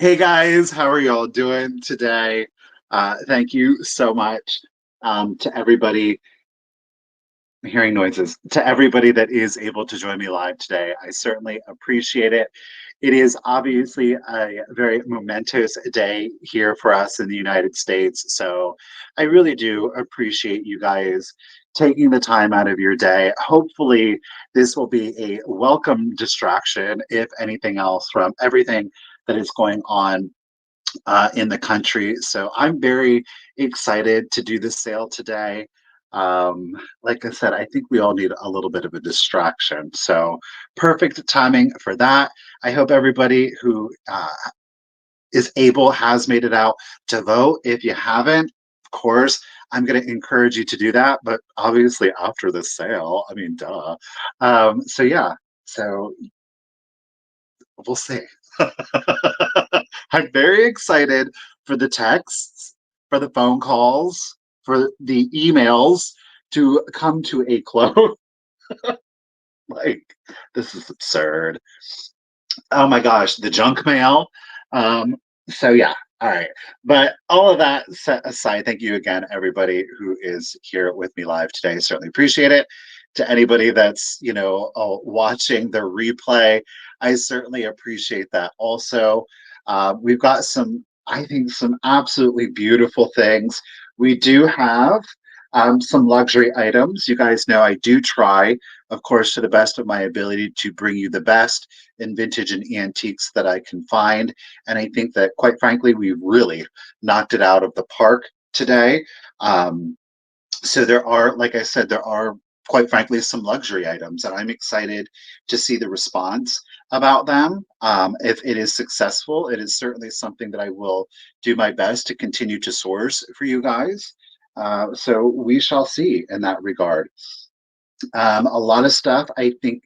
Hey guys, how are y'all doing today? Thank you so much to everybody. I'm hearing noises. To everybody that is able to join me live today, I certainly appreciate it. It is obviously a very momentous day here for us in the United States. So I really do appreciate you guys taking the time out of your day. Hopefully, this will be a welcome distraction, if anything else, from everything that is going on in the country. So I'm very excited to do this sale today. Like I said, I think we all need a little bit of a distraction. So perfect timing for that. I hope everybody who is able has made it out to vote. If you haven't, of course, I'm going to encourage you to do that. But obviously, after the sale, I mean, duh. So yeah, so we'll see. I'm very excited for the texts, for the phone calls, for the emails to come to a close. Like, this is absurd. Oh my gosh, the junk mail. Um, so yeah, all right. But all of that set aside, thank you again, everybody who is here with me live today. Certainly appreciate it. To anybody that's watching the replay, I certainly appreciate that. Also, we've got some, I think, some absolutely beautiful things. We do have some luxury items. You guys know I do try, of course, to the best of my ability to bring you the best in vintage and antiques that I can find. And I think that, quite frankly, we really knocked it out of the park today. So there are, like I said, there are, quite frankly, some luxury items, and I'm excited to see the response about them. If it is successful, it is certainly something that I will do my best to continue to source for you guys. So we shall see in that regard. A lot of stuff, I think,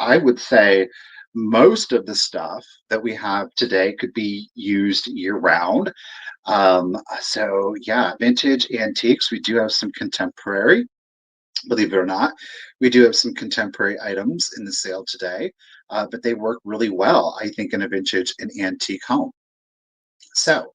I would say most of the stuff that we have today could be used year round. So yeah, vintage antiques. We do have some contemporary, believe it or not. We do have some contemporary items in the sale today, but they work really well, I think, in a vintage and antique home. So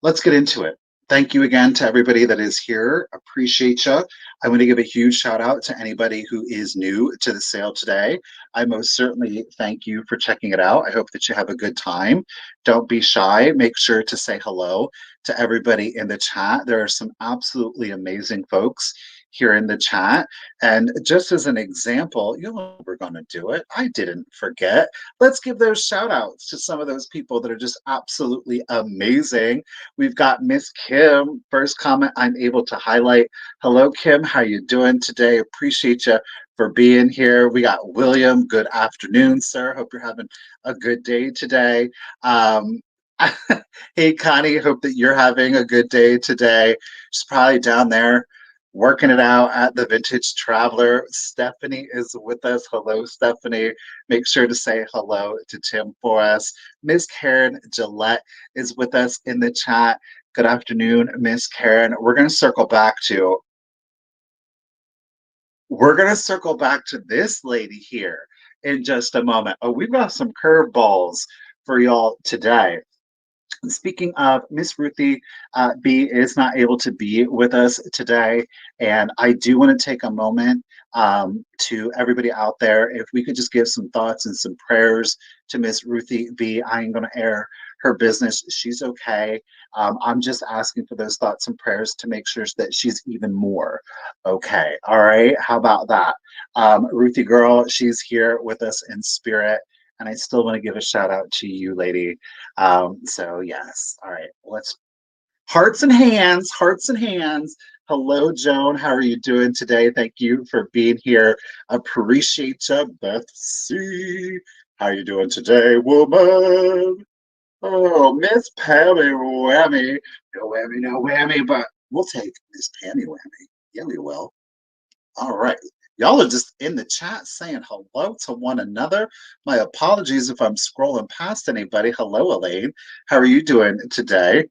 let's get into it. Thank you again to everybody that is here. Appreciate you. I want to give a huge shout out to anybody who is new to the sale today. I most certainly thank you for checking it out. I hope that you have a good time. Don't be shy. Make sure to say hello to everybody in the chat. There are some absolutely amazing folks here in the chat. And just as an example, you know, we're going to do it. I didn't forget. Let's give those shout outs to some of those people that are just absolutely amazing. We've got Miss Kim. First comment I'm able to highlight. Hello, Kim. How you doing today? Appreciate you for being here. We got William. Good afternoon, sir. Hope you're having a good day today. Hey, Connie. Hope that you're having a good day today. She's probably down there working it out at the Vintage Traveler. Stephanie is with us. Hello, Stephanie. Make sure to say hello to Tim for us. Miss Karen Gillette is with us in the chat. Good afternoon, Miss Karen. We're gonna circle back to this lady here in just a moment. Oh, we've got some curveballs for y'all today. Speaking of, Miss Ruthie B is not able to be with us today, and I do want to take a moment to everybody out there. If we could just give some thoughts and some prayers to Miss Ruthie B. I am going to air her business. She's okay. I'm just asking for those thoughts and prayers to make sure that she's even more okay. All right. How about that? Ruthie girl, she's here with us in spirit. And I still want to give a shout out to you, lady. So yes, all right. Let's hearts and hands, hearts and hands. Hello, Joan. How are you doing today? Thank you for being here. Appreciate you, Beth C. How are you doing today, woman? Oh, Miss Pammy Whammy. No whammy, no whammy, but we'll take Miss Pammy Whammy. Yeah, we will. All right. Y'all are just in the chat saying hello to one another. My apologies if I'm scrolling past anybody. Hello, Elaine. How are you doing today?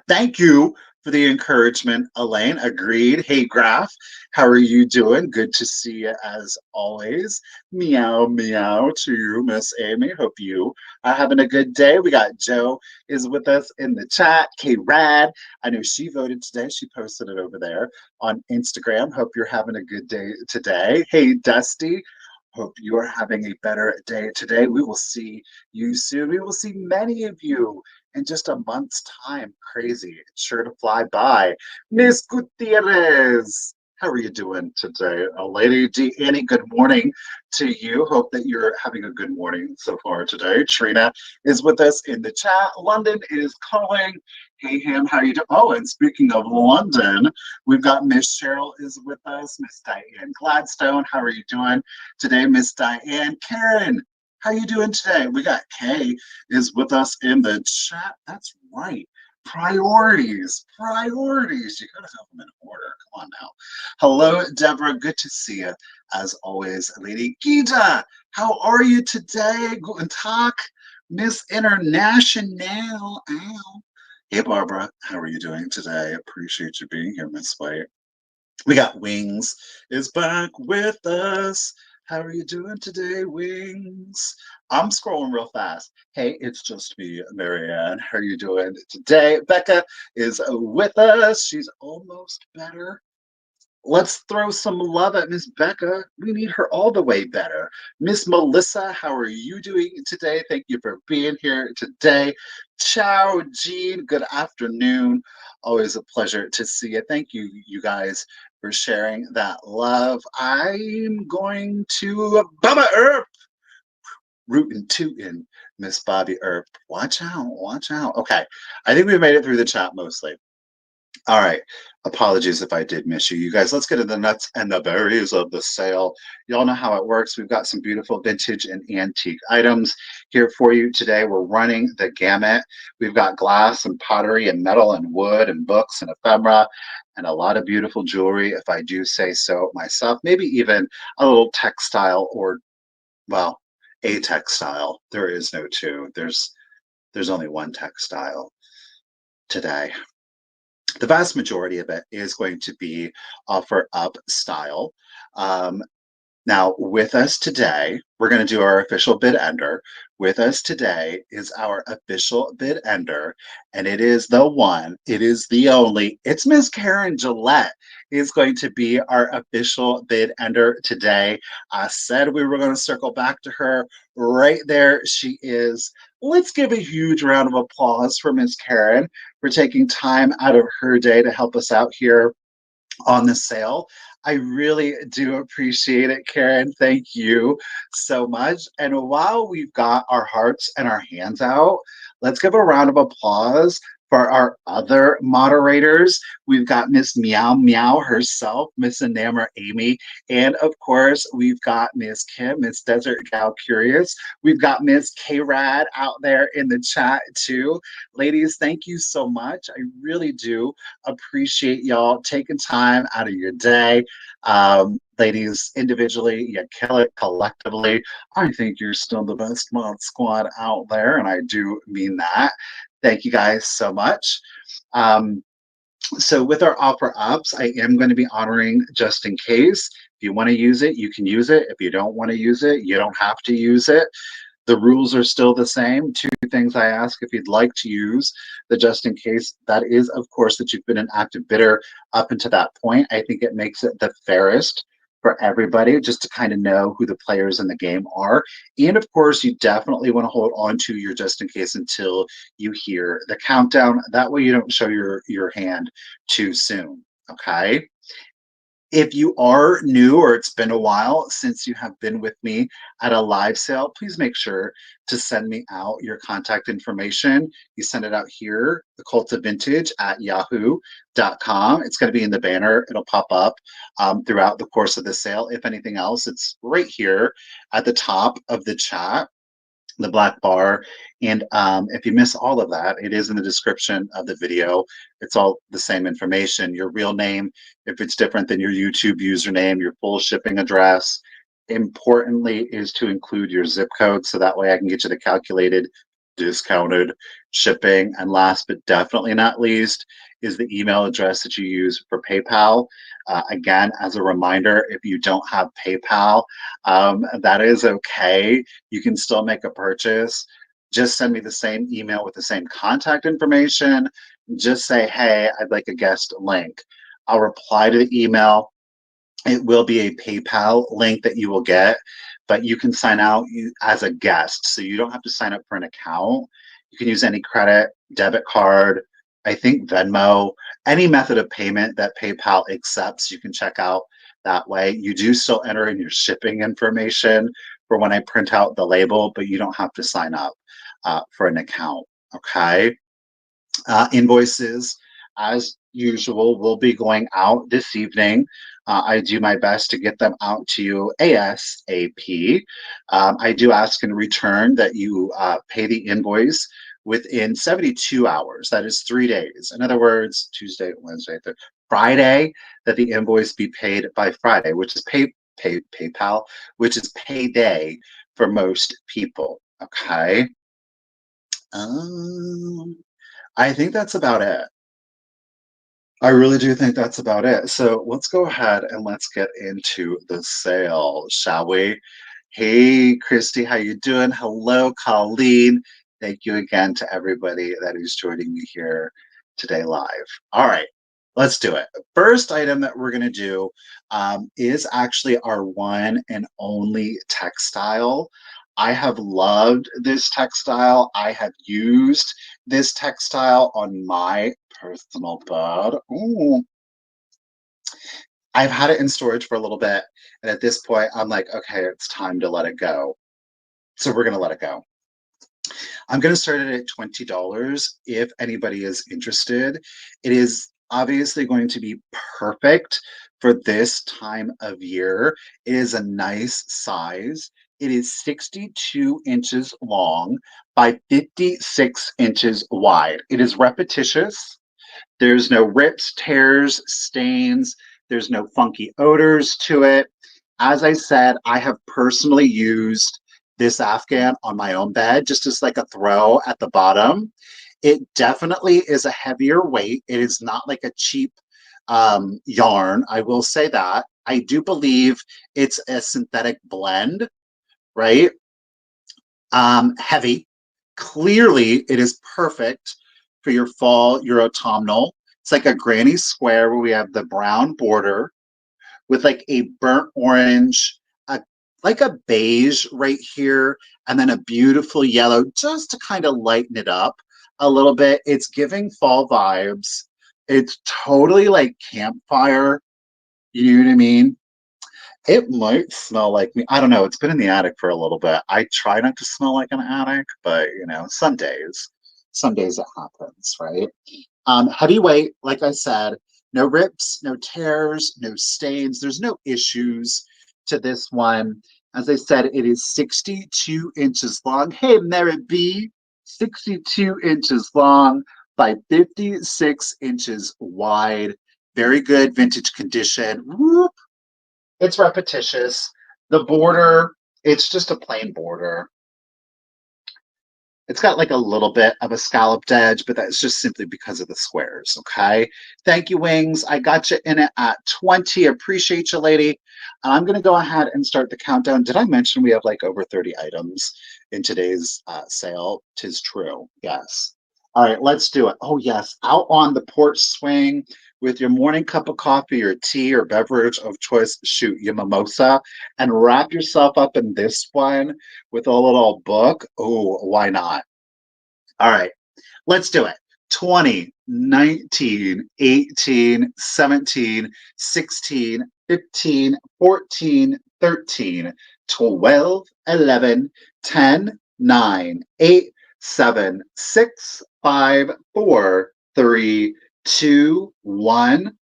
Thank you for the encouragement, Elaine. Agreed. Hey, Graf, how are you doing? Good to see you as always. Meow, meow to you, Miss Amy. Hope you are having a good day. We got Joe is with us in the chat. K Rad, I know she voted today. She posted it over there on Instagram. Hope you're having a good day today. Hey, Dusty. Hope you are having a better day today. We will see you soon. We will see many of you in just a month's time. Crazy. It's sure to fly by. Miss Gutierrez, how are you doing today? Lady D. Annie, good morning to you. Hope that you're having a good morning so far today. Trina is with us in the chat. London is calling. Hey, him, how you doing? Oh, and speaking of London, we've got Miss Cheryl is with us. Miss Diane Gladstone, how are you doing today, Miss Diane? Karen, how you doing today? We got Kay is with us in the chat. That's right. Priorities, priorities. You gotta have them in order. Come on now. Hello, Deborah. Good to see you. As always, Lady Gita, how are you today? Guten Tag, Miss International. Ow. Hey, Barbara, how are you doing today? Appreciate you being here, Miss White. We got Wings is back with us. How are you doing today, Wings? I'm scrolling real fast. Hey, it's just me, Marianne. How are you doing today? Becca is with us. She's almost better. Let's throw some love at Miss Becca. We need her all the way better. Miss Melissa, how are you doing today? Thank you for being here today. Ciao, Jean. Good afternoon. Always a pleasure to see you. Thank you, you guys, for sharing that love. I'm going to Baba Earp. Rootin' tootin', Miss Bobby Earp. Watch out, watch out. Okay, I think we made it through the chat mostly. All right. Apologies if I did miss you. You guys, let's get to the nuts and the berries of the sale. Y'all know how it works. We've got some beautiful vintage and antique items here for you today. We're running the gamut. We've got glass and pottery and metal and wood and books and ephemera and a lot of beautiful jewelry, if I do say so myself. Maybe even a little textile or, well, a textile. There is no two. There's only one textile today. The vast majority of it is going to be offer up style. Now, with us today, we're going to do our official bid ender. With us today is our official bid ender, and it is the one, it is the only, it's Miss Karen Gillette is going to be our official bid ender today. I said we were going to circle back to her. Right there she is. Let's give a huge round of applause for Miss Karen for taking time out of her day to help us out here on the sale. I really do appreciate it, Karen. Thank you so much. And while we've got our hearts and our hands out, let's give a round of applause for our other moderators. We've got Miss Meow Meow herself, Miss Enamor Amy, and of course, we've got Miss Kim, Miss Desert Gal Curious. We've got Miss K-Rad out there in the chat too. Ladies, thank you so much. I really do appreciate y'all taking time out of your day. Ladies, individually, you kill it. Collectively, I think you're still the best mod squad out there, and I do mean that. Thank you guys so much. So with our offer ups, I am going to be honoring just in case. If you want to use it, you can use it. If you don't want to use it, you don't have to use it. The rules are still the same. Two things I ask if you'd like to use the just in case. That is, of course, that you've been an active bidder up until that point. I think it makes it the fairest for everybody just to kind of know who the players in the game are. And of course, you definitely want to hold on to your just in case until you hear the countdown. That way you don't show your hand too soon. Okay. If you are new or it's been a while since you have been with me at a live sale, please make sure to send me out your contact information. You send it out here, The.Cult.Of.Vintage at yahoo.com. It's going to be in the banner. It'll pop up throughout the course of the sale. If anything else, it's right here at the top of the chat, the black bar. And if you miss all of that, it is in the description of the video. It's all the same information. Your real name, if it's different than your YouTube username, your full shipping address. Importantly is to include your zip code so that way I can get you the calculated discounted shipping. And last but definitely not least is the email address that you use for PayPal. Again, as a reminder, if you don't have PayPal, that is okay. You can still make a purchase. Just send me the same email with the same contact information. Just say, hey, I'd like a guest link. I'll reply to the email. It will be a PayPal link that you will get, but you can sign out as a guest. So you don't have to sign up for an account. You can use any credit, debit card, I think Venmo, any method of payment that PayPal accepts, you can check out that way. You do still enter in your shipping information for when I print out the label, but you don't have to sign up for an account. Okay. Invoices, as usual, will be going out this evening. I do my best to get them out to you ASAP. I do ask in return that you pay the invoice within 72 hours. That is 3 days. In other words, Tuesday, Wednesday, Thursday, Friday, that the invoice be paid by Friday, which is PayPal, which is payday for most people. Okay. Um, I think that's about it. I really do think that's about it. So let's go ahead and let's get into the sale, shall we? Hey, Christy, how you doing? Hello, Colleen. Thank you again to everybody that is joining me here today live. All right, let's do it. The first item that we're going to do is actually our one and only textile. I have loved this textile. I have used this textile on my personal bed. Ooh. I've had it in storage for a little bit, and at this point, I'm like, okay, it's time to let it go. So we're gonna let it go. I'm gonna start it at $20 if anybody is interested. It is obviously going to be perfect for this time of year. It is a nice size. It is 62 inches long by 56 inches wide. It is repetitious. There's no rips, tears, stains. There's no funky odors to it. As I said, I have personally used this Afghan on my own bed, just as like a throw at the bottom. It definitely is a heavier weight. It is not like a cheap yarn. I will say that. I do believe it's a synthetic blend, right? Heavy. Clearly, it is perfect for your fall, your autumnal. It's like a granny square where we have the brown border with like a burnt orange, a, like a beige right here, and then a beautiful yellow just to kind of lighten it up a little bit. It's giving fall vibes. It's totally like campfire. You know what I mean? It might smell like me. I don't know. It's been in the attic for a little bit. I try not to smell like an attic, but you know, some days it happens, right? Heavyweight, like I said, no rips, no tears, no stains. There's no issues to this one. As I said, it is 62 inches long. Hey, Mary B, 62 inches long by 56 inches wide. Very good vintage condition. Whoop. It's repetitious. The border, it's just a plain border. It's got like a little bit of a scalloped edge, but that's just simply because of the squares, okay? Thank you, Wings. I got you in it at 20. Appreciate you, lady. I'm going to go ahead and start the countdown. Did I mention we have like over 30 items in today's sale? Tis true. Yes. All right, let's do it. Oh, yes. Out on the porch swing with your morning cup of coffee or tea or beverage of choice, shoot, your mimosa, and wrap yourself up in this one with a little book. Oh, why not? All right, let's do it. 20, 19, 18, 17, 16, 15, 14, 13, 12, 11, 10, 9, 8, 7, 6, 5, 4, 3, 2, 1,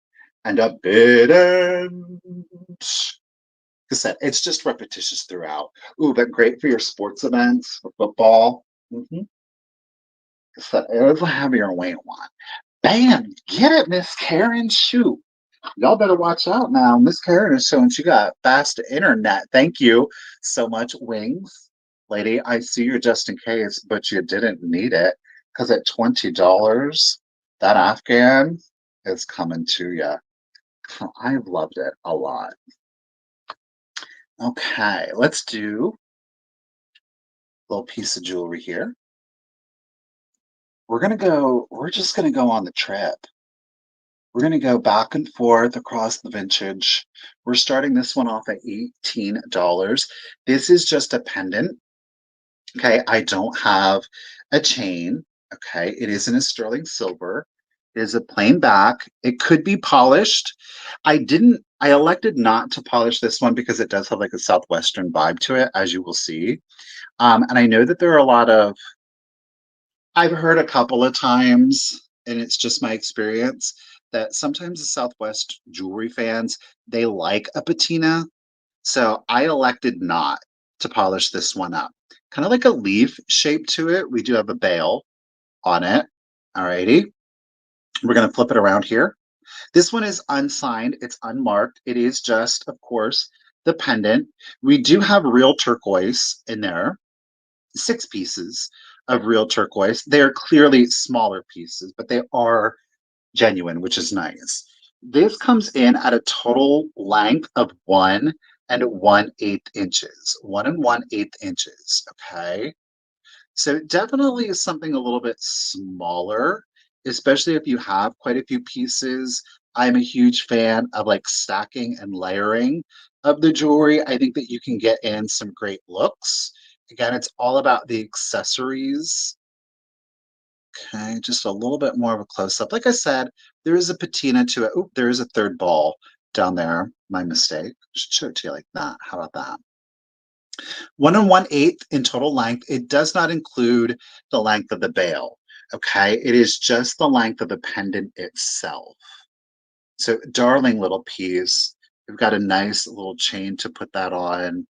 and a bid end. I said, it's just repetitious throughout. Ooh, but great for your sports events, for football. Mm-hmm. I said, it'll have your weight one. Bam! Get it, Miss Karen. Shoot. Y'all better watch out now. Miss Karen is showing she got fast internet. Thank you so much, Wings. Lady, I see you're just in case, but you didn't need it. Because at $20, that Afghan is coming to you. I've loved it a lot. Okay, let's do a little piece of jewelry here. We're just gonna go on the trip. We're gonna go back and forth across the vintage. We're starting this one off at $18. This is just a pendant. Okay, I don't have a chain. Okay, it is in a sterling silver. It is a plain back. It could be polished. I elected not to polish this one because it does have like a Southwestern vibe to it, as you will see. And I know that there are a lot of, I've heard a couple of times, and it's just my experience, that sometimes the Southwest jewelry fans, they like a patina. So I elected not to polish this one up. Kind of like a leaf shape to it. We do have a bail on it. Alrighty. We're going to flip it around here. This one is unsigned. It's unmarked. It is just, of course, the pendant. We do have real turquoise in there. 6 pieces of real turquoise. They are clearly smaller pieces, but they are genuine, which is nice. This comes in at a total length of 1 1/8 inches. 1 1/8 inches. Okay. So it definitely is something a little bit smaller, especially if you have quite a few pieces. I'm a huge fan of like stacking and layering of the jewelry. I think that you can get in some great looks. Again, it's all about the accessories. Okay, just a little bit more of a close up. Like I said, there is a patina to it. Oh, there is a third ball down there. My mistake. Should show it to you like that. How about that? 1 1/8 in total length. It does not include the length of the bail. Okay, it is just the length of the pendant itself. So, darling little piece. We've got a nice little chain to put that on.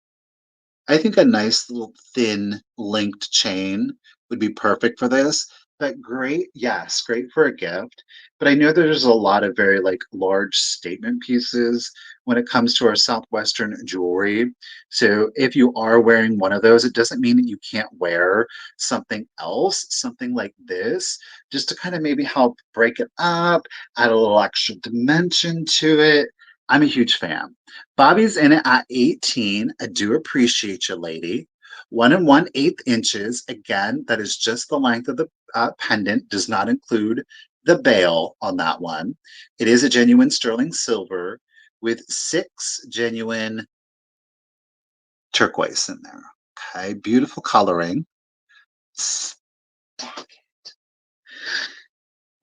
I think a nice little thin linked chain would be perfect for this. But great, yes, great for a gift. But I know there's a lot of very like large statement pieces when it comes to our Southwestern jewelry. So if you are wearing one of those, it doesn't mean that you can't wear something else, something like this, just to kind of maybe help break it up, add a little extra dimension to it. I'm a huge fan. Bobby's in it at 18. I do appreciate you, lady. 1 1/8 inches. Again, that is just the length of the pendant, does not include the bail on that one. It is a genuine sterling silver with 6 genuine turquoise in there. Okay, beautiful coloring.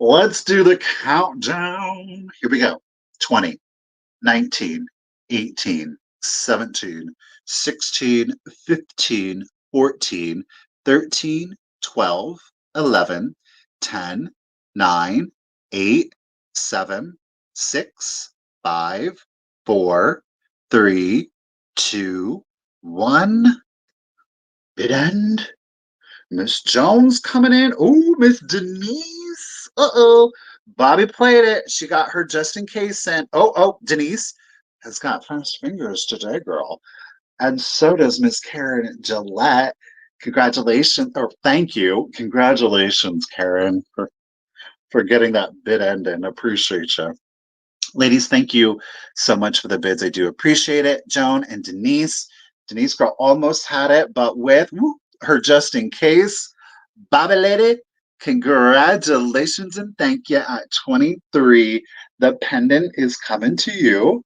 Let's do the countdown. Here we go. 20, 19, 18, 17, 16, 15, 14, 13, 12, 11, 10, 9, 8, 7, 6, 5, 4, 3, 2, 1. Bid end. Miss Jones coming in. Oh, Miss Denise. Uh-oh. Bobby played it. She got her just in case sent. Oh, Denise has got fast fingers today, girl. And so does Miss Karen Gillette. Congratulations, or thank you. Congratulations, Karen, for getting that bid end in. Appreciate you. Ladies, thank you so much for the bids. I do appreciate it. Joan and Denise. Denise girl almost had it, but with her just in case. Bobby lady, congratulations and thank you at 23. The pendant is coming to you.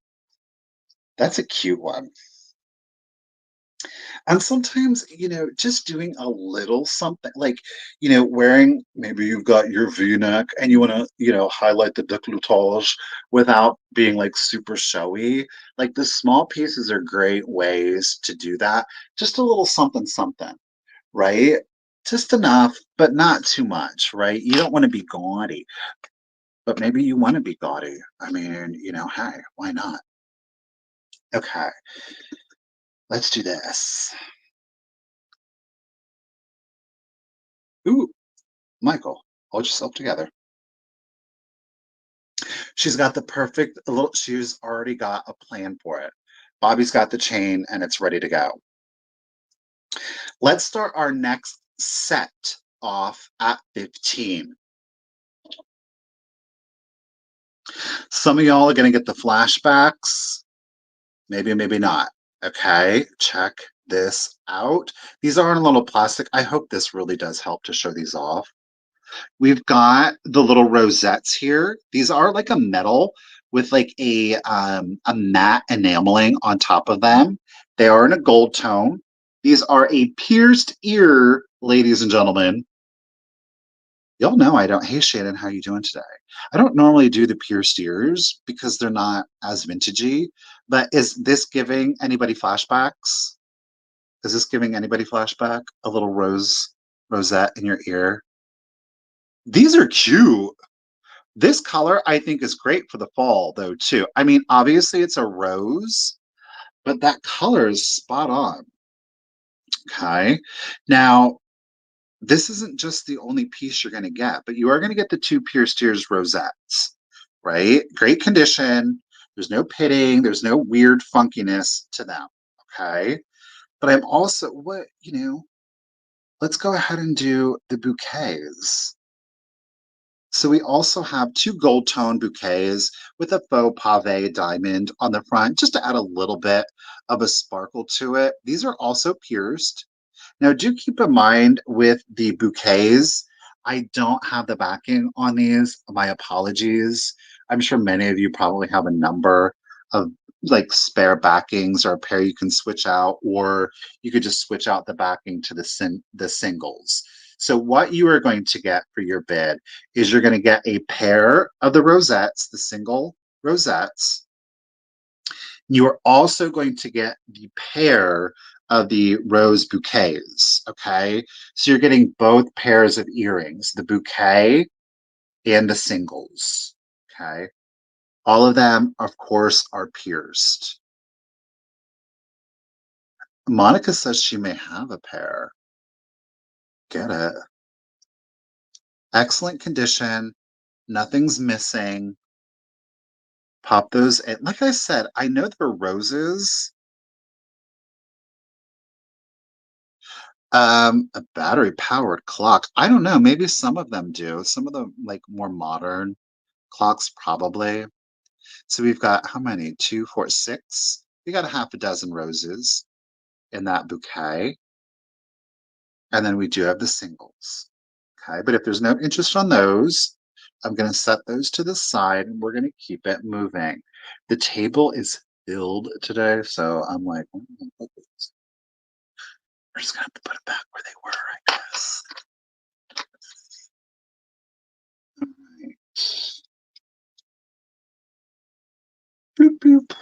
That's a cute one. And sometimes, just doing a little something like, wearing, maybe you've got your V-neck and you want to, highlight the décolletage without being like super showy. Like the small pieces are great ways to do that. Just a little something, something, right? Just enough, but not too much, right? You don't want to be gaudy, but maybe you want to be gaudy. I mean, hey, why not? Okay, let's do this. Ooh, Michael, hold yourself together. She's got the perfect little, she's already got a plan for it. Bobby's got the chain and it's ready to go. Let's start our next set off at 15. Some of y'all are going to get the flashbacks. Maybe, maybe not. Okay, check this out. These are in a little plastic. I hope this really does help to show these off. We've got the little rosettes here. These are like a metal with like a matte enameling on top of them. They are in a gold tone. These are a pierced ear, ladies and gentlemen. Y'all know I don't. Hey Shannon, how you doing today? I don't normally do the pierced ears because they're not as vintagey. But is this giving anybody flashbacks? Is this giving anybody flashback? A little rosette in your ear. These are cute. This color I think is great for the fall though too. I mean, obviously it's a rose, but that color is spot on. Okay. Now, this isn't just the only piece you're going to get, but you are going to get the two pierced ears rosettes, right? Great condition. There's no pitting. There's no weird funkiness to them. Okay. But I'm also, let's go ahead and do the bouquets. So we also have two gold tone bouquets with a faux pave diamond on the front, just to add a little bit of a sparkle to it. These are also pierced. Now, do keep in mind with the bouquets, I don't have the backing on these. My apologies. I'm sure many of you probably have a number of like spare backings or a pair you can switch out, or you could just switch out the backing to the singles. So what you are going to get for your bid is you're going to get a pair of the rosettes, the single rosettes. You are also going to get the pair of the rose bouquets. Okay. So you're getting both pairs of earrings, the bouquet and the singles. Okay. All of them, of course, are pierced. Monica says she may have a pair. Get it. Excellent condition. Nothing's missing. Pop those in. Like I said, I know they're roses. A battery powered clock. I don't know. Maybe some of them do. Some of the like more modern clocks probably. So we've got how many? Two, four, six. We got a half a dozen roses in that bouquet. And then we do have the singles. Okay, but if there's no interest on those, I'm going to set those to the side and we're going to keep it moving. The table is filled today, so I'm like, we're just going to have to put it back where they were, I guess. All right. Boop, boop.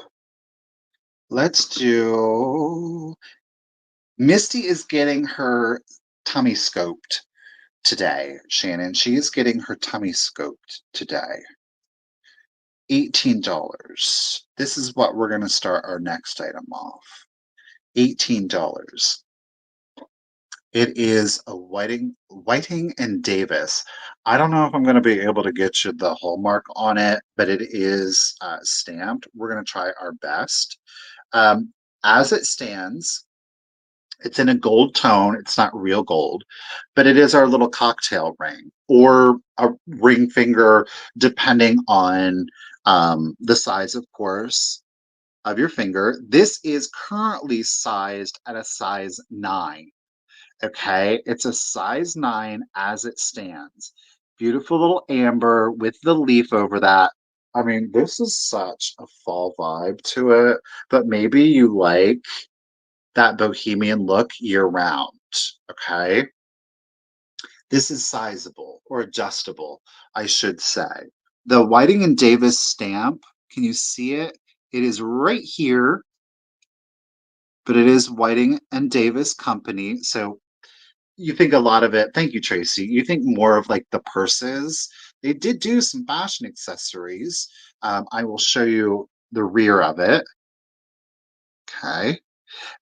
Let's do. Misty is getting her tummy scoped today, Shannon. She is getting her tummy scoped today. $18. This is what we're going to start our next item off. $18. It is a Whiting and Davis. I don't know if I'm going to be able to get you the hallmark on it, but it is stamped. We're going to try our best. As it stands, it's in a gold tone. It's not real gold, but it is our little cocktail ring or a ring finger, depending on the size, of course, of your finger. This is currently sized at a size 9. Okay, it's a size 9 as it stands. Beautiful little amber with the leaf over that. I mean, this is such a fall vibe to it, but maybe you like that bohemian look year round. Okay, this is sizable or adjustable, I should say. The Whiting and Davis stamp, can you see it? It is right here, but it is Whiting and Davis Company. So you think a lot of it, thank you, Tracy. You think more of like the purses. They did do some fashion accessories. I will show you the rear of it. Okay.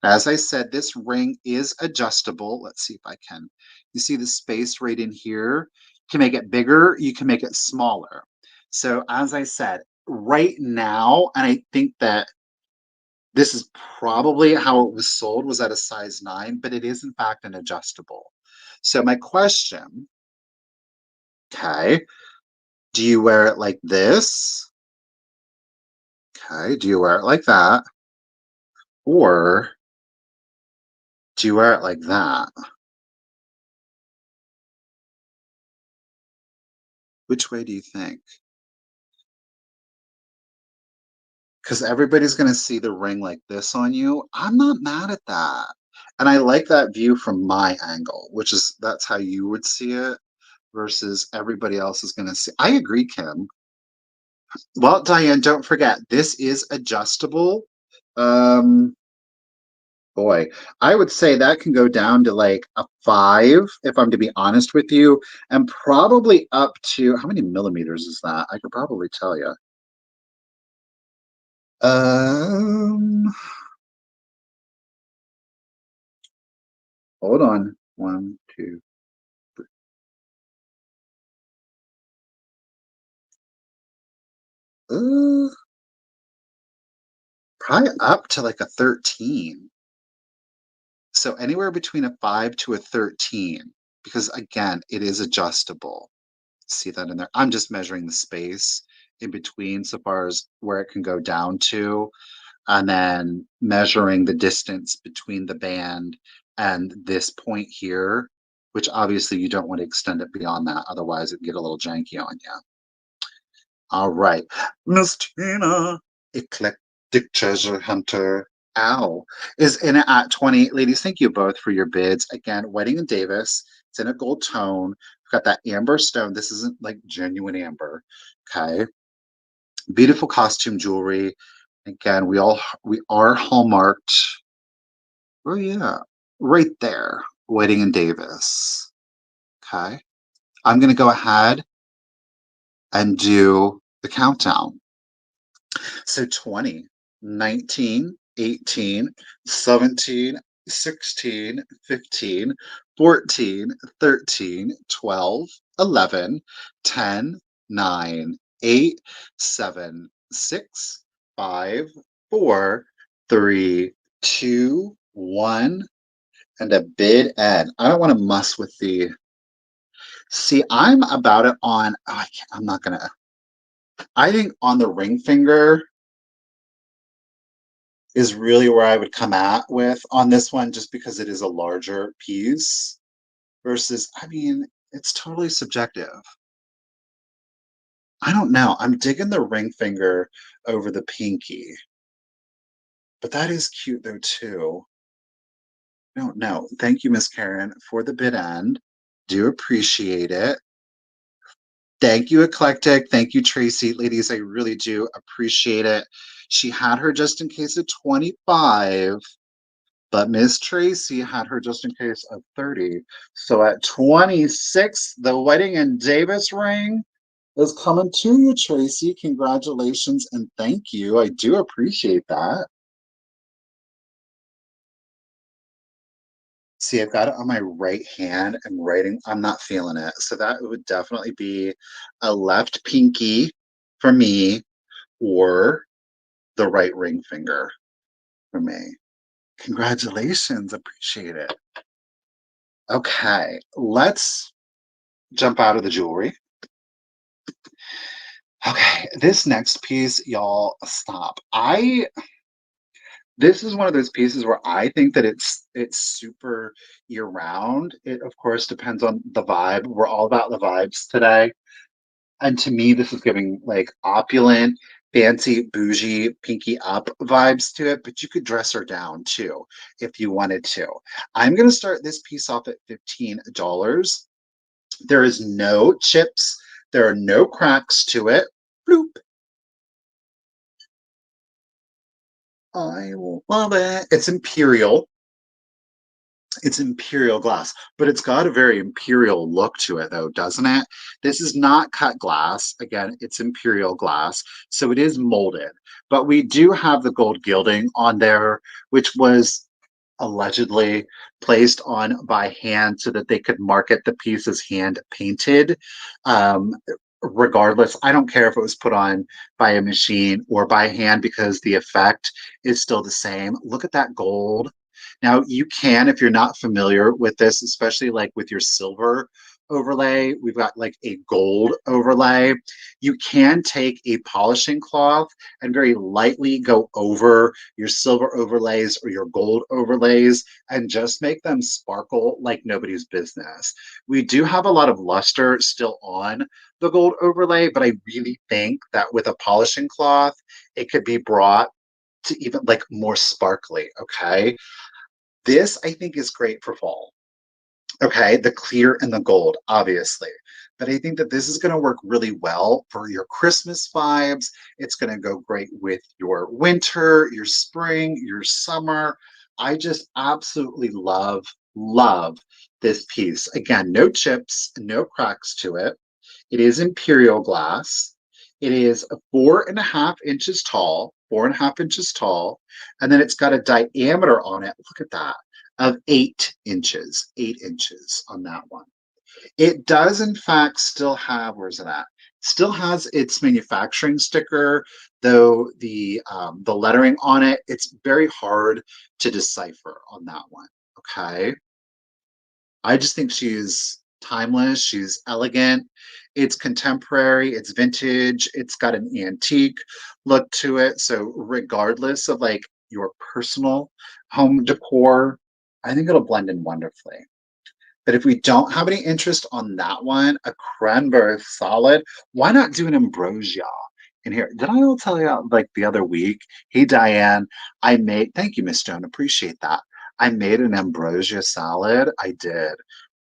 As I said, this ring is adjustable. Let's see if I can. You see the space right in here? You can make it bigger, you can make it smaller. So as I said, right now, and I think that this is probably how it was sold, was at a size 9, but it is in fact an adjustable. So my question, okay, do you wear it like this? Okay, do you wear it like that? Or do you wear it like that? Which way do you think? Because everybody's going to see the ring like this on you. I'm not mad at that. And I like that view from my angle, which is that's how you would see it versus everybody else is going to see. I agree, Kim. Well, Diane, don't forget, this is adjustable. Um, boy, I would say that can go down to like a 5, if I'm to be honest with you, and probably up to how many millimeters is that? I could probably tell you. Um, Hold on. One, two. Uh, Probably up to like a 13. So anywhere between a 5 to a 13, because again, it is adjustable. See that in there? I'm just measuring the space in between so far as where it can go down to, and then measuring the distance between the band and this point here, which obviously you don't want to extend it beyond that. Otherwise, it can get a little janky on you. All right. Miss Tina, eclectic treasure hunter. Ow. Is in it at 20. Ladies, thank you both for your bids. Again, Wedding and Davis. It's in a gold tone. We've got that amber stone. This isn't like genuine amber. Okay. Beautiful costume jewelry. Again, we are hallmarked. Oh yeah. Right there. Wedding and Davis. Okay. I'm gonna go ahead and do the countdown. So 20, 19, 18, 17, 16, 15, 14, 13, 12, 11, 10, 9, 8, 7, 6, 5, 4, 3, 2, 1, and a bid end. I don't want to muss with the. See, I'm about it on. Oh, I'm not going to. I think on the ring finger is really where I would come at with on this one, just because it is a larger piece versus, I mean, it's totally subjective. I don't know. I'm digging the ring finger over the pinky, but that is cute though, too. I don't know. Thank you, Miss Karen, for the bid end. Do appreciate it. Thank you, Eclectic. Thank you, Tracy. Ladies, I really do appreciate it. She had her just in case of 25. But Miss Tracy had her just in case of 30. So at 26, the wedding and Davis ring is coming to you, Tracy. Congratulations and thank you. I do appreciate that. See, I've got it on my right hand and writing. I'm not feeling it. So that would definitely be a left pinky for me or the right ring finger for me. Congratulations. Appreciate it. Okay, let's jump out of the jewelry. Okay, this next piece, y'all, stop. This is one of those pieces where I think that it's super year round. It of course depends on the vibe. We're all about the vibes today. And to me, this is giving like opulent, fancy, bougie, pinky up vibes to it, but you could dress her down too if you wanted to. I'm gonna start this piece off at $15. There is no chips, there are no cracks to it. Bloop. I love it. It's Imperial. It's Imperial glass, but it's got a very Imperial look to it, though, doesn't it? This is not cut glass. Again, it's Imperial glass, so it is molded. But we do have the gold gilding on there, which was allegedly placed on by hand so that they could market the piece as hand painted. Um, Regardless, I don't care if it was put on by a machine or by hand because the effect is still the same. Look at that gold. Now you can, if you're not familiar with this, especially like with your silver overlay, we've got like a gold overlay. You can take a polishing cloth and very lightly go over your silver overlays or your gold overlays and just make them sparkle like nobody's business. We do have a lot of luster still on the gold overlay, but I really think that with a polishing cloth, it could be brought to even like more sparkly, okay? This I think is great for fall. Okay, the clear and the gold, obviously. But I think that this is going to work really well for your Christmas vibes. It's going to go great with your winter, your spring, your summer. I just absolutely love this piece. Again, no chips, no cracks to it. It is Imperial glass. It is 4.5 inches tall, 4.5 inches tall, and then it's got a diameter on it. Look at that, of 8 inches, 8 inches on that one. It does, in fact, still have, where's it at? Still has its manufacturing sticker, though the lettering on it, it's very hard to decipher on that one. Okay. I just think she's timeless. She's elegant. It's contemporary. It's vintage. It's got an antique look to it. So regardless of like your personal home decor, I think it'll blend in wonderfully. But if we don't have any interest on that one, a cranberry solid, why not do an ambrosia in here? Did I all tell you like the other week? Hey, Diane, I made, thank you, Miss Joan, appreciate that. I made an ambrosia salad. I did.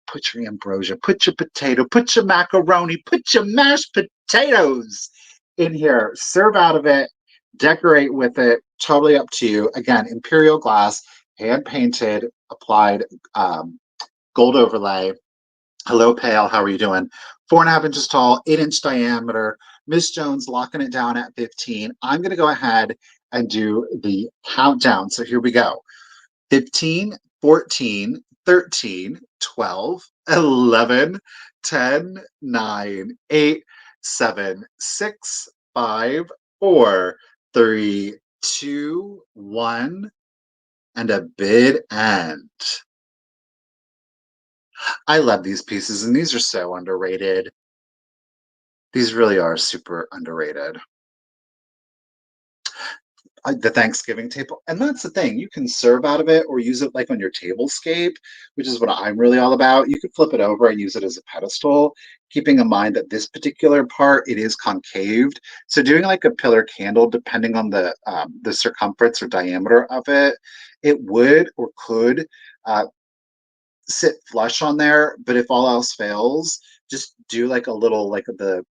Put your ambrosia, put your potato, put your macaroni, put your mashed potatoes in here. Serve out of it, decorate with it. Totally up to you. Again, Imperial glass, hand painted, applied gold overlay. Hello, Pale. How are you doing? 4.5 inches tall, 8-inch diameter. Miss Jones locking it down at 15. I'm going to go ahead and do the countdown. So here we go. 15, 14, 13, 12, 11, 10, 9, 8, 7, 6, 5, 4, 3, 2, 1, and a bid end. I love these pieces, and these are so underrated. These really are super underrated. The Thanksgiving table, and that's the thing. You can serve out of it or use it like on your tablescape, which is what I'm really all about. You could flip it over and use it as a pedestal, keeping in mind that this particular part, it is concaved. So doing like a pillar candle, depending on the circumference or diameter of it, it would or could uh, sit flush on there. But if all else fails, just do like a little like the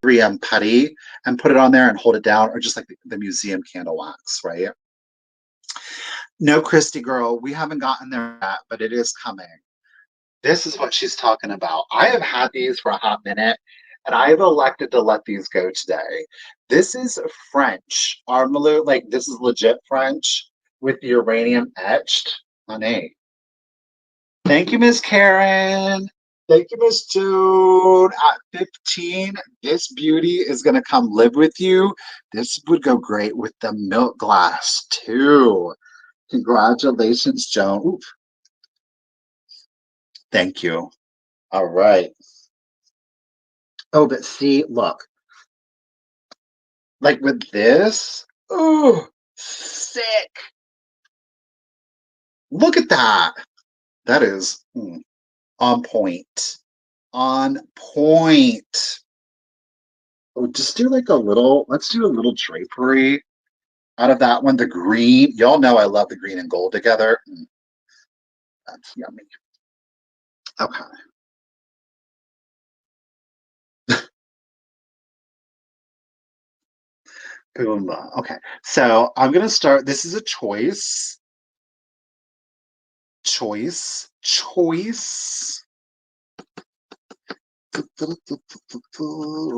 3M putty and put it on there and hold it down, or just like the museum candle wax, right? No, Christy girl, we haven't gotten there yet, but it is coming. This is what she's talking about. I have had these for a hot minute, and I have elected to let these go today. This is French armalou, like this is legit French with the uranium etched on A. Thank you, Miss Karen. Thank you, Miss June. At 15, this beauty is going to come live with you. This would go great with the milk glass, too. Congratulations, Joan. Ooh, thank you. All right. Oh, but see, look, like with this, oh, sick. Look at that. That is on point. On point. Oh, just do like a little, let's do a little drapery out of that one. The green, y'all know I love the green and gold together. That's yummy. Okay. Boom. Okay. So I'm going to start. This is a choice. Choice. Choice. We're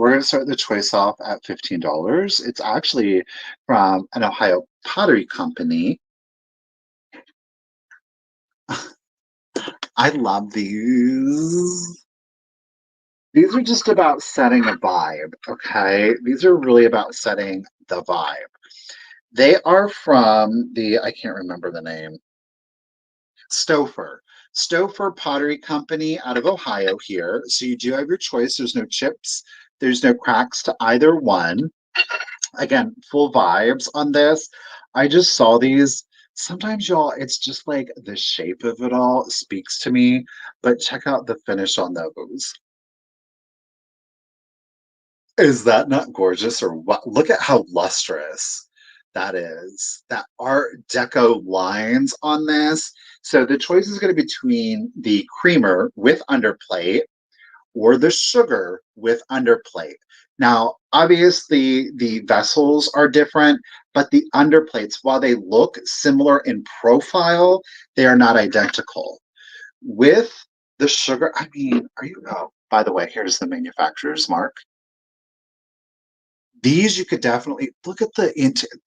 going to start the choice off at $15. It's actually from an Ohio pottery company. I love these. These are just about setting a vibe, okay? These are really about setting the vibe. They are from I can't remember the name. Stouffer. Stouffer Pottery Company out of Ohio here. So you do have your choice. There's no chips, there's no cracks to either one. Again, full vibes on this. I just saw these. Sometimes, y'all, it's just like the shape of it all speaks to me, but check out the finish on those. Is that not gorgeous or what? Look at how lustrous that is. That Art Deco lines on this. So the choice is going to be between the creamer with underplate or the sugar with underplate. Now, obviously, the vessels are different, but the underplates, while they look similar in profile, they are not identical. With the sugar, I mean, are you? Oh, by the way, here's the manufacturer's mark. These you could definitely look at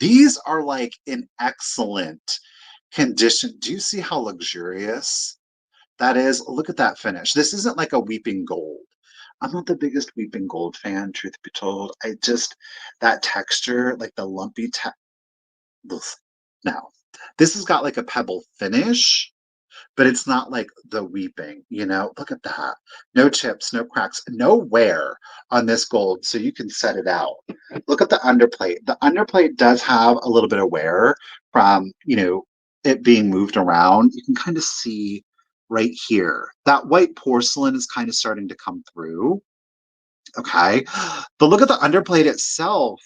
these are like in excellent condition. Do you see how luxurious that is? Look at that finish. This isn't like a weeping gold. I'm not the biggest weeping gold fan, truth be told. I just that texture, like the lumpy no. This has got like a pebble finish, but it's not like the weeping, you know? Look at that. No chips, no cracks, no wear on this gold, so you can set it out. Look at the underplate. The underplate does have a little bit of wear from, it being moved around. You can kind of see right here. That white porcelain is kind of starting to come through. Okay. But look at the underplate itself.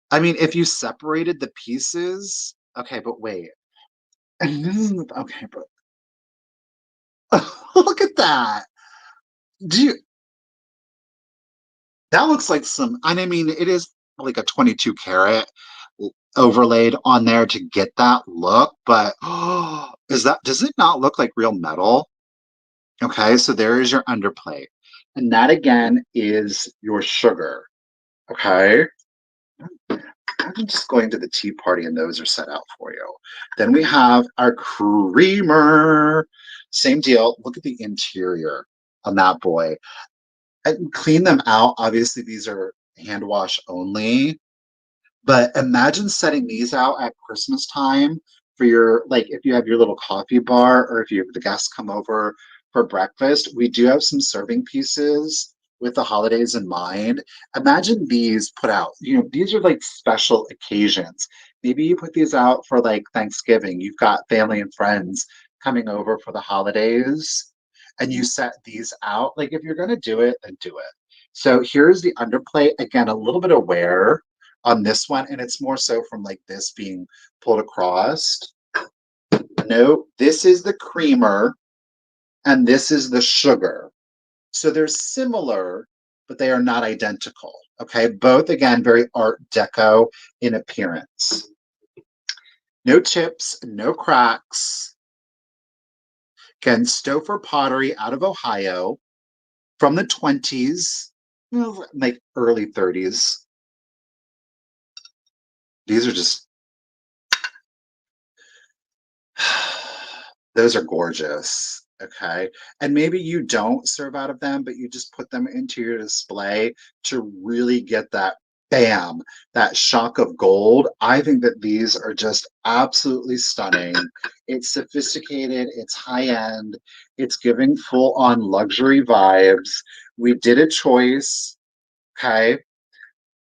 I mean, if you separated the pieces, okay, but wait. Okay, but look at that. Do you, that looks like some, and I mean, it is like a 22 karat overlaid on there to get that look, but does it not look like real metal? Okay, so there is your underplate. And that again is your sugar. Okay. I'm just going to the tea party and those are set out for you. Then we have our creamer. Same deal. Look at the interior on that boy. And clean them out. Obviously, these are hand wash only. But imagine setting these out at Christmas time for your, like, if you have your little coffee bar or if you have the guests come over for breakfast. We do have some serving pieces with the holidays in mind. Imagine these put out. These are like special occasions. Maybe you put these out for like Thanksgiving. You've got family and friends coming over for the holidays and you set these out. Like, if you're going to do it, then do it. So here's the underplate. Again, a little bit of wear on this one, and it's more so from like this being pulled across. No, this is the creamer and this is the sugar. So they're similar, but they are not identical. Okay, both again very Art Deco in appearance. No chips, no cracks. Again, Stouffer Pottery out of Ohio from the 20s, like early 30s. These are just those are gorgeous. Okay. And maybe you don't serve out of them, but you just put them into your display to really get that bam, that shock of gold. I think that these are just absolutely stunning. It's sophisticated, it's high end, it's giving full on luxury vibes. We did a choice. Okay.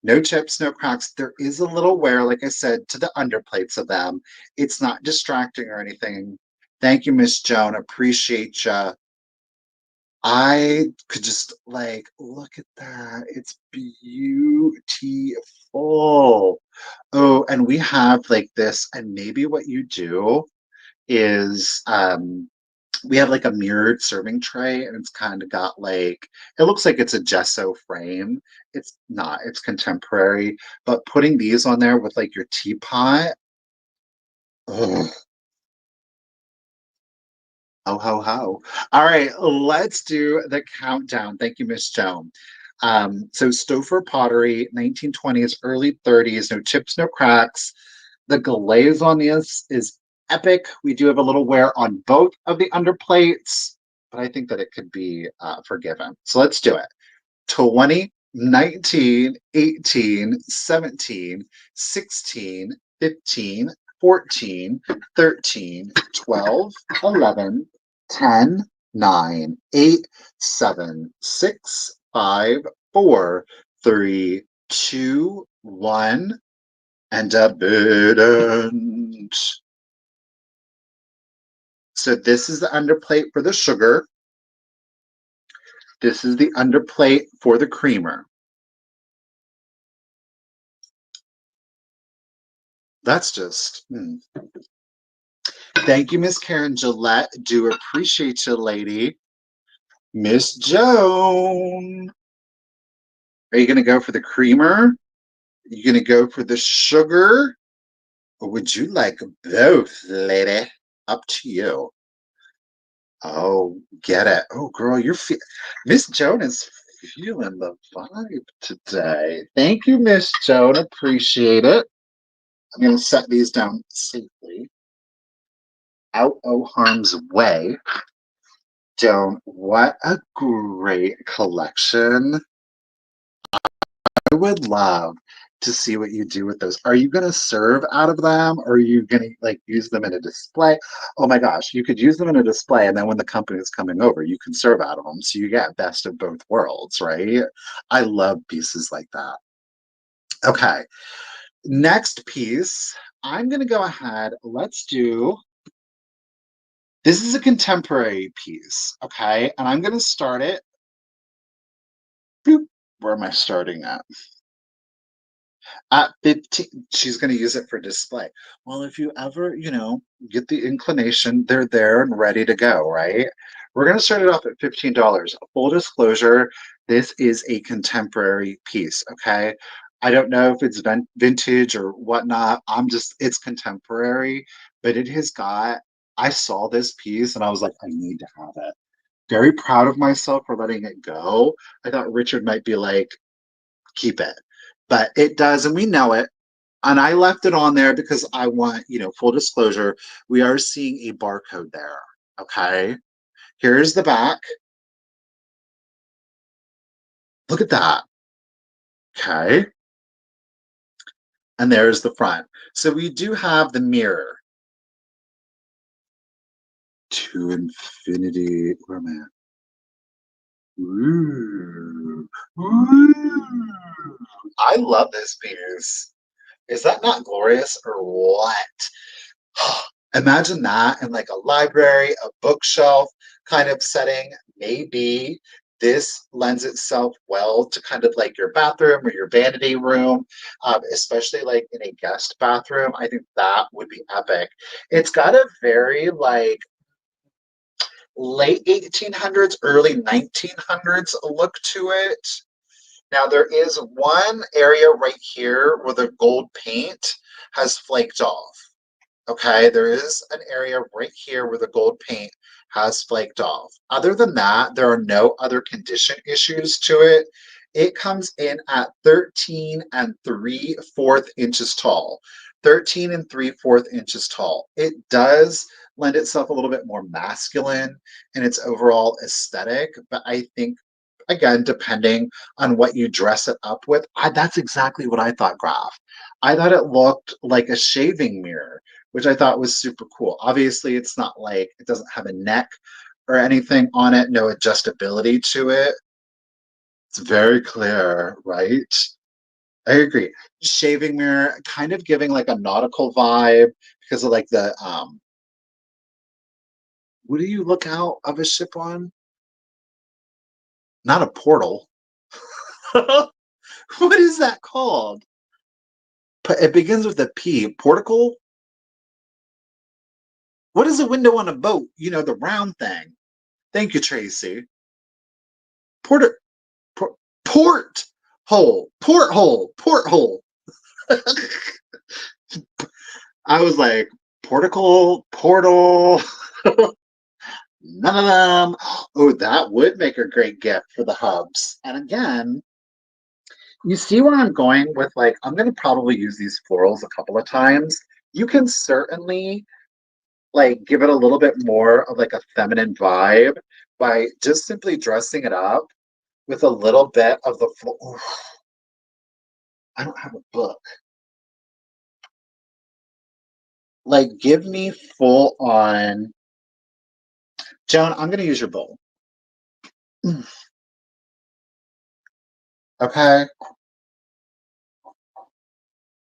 No chips, no cracks. There is a little wear, like I said, to the underplates of them. It's not distracting or anything. Thank you, Miss Joan. Appreciate ya. I could just like look at that. It's beautiful. Oh, and we have like this, and maybe what you do is we have like a mirrored serving tray and it's kind of got like it looks like it's a gesso frame. It's not, it's contemporary, but putting these on there with like your teapot, ugh, ho ho ho. All right, let's do the countdown. Thank you, Miss Joan. So Stouffer pottery, 1920s, early 30s, no chips, no cracks. The glaze on this is epic. We do have a little wear on both of the underplates, but I think that it could be forgiven. So let's do it. 20, 19, 18, 17, 16, 15, 14, 13, 12, 11, 10, 9, 8, 7, 6, 5, 4, 3, 2, 1, and a pendant. So this is the underplate for the sugar. This is the underplate for the creamer. That's just... Thank you, Miss Karen Gillette. Do appreciate you, lady. Miss Joan. Are you going to go for the creamer? Are you going to go for the sugar? Or would you like both, lady? Up to you. Oh, get it. Oh, girl, Miss Joan is feeling the vibe today. Thank you, Miss Joan. Appreciate it. I'm going to set these down safely. Out of harm's way. Joan, what a great collection. I would love to see what you do with those. Are you going to serve out of them, or are you going to like use them in a display? Oh my gosh, you could use them in a display, and then when the company is coming over, you can serve out of them. So you get best of both worlds, right? I love pieces like that. Okay, next piece. I'm going to go ahead. Let's do... This is a contemporary piece, okay? And I'm going to start it. Boop. Where am I starting at? At 15, she's going to use it for display. Well, if you ever, get the inclination, they're there and ready to go, right? We're going to start it off at $15. Full disclosure, this is a contemporary piece, okay? I don't know if it's vintage or whatnot. It's contemporary, but it has got... I saw this piece and I was like, I need to have it. Very proud of myself for letting it go. I thought Richard might be like, keep it. But it does, and we know it. And I left it on there because I want, full disclosure, we are seeing a barcode there. Okay. Here's the back. Look at that. Okay. And there's the front. So we do have the mirror. To infinity. Where am I at? Ooh. Ooh. I love this piece. Is that not glorious or what? Imagine that in like a library, a bookshelf kind of setting. Maybe this lends itself well to kind of like your bathroom or your vanity room, especially like in a guest bathroom. I think that would be epic. It's got a very like late 1800s, early 1900s look to it. Now there is one area right here where the gold paint has flaked off. Okay, there is an area right here where the gold paint has flaked off. Other than that, there are no other condition issues to it. It comes in at 13 and 3/4 inches tall. 13 and 3/4 inches tall. It does lend itself a little bit more masculine in its overall aesthetic, but I think, again, depending on what you dress it up with, that's exactly what I thought, Graph. I thought it looked like a shaving mirror, which I thought was super cool. Obviously, it's not like... it doesn't have a neck or anything on it, no adjustability to it. It's very clear, right? I agree. Shaving mirror, kind of giving like a nautical vibe because of like the what do you look out of a ship on? Not a portal. What is that called? It begins with a P. Portical? What is a window on a boat? The round thing. Thank you, Tracy. Port port hole. Porthole. I was like, portical, portal. None of them. Oh, that would make a great gift for the hubs. And again, you see where I'm going with like, I'm going to probably use these florals a couple of times. You can certainly like give it a little bit more of like a feminine vibe by just simply dressing it up with a little bit of the floral. I don't have a book. Like, give me full on. Joan, I'm going to use your bowl. Okay.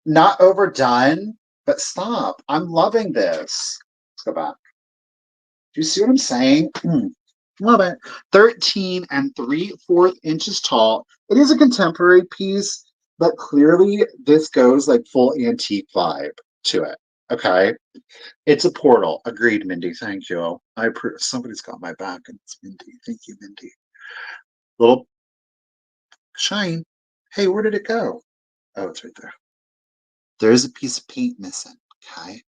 Not overdone, but stop. I'm loving this. Let's go back. Do you see what I'm saying? Love it. 13 and 3/4 inches tall. It is a contemporary piece, but clearly this goes like full antique vibe to it. Okay. It's a portal. Agreed, Mindy. Thank you. I approve. Somebody's got my back, and it's Mindy. Thank you, Mindy. Little shine. Hey, where did it go? Oh, it's right there. There's a piece of paint missing. Okay.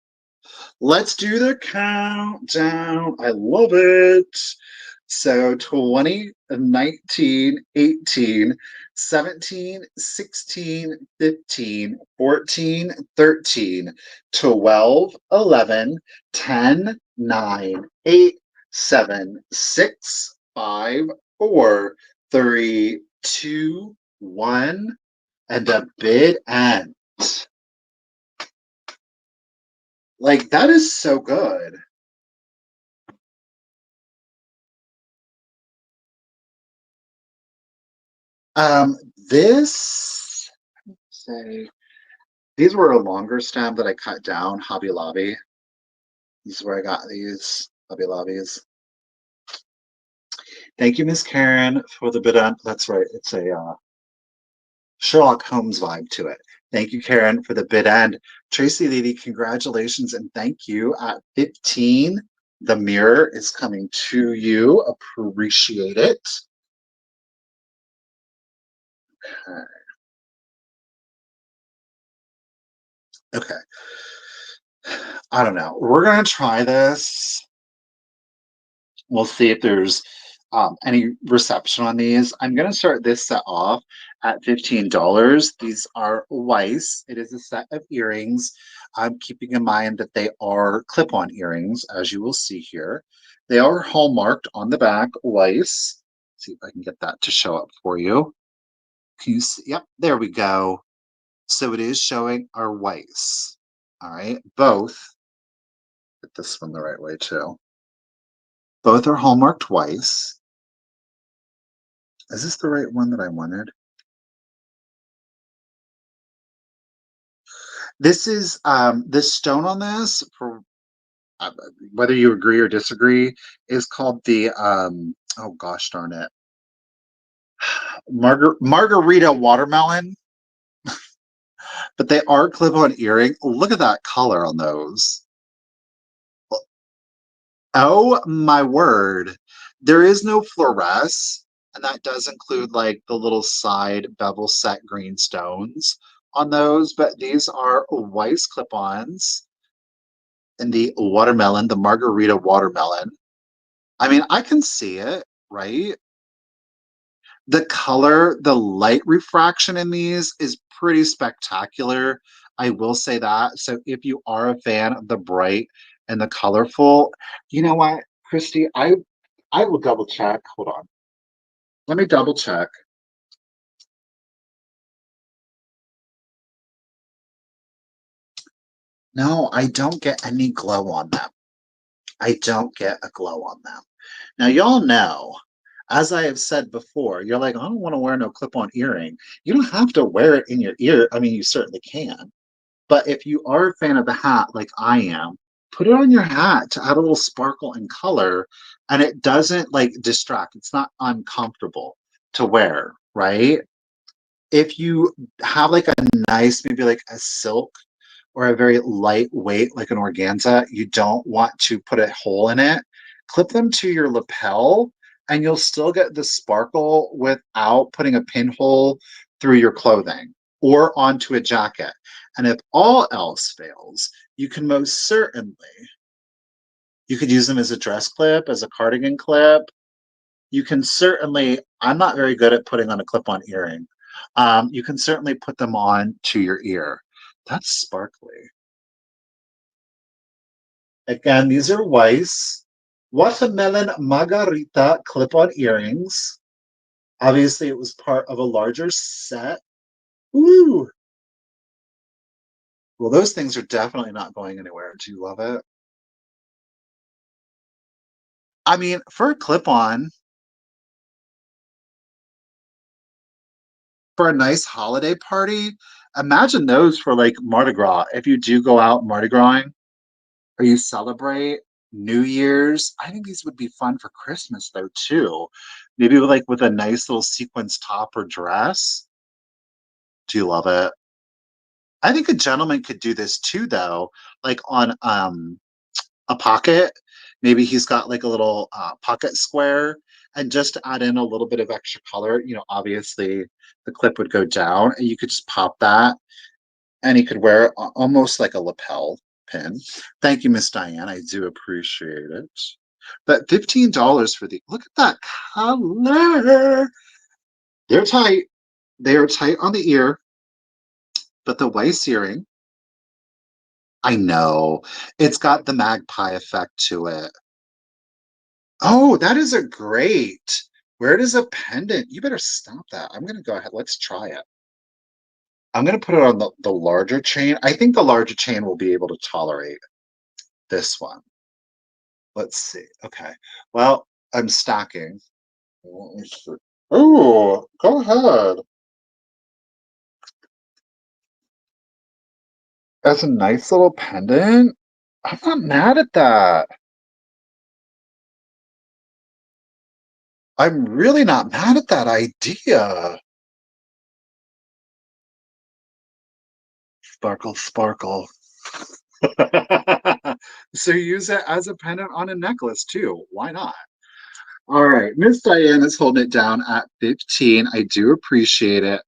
Let's do the countdown. I love it. So 20, 19, 18, 17, 16, 15, 14, 13, 12, 11, 10, 9, 8, 7, 6, 5, 4, 3, 2, 1, and a bid end. Like, that is so good. Um, this, say, these were a longer stem that I cut down, Hobby Lobby. This is where I got these Hobby Lobbies. Thank you, Miss Karen, for the bit on. That's right. It's a Sherlock Holmes vibe to it. Thank you, Karen, for the bid end. Tracy Lady, congratulations and thank you. At 15, the mirror is coming to you. Appreciate it. Okay. I don't know. We're going to try this. We'll see if there's any reception on these. I'm going to start this set off at $15. These are Weiss. It is a set of earrings. I'm keeping in mind that they are clip-on earrings, as you will see here. They are hallmarked on the back, Weiss. See if I can get that to show up for you. Can you see? Yep, there we go. So it is showing our Weiss. All right, both. Get this one the right way too. Both are hallmarked Weiss. Is this the right one that I wanted? This is this stone on this, for whether you agree or disagree, is called the oh gosh darn it, margarita watermelon. But they are clip-on earring. Look at that color on those. Oh my word. There is no fluoresce, and that does include like the little side bevel set green stones on those, but these are Weiss clip-ons in the watermelon, the margarita watermelon. I mean, I can see it, right? The color, the light refraction in these is pretty spectacular. I will say that. So if you are a fan of the bright and the colorful, you know what, Christy, I will double check. Hold on. Let me double check. No, I don't get any glow on them. I don't get a glow on them. Now, y'all know, as I have said before, you're like, I don't want to wear no clip on earring. You don't have to wear it in your ear. I mean, you certainly can. But if you are a fan of the hat, like I am, put it on your hat to add a little sparkle and color. And it doesn't like distract, it's not uncomfortable to wear, right? If you have like a nice, maybe like a silk or a very lightweight, like an organza, you don't want to put a hole in it, clip them to your lapel and you'll still get the sparkle without putting a pinhole through your clothing or onto a jacket. And if all else fails, you can most certainly, you could use them as a dress clip, as a cardigan clip. You can certainly, I'm not very good at putting on a clip-on earring. You can certainly put them on to your ear. That's sparkly. Again, these are Weiss watermelon margarita clip-on earrings. Obviously, it was part of a larger set. Ooh, Well, those things are definitely not going anywhere. Do you love it? I mean, for a clip-on, for a nice holiday party, imagine those for like Mardi Gras. If you do go out Mardi Gras or you celebrate New Year's, I think these would be fun for Christmas though too. Maybe like with a nice little sequins top or dress. Do you love it? I think a gentleman could do this too though, like on a pocket. Maybe he's got like a little pocket square, and just to add in a little bit of extra color, obviously the clip would go down and you could just pop that, and he could wear it almost like a lapel pin. Thank you, Miss Diane. I do appreciate it. But $15 for the look at that color. They're tight. They are tight on the ear, but the Weiss earring, I know. It's got the magpie effect to it. Oh, that is a great. Where does a pendant? You better stop that. I'm gonna go ahead. Let's try it. I'm gonna put it on the larger chain. I think the larger chain will be able to tolerate this one. Let's see. Okay. Well, I'm stacking. Oh, go ahead. That's a nice little pendant. I'm not mad at that. I'm really not mad at that idea. Sparkle, sparkle. So use it as a pendant on a necklace too. Why not? All right. Miss Diane is holding it down at 15. I do appreciate it.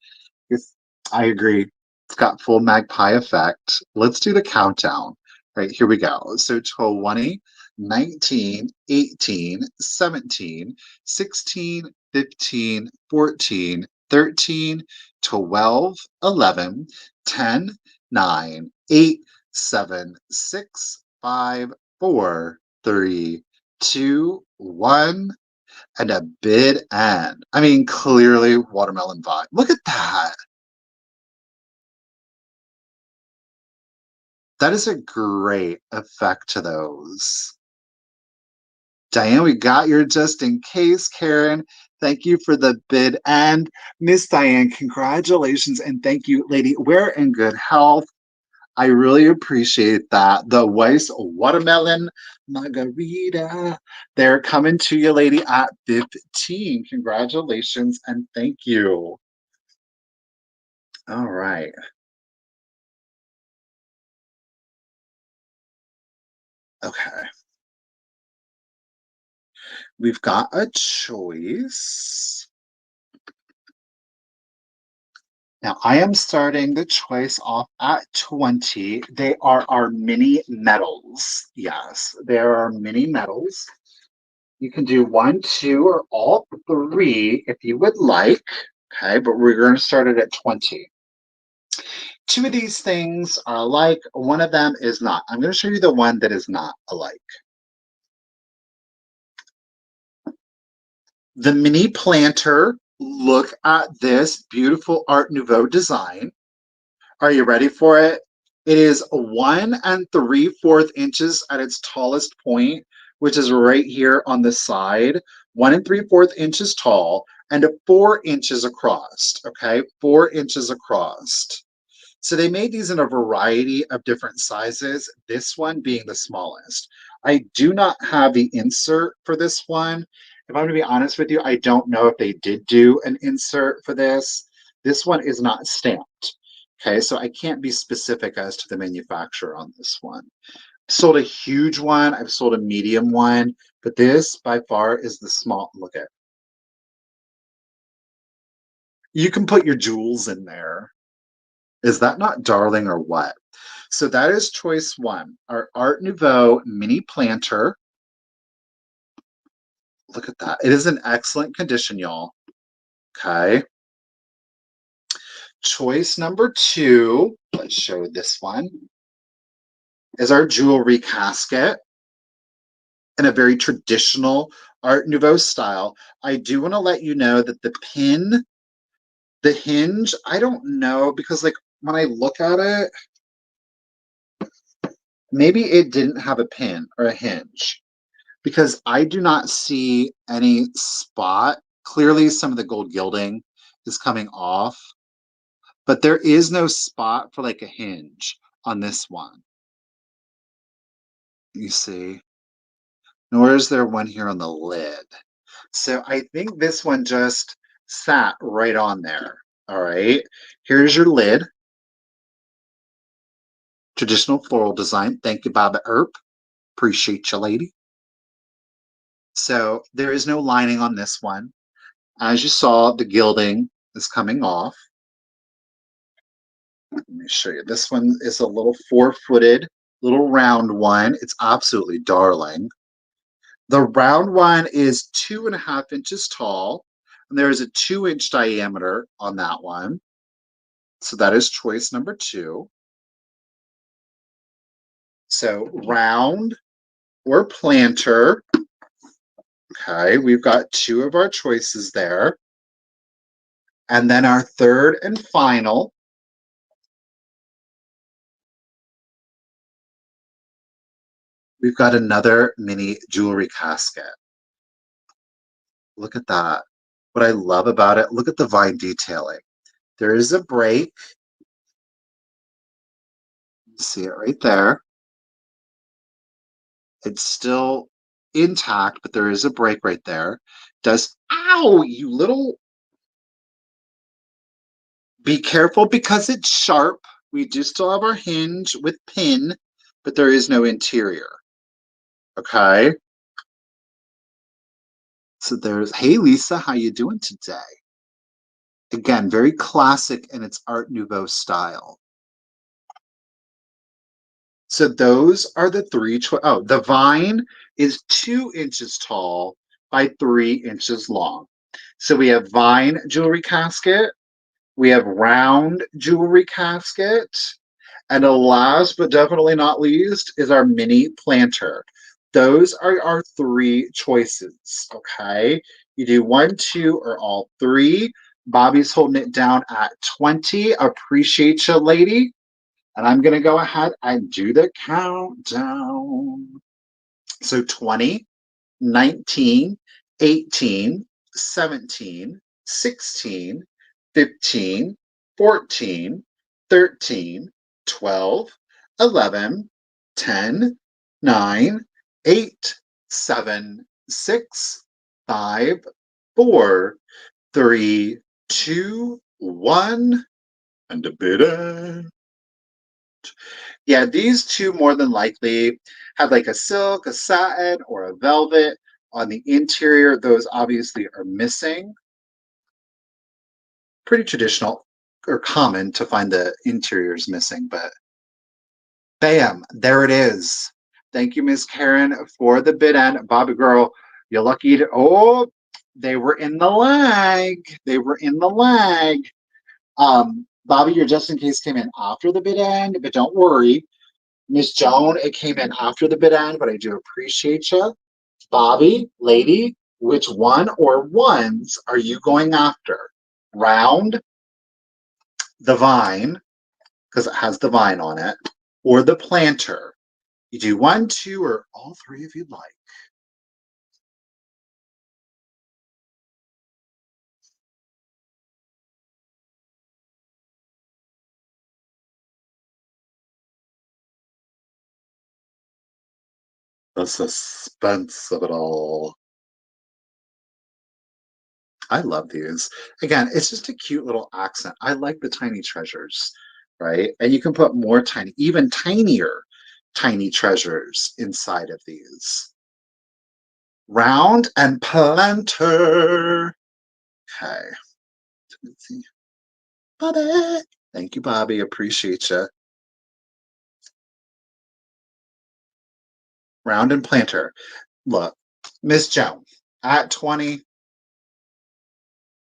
Yes, I agree. It's got full magpie effect. Let's do the countdown. Right, here we go. So 20, 19, 18, 17, 16, 15, 14, 13, 12, 11, 10, 9, 8, 7, 6, 5, 4, 3, 2, 1, and a bid end. I mean, clearly watermelon vibe. Look at that. That is a great effect to those. Diane, we got your just in case, Karen. Thank you for the bid. And Miss Diane, congratulations and thank you, lady. We're in good health. I really appreciate that. The Weiss Watermelon Margarita. They're coming to you, lady, at 15. Congratulations and thank you. All right. Okay. We've got a choice. Now, I am starting the choice off at 20. They are our mini medals. Yes, there are mini medals. You can do one, two, or all three if you would like. Okay, but we're going to start it at 20. Two of these things are alike. One of them is not. I'm going to show you the one that is not alike. The mini planter. Look at this beautiful Art Nouveau design. Are you ready for it? It is 1 3/4 inches at its tallest point, which is right here on the side. 1 3/4 inches tall and 4 inches across. Okay, 4 inches across. So they made these in a variety of different sizes, this one being the smallest. I do not have the insert for this one. If I'm going to be honest with you, I don't know if they did do an insert for this. This one is not stamped. Okay, so I can't be specific as to the manufacturer on this one. I've sold a huge one, I've sold a medium one, but this by far is the small. Look at, you can put your jewels in there. Is that not darling or what? So that is choice one, our Art Nouveau mini planter. Look at that. It is in excellent condition, y'all. Okay. Choice number two, let's show this one, is our jewelry casket in a very traditional Art Nouveau style. I do want to let you know that the pin, the hinge, I don't know because like when I look at it, maybe it didn't have a pin or a hinge because I do not see any spot. Clearly, some of the gold gilding is coming off, but there is no spot for like a hinge on this one. You see? Nor is there one here on the lid. So I think this one just sat right on there. All right. Here's your lid. Traditional floral design. Thank you, Baba Earp. Appreciate you, lady. So there is no lining on this one. As you saw, the gilding is coming off. Let me show you. This one is a little 4-footed, little round one. It's absolutely darling. The round one is 2.5 inches tall, and there is a 2-inch diameter on that one. So that is choice number 2. So round or planter. Okay, we've got 2 of our choices there. And then our third and final, we've got another mini jewelry casket. Look at that. What I love about it, look at the vine detailing. There is a break. See it right there. It's still intact, but there is a break right there. Does, ow, you little, be careful because it's sharp. We do still have our hinge with pin, but there is no interior. Okay. So there's, hey Lisa, how you doing today? Again, very classic in its Art Nouveau style. So those are the three. Oh, the vine is 2 inches tall by 3 inches long. So we have vine jewelry casket, we have round jewelry casket, and last but definitely not least is our mini planter. Those are our 3 choices. Okay, you do 1, 2, or all 3. Bobby's holding it down at 20. Appreciate you, lady. And I'm going to go ahead and do the countdown. So 20, 19, 18, 17, 16, 15, 14, 13, 12, 11, 10, 9, 8, 7, 6, 5, 4, 3, 2, 1, and a bit. Yeah, these 2 more than likely have like a silk, a satin, or a velvet on the interior. Those obviously are missing. Pretty traditional or common to find the interiors missing, but bam, there it is. Thank you, Miss Karen, for the bid end. Bobby girl, you're lucky to, oh, they were in the lag. They were in the lag. Bobby, your just in case came in after the bid end, but don't worry. Miss Joan, it came in after the bid end, but I do appreciate you. Bobby, lady, which one or ones are you going after? Round, the vine, because it has the vine on it, or the planter? You do 1, 2, or all 3 if you'd like. The suspense of it all. I love these. Again, it's just a cute little accent. I like the tiny treasures, right? And you can put more tiny, even tinier, tiny treasures inside of these. Round and planter. Okay. Let's see. Bobby. Thank you, Bobby. Appreciate you. Round and planter. Look, Miss Joan, at 20,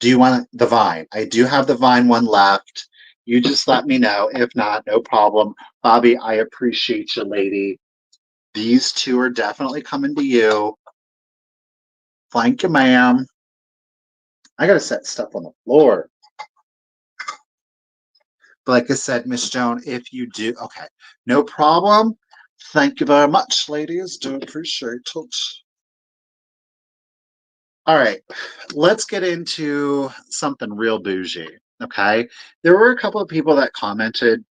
do you want the vine? I do have the vine one left. You just let me know. If not, no problem. Bobby, I appreciate you, lady. These 2 are definitely coming to you. Thank you, ma'am. I gotta set stuff on the floor. But like I said, Miss Joan, if you do, okay, no problem. Thank you very much, ladies. Do appreciate it. All right, let's get into something real bougie. Okay, there were a couple of people that commented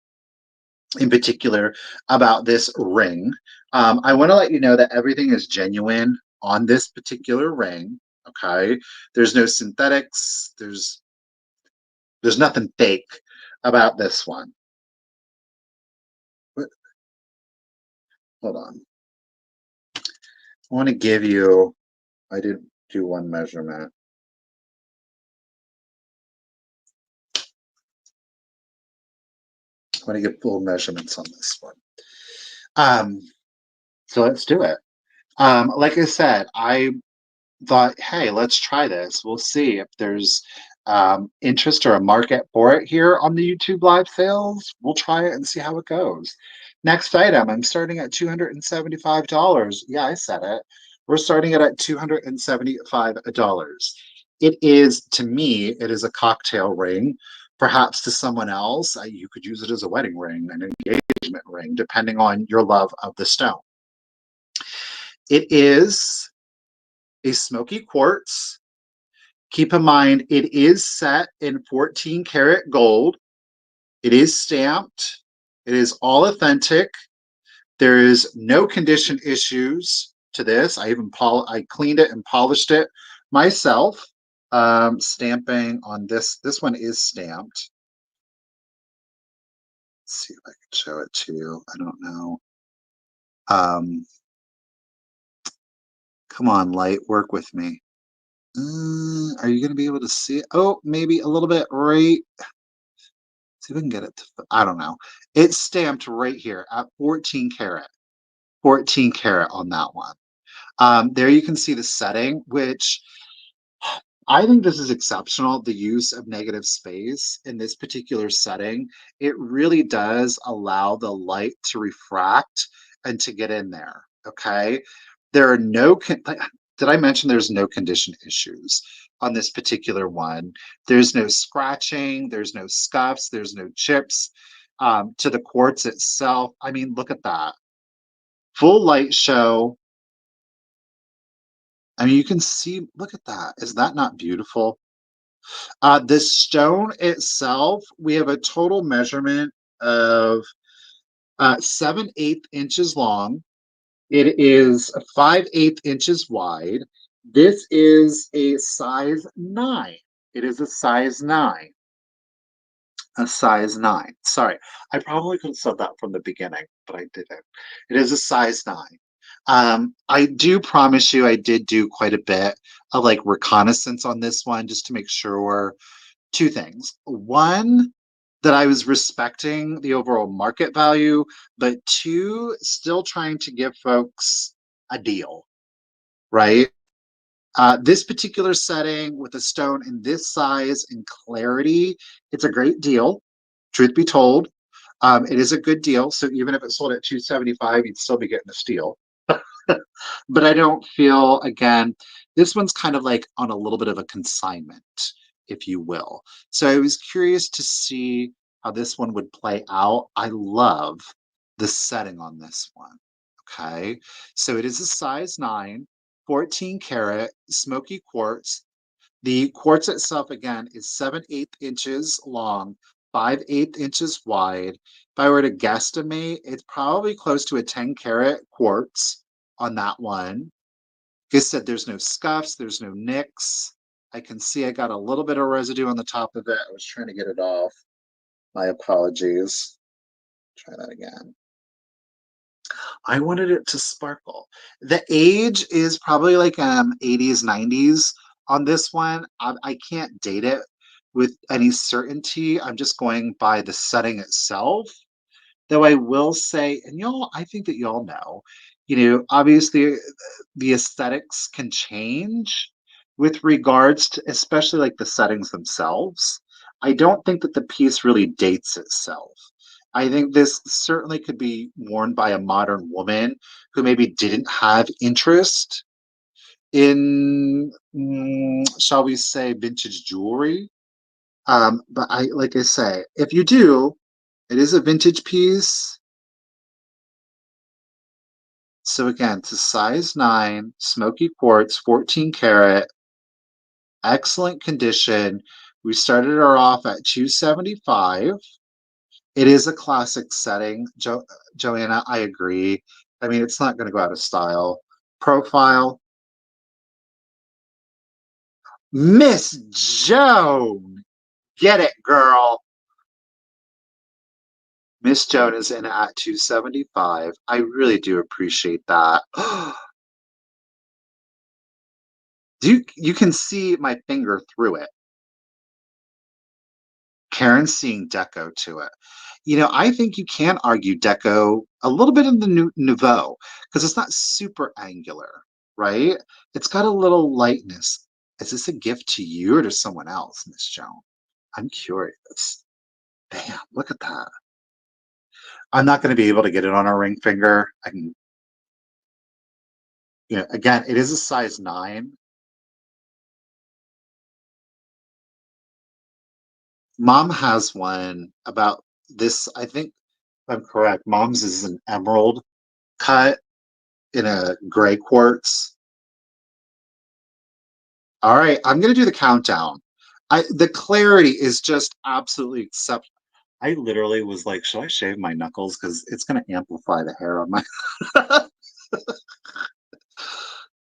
in particular about this ring. I want to let you know that everything is genuine on this particular ring. Okay, there's no synthetics. There's nothing fake about this one. Hold on. I want to give you. I did do one measurement. I want to give full measurements on this one. Um, so let's do it. Like I said, I thought, hey, let's try this. We'll see if there's interest or a market for it here on the YouTube live sales. We'll try it and see how it goes. Next item, I'm starting at $275. Yeah, I said it. We're starting it at $275. It is, to me, it is a cocktail ring. Perhaps to someone else, you could use it as a wedding ring, an engagement ring, depending on your love of the stone. It is a smoky quartz. Keep in mind, it is set in 14 karat gold. It is stamped. It is all authentic. There is no condition issues to this. I cleaned it and polished it myself. Stamping on this. This one is stamped. Let's see if I can show it to you. I don't know. Come on, light, work with me. Are you going to be able to see it? Oh, maybe a little bit right. See if we can get it to, I don't know. It's stamped right here at 14 karat. 14 karat on that one. There you can see the setting, which I think this is exceptional. The use of negative space in this particular setting, it really does allow the light to refract and to get in there. Okay. There are no, did I mention there's no condition issues on this particular one? There's no scratching, there's no scuffs, there's no chips to the quartz itself. I mean, look at that. Full light show. I mean, you can see, look at that. Is that not beautiful? The stone itself, we have a total measurement of 7/8 inches long. It is 5/8 inches wide. This is a size 9. It is a size 9. A size 9. Sorry, I probably could have said that from the beginning, but I didn't. It is a size 9. I do promise you, I did do quite a bit of like reconnaissance on this one just to make sure two things. One, that I was respecting the overall market value, but two, still trying to give folks a deal, right? This particular setting with a stone in this size and clarity, it's a great deal. Truth be told, it is a good deal. So even if it sold at 275, you'd still be getting a steal. But I don't feel, again, this one's kind of like on a little bit of a consignment, if you will. So I was curious to see how this one would play out. I love the setting on this one. Okay. So it is a size 9, 14 karat smoky quartz. The quartz itself, again, is 7/8 inches long, 5/8 inches wide. If I were to guesstimate, it's probably close to a 10 karat quartz on that one. Like I said, there's no scuffs, there's no nicks. I can see I got a little bit of residue on the top of it. I was trying to get it off. My apologies. Try that again. I wanted it to sparkle. The age is probably like 80s, 90s on this one. I can't date it with any certainty. I'm just going by the setting itself. Though I will say, and y'all, I think that y'all know, obviously the aesthetics can change with regards to, especially like the settings themselves. I don't think that the piece really dates itself. I think this certainly could be worn by a modern woman who maybe didn't have interest in, shall we say, vintage jewelry. But like I say, if you do, it is a vintage piece. So again, to size 9, Smoky quartz, 14 karat, excellent condition. We started her off at 275. It is a classic setting, Joanna. I agree. I mean, it's not going to go out of style. Profile, Miss Joan. Get it, girl. Miss Joan is in at 275. I really do appreciate that. You can see my finger through it. Karen's seeing deco to it. I think you can argue deco a little bit in the nouveau because it's not super angular, right? It's got a little lightness. Is this a gift to you or to someone else, Miss Joan? I'm curious. Damn, look at that. I'm not going to be able to get it on a ring finger. I can, again, it is a size 9. Mom has one about this. I think if I'm correct. Mom's is an emerald cut in a gray quartz. All right, I'm gonna do the countdown. The clarity is just absolutely exceptional. I literally was like, should I shave my knuckles? Because it's gonna amplify the hair on my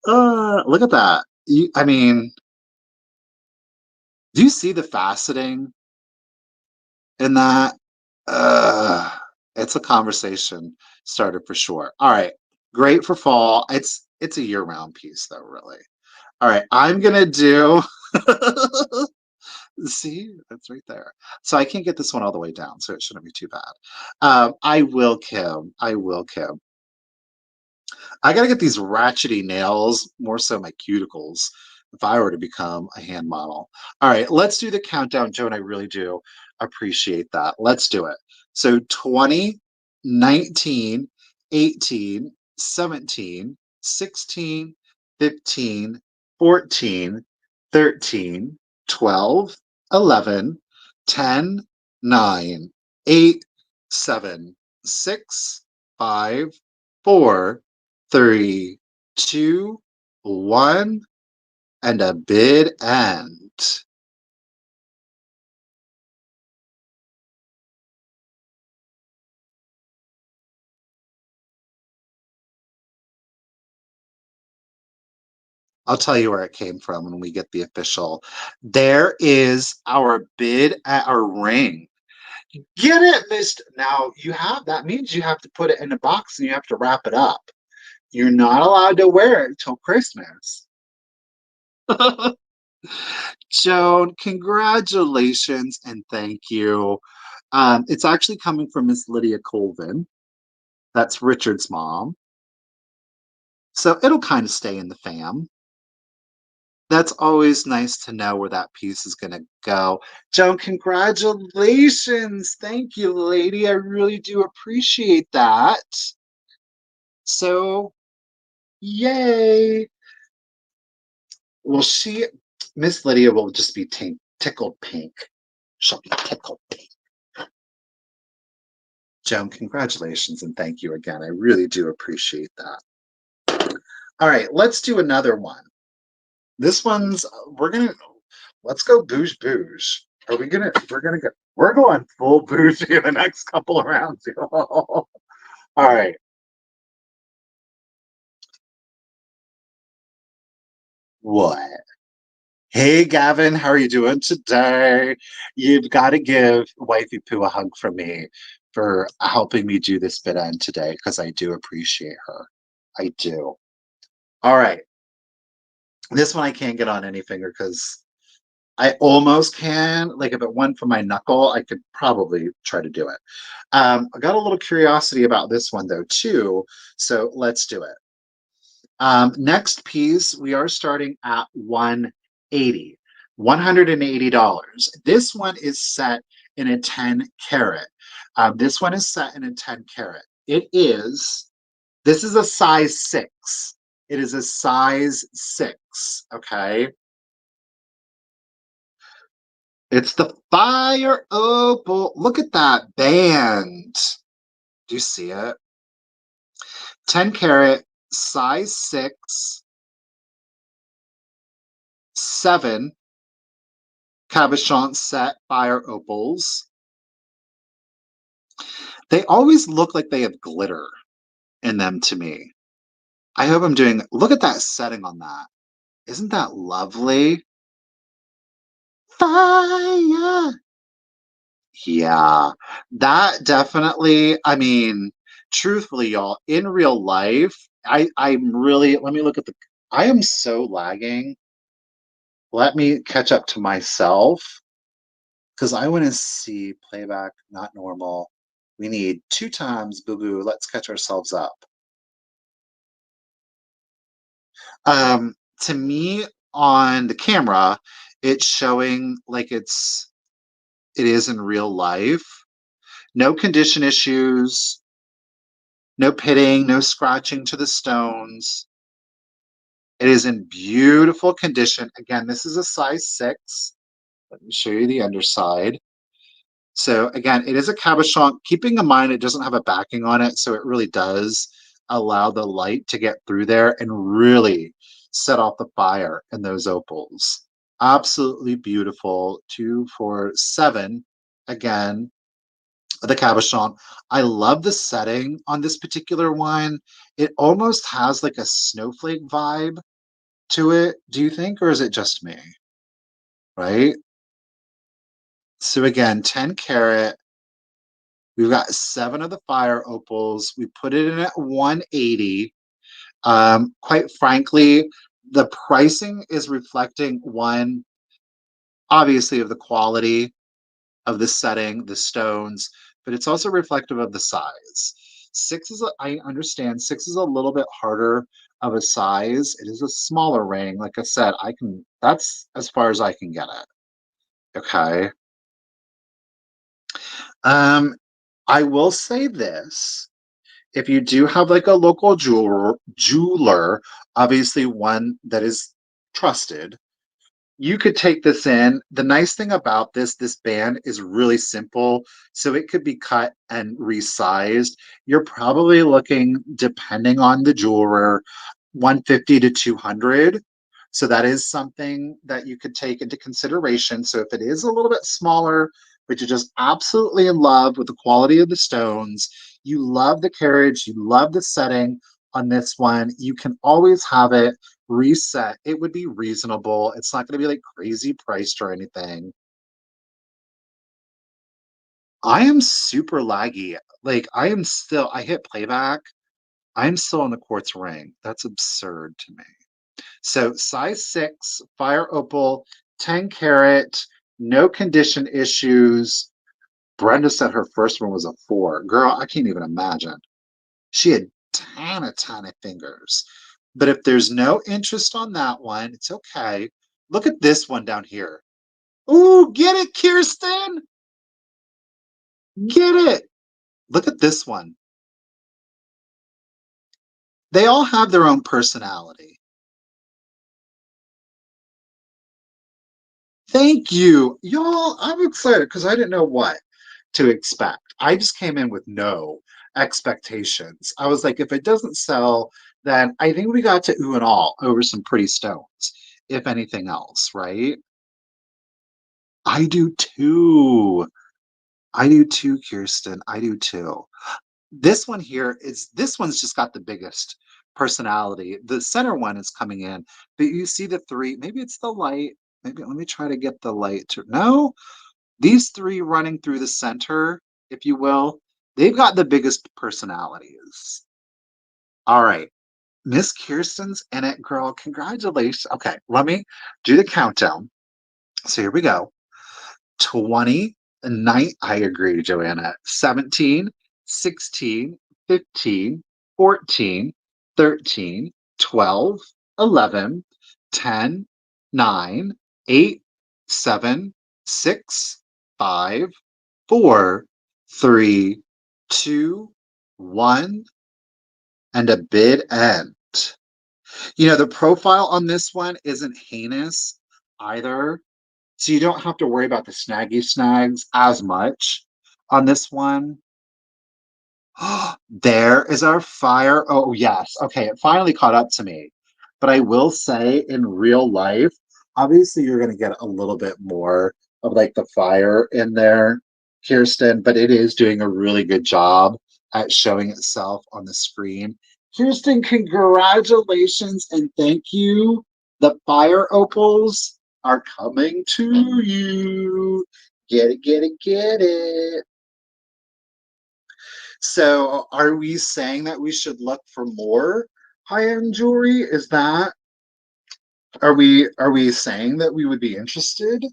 look at that. I mean, do you see the faceting in that? Uh, it's a conversation starter for sure. All right, great for fall. It's a year-round piece though, really. All right, I'm gonna do see, that's right there. So I can't get this one all the way down, so it shouldn't be too bad. I will, Kim. I will, Kim. I gotta get these ratchety nails, more so my cuticles, if I were to become a hand model. All right, let's do the countdown, Joe, and I really do appreciate that. Let's do it. So 20, 19, 18, 17, 16, 15, 14, 13, 12, 11, 10, 9, 8, 7, 6, 5, 4, 3, 2, 1, and a bid end. I'll tell you where it came from when we get the official. There is our bid at our ring. Get it, Mr. Now you have that means you have to put it in a box and you have to wrap it up. You're not allowed to wear it till Christmas. Joan, congratulations and thank you. It's actually coming from Miss Lydia Colvin. That's Richard's mom. So it'll kind of stay in the fam. That's always nice to know where that piece is going to go. Joan, congratulations. Thank you, lady. I really do appreciate that. So, yay. Well, Miss Lydia will just be tickled pink. She'll be tickled pink. Joan, congratulations and thank you again. I really do appreciate that. All right, let's do another one. This one's let's go bouge bouge. We're going full bougie in the next couple of rounds. All right. What? Hey Gavin, how are you doing today? You've got to give Wifey Poo a hug from me for helping me do this bit end today because I do appreciate her. I do. All right. This one I can't get on any finger because I almost can. Like if it went for my knuckle, I could probably try to do it. I got a little curiosity about this one though too, so let's do it. Next piece, we are starting at 180, $180. This one is set in a 10 carat. This one is set in a 10 carat. This is a size 6. It is a size 6, okay? It's the fire opal. Look at that band. Do you see it? 10 carat, size 6, 7 cabochon set fire opals. They always look like they have glitter in them to me. I hope I'm doing, look at that setting on that. Isn't that lovely? Fire! Yeah, that definitely, I mean, truthfully, y'all, in real life, I'm really, let me look at the, I am so lagging. Let me catch up to myself because I want to see playback, not normal. We need 2 times, boo boo. Let's catch ourselves up. To me, on the camera, it's showing like it is in real life. No condition issues, no pitting, no scratching to the stones. It is in beautiful condition. Again, this is a size 6. Let me show you the underside. So again, it is a cabochon. Keeping in mind it doesn't have a backing on it, so it really does allow the light to get through there and really set off the fire in those opals. Absolutely beautiful. 2, 4, 7. Again, the cabochon. I love the setting on this particular one. It almost has like a snowflake vibe to it, do you think, or is it just me? Right? So again, 10 carat. We've got 7 of the fire opals. We put it in at 180. Quite frankly, the pricing is reflecting one, obviously, of the quality of the setting, the stones, but it's also reflective of the size. 6 is, I understand, 6 is a little bit harder of a size. It is a smaller ring. Like I said, that's as far as I can get it. Okay. Um, I will say this. If you do have like a local jeweler, obviously one that is trusted, you could take this in. The nice thing about this band is really simple, so it could be cut and resized. You're probably looking, depending on the jeweler, 150 to 200. So that is something that you could take into consideration. So if it is a little bit smaller, but you're just absolutely in love with the quality of the stones, you love the carriage, you love the setting on this one, you can always have it reset. It would be reasonable. It's not going to be like crazy priced or anything. I am super laggy. Like I hit playback. I'm still on the quartz ring. That's absurd to me. So size 6, fire opal, 10 carat, no condition issues. Brenda said her first one was a 4. Girl, I can't even imagine. She had ton of fingers. But if there's no interest on that one, it's okay. Look at this one down here. Ooh, get it, Kirsten. Get it. Look at this one. They all have their own personality. Thank you. Y'all, I'm excited because I didn't know what to expect. I just came in with no expectations. I was like, if it doesn't sell, then I think we got to ooh and all over some pretty stones, if anything else, right? I do too. I do too, Kirsten. I do too. This one's just got the biggest personality. The center one is coming in, but you see the 3, maybe it's the light. Maybe let me try to get the light to, no, these 3 running through the center, if you will, they've got the biggest personalities. All right. Miss Kirsten's in it, girl. Congratulations. Okay, let me do the countdown. So here we go. 20, I agree, Joanna. 17, 16, 15, 14, 13, 12, 11, 10, 9, 8, 7, 6, 5, 4, 3, 2, 1, and a bid end. The profile on this one isn't heinous either. So you don't have to worry about the snaggy snags as much on this one. There is our fire. Oh, yes. Okay, it finally caught up to me. But I will say, in real life, obviously you're going to get a little bit more of like the fire in there, Kirsten, but it is doing a really good job at showing itself on the screen. Kirsten, congratulations and thank you. The fire opals are coming to you. Get it, get it, get it. So are we saying that we should look for more high-end jewelry? Is that are we saying that we would be interested?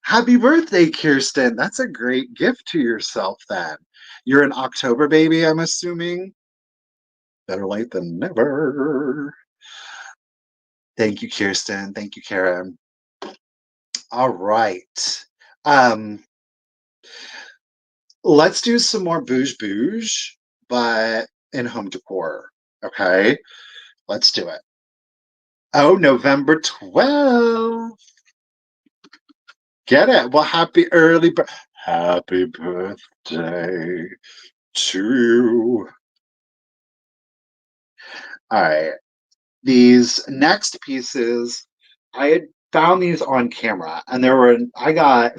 Happy birthday, Kirsten. That's a great gift to yourself then. You're an October baby, I'm assuming. Better late than never. Thank you, Kirsten. Thank you, Karen. All right. Um, let's do some more bouge bouge, but in home decor. Okay, let's do it. Oh, November 12th. Get it? Well, happy birthday to you. All right. These next pieces, I had found these on camera, and I got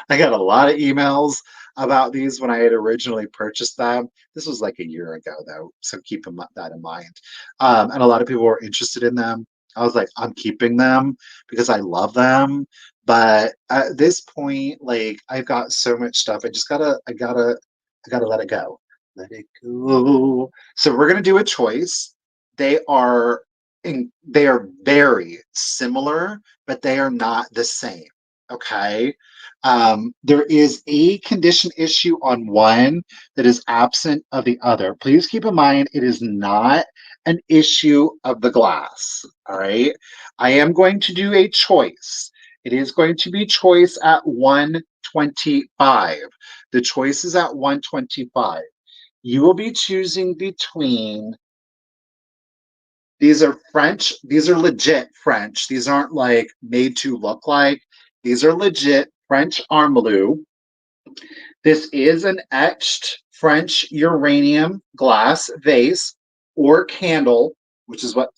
I got a lot of emails about these when I had originally purchased them. This was like a year ago, though, so keep that in mind. And a lot of people were interested in them. I was like, I'm keeping them because I love them. But at this point, like I've got so much stuff. I gotta let it go. Let it go. So we're gonna do a choice. They are they are very similar, but they are not the same. Okay. There is a condition issue on one that is absent of the other. Please keep in mind it is not an issue of the glass. All right. I am going to do a choice. It is going to be choice at 125. The choice is at 125. You will be choosing between these are French. These are legit French. These aren't like made to look like. These are legit French armalou. This is an etched French uranium glass vase or candle, which is what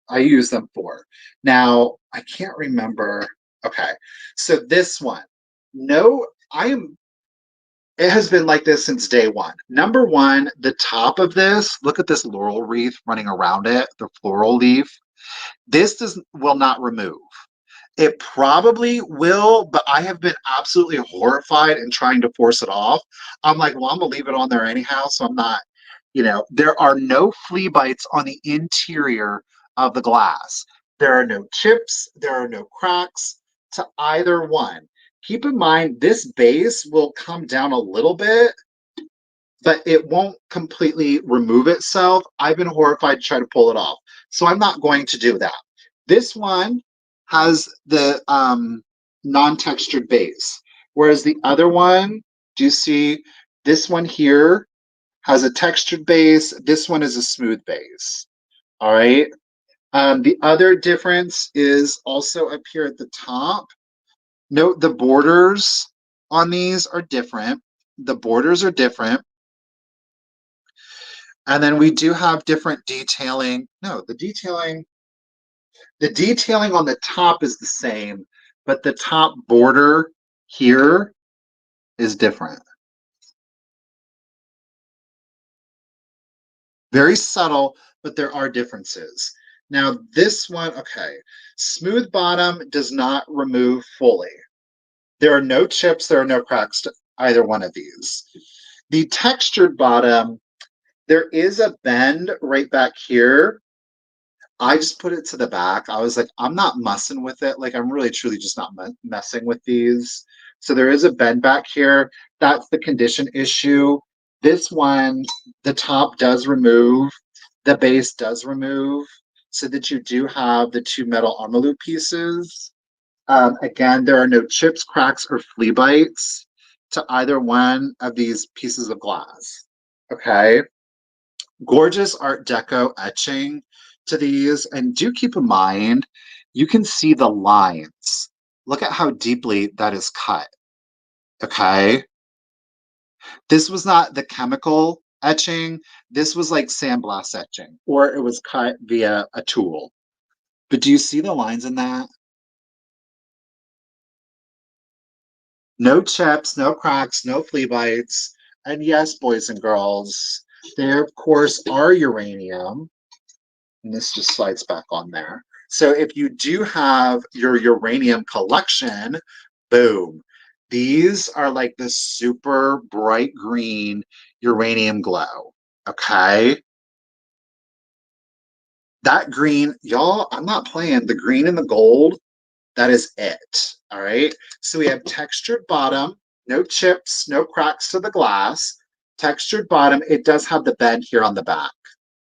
I use them for. Now, I can't remember. Okay, so this one. No, I am it has been like this since day one. Number one, the top of this, look at this laurel wreath running around it, the floral leaf. This will not remove. It probably will, but I have been absolutely horrified in trying to force it off. I'm like, well, I'm gonna leave it on there anyhow, so I'm not, there are no flea bites on the interior of the glass. There are no chips, there are no cracks to either one. Keep in mind, this base will come down a little bit, but it won't completely remove itself. I've been horrified to try to pull it off. So I'm not going to do that. This one has the non-textured base, whereas the other one, do you see this one here has a textured base. This one is a smooth base. All right. The other difference is also up here at the top. Note the borders on these are different. The borders are different. And then we do have different detailing. No, the detailing on the top is the same, but the top border here is different. Very subtle, but there are differences. Now, this one, okay, smooth bottom does not remove fully. There are no chips, there are no cracks to either one of these. The textured bottom, there is a bend right back here. I just put it to the back. I was like, I'm not messing with it. Like, I'm really truly just not messing with these. So there is a bend back here. That's the condition issue. This one, the top does remove, the base does remove, so that you do have the two metal armalou pieces. Again, there are no chips, cracks, or flea bites to either one of these pieces of glass. Okay. Gorgeous Art Deco etching to these. And do keep in mind, you can see the lines. Look at how deeply that is cut. Okay. This was not the chemical etching. This was like sandblast etching, or it was cut via a tool. But do you see the lines in that? No chips, no cracks, no flea bites. And yes, boys and girls, there, of course, are uranium. And this just slides back on there. So if you do have your uranium collection, boom. These are like the super bright green uranium glow. Okay. That green, y'all, I'm not playing. The green and the gold, that is it. All right. So we have textured bottom, no chips, no cracks to the glass. Textured bottom, it does have the bend here on the back.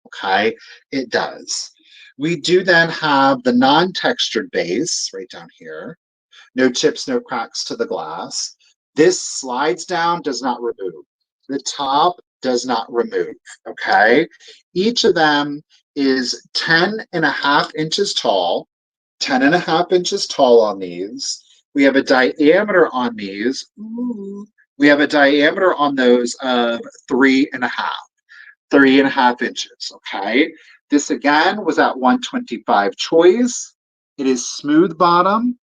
Okay. It does. We do then have the non-textured base right down here. No chips, no cracks to the glass. This slides down, does not remove. The top does not remove, okay? Each of them is 10.5 inches tall, 10.5 inches tall on these. We have a diameter on these. Ooh, we have a diameter on those of 3.5 inches, okay? This again was at 125 choice. It is smooth bottom,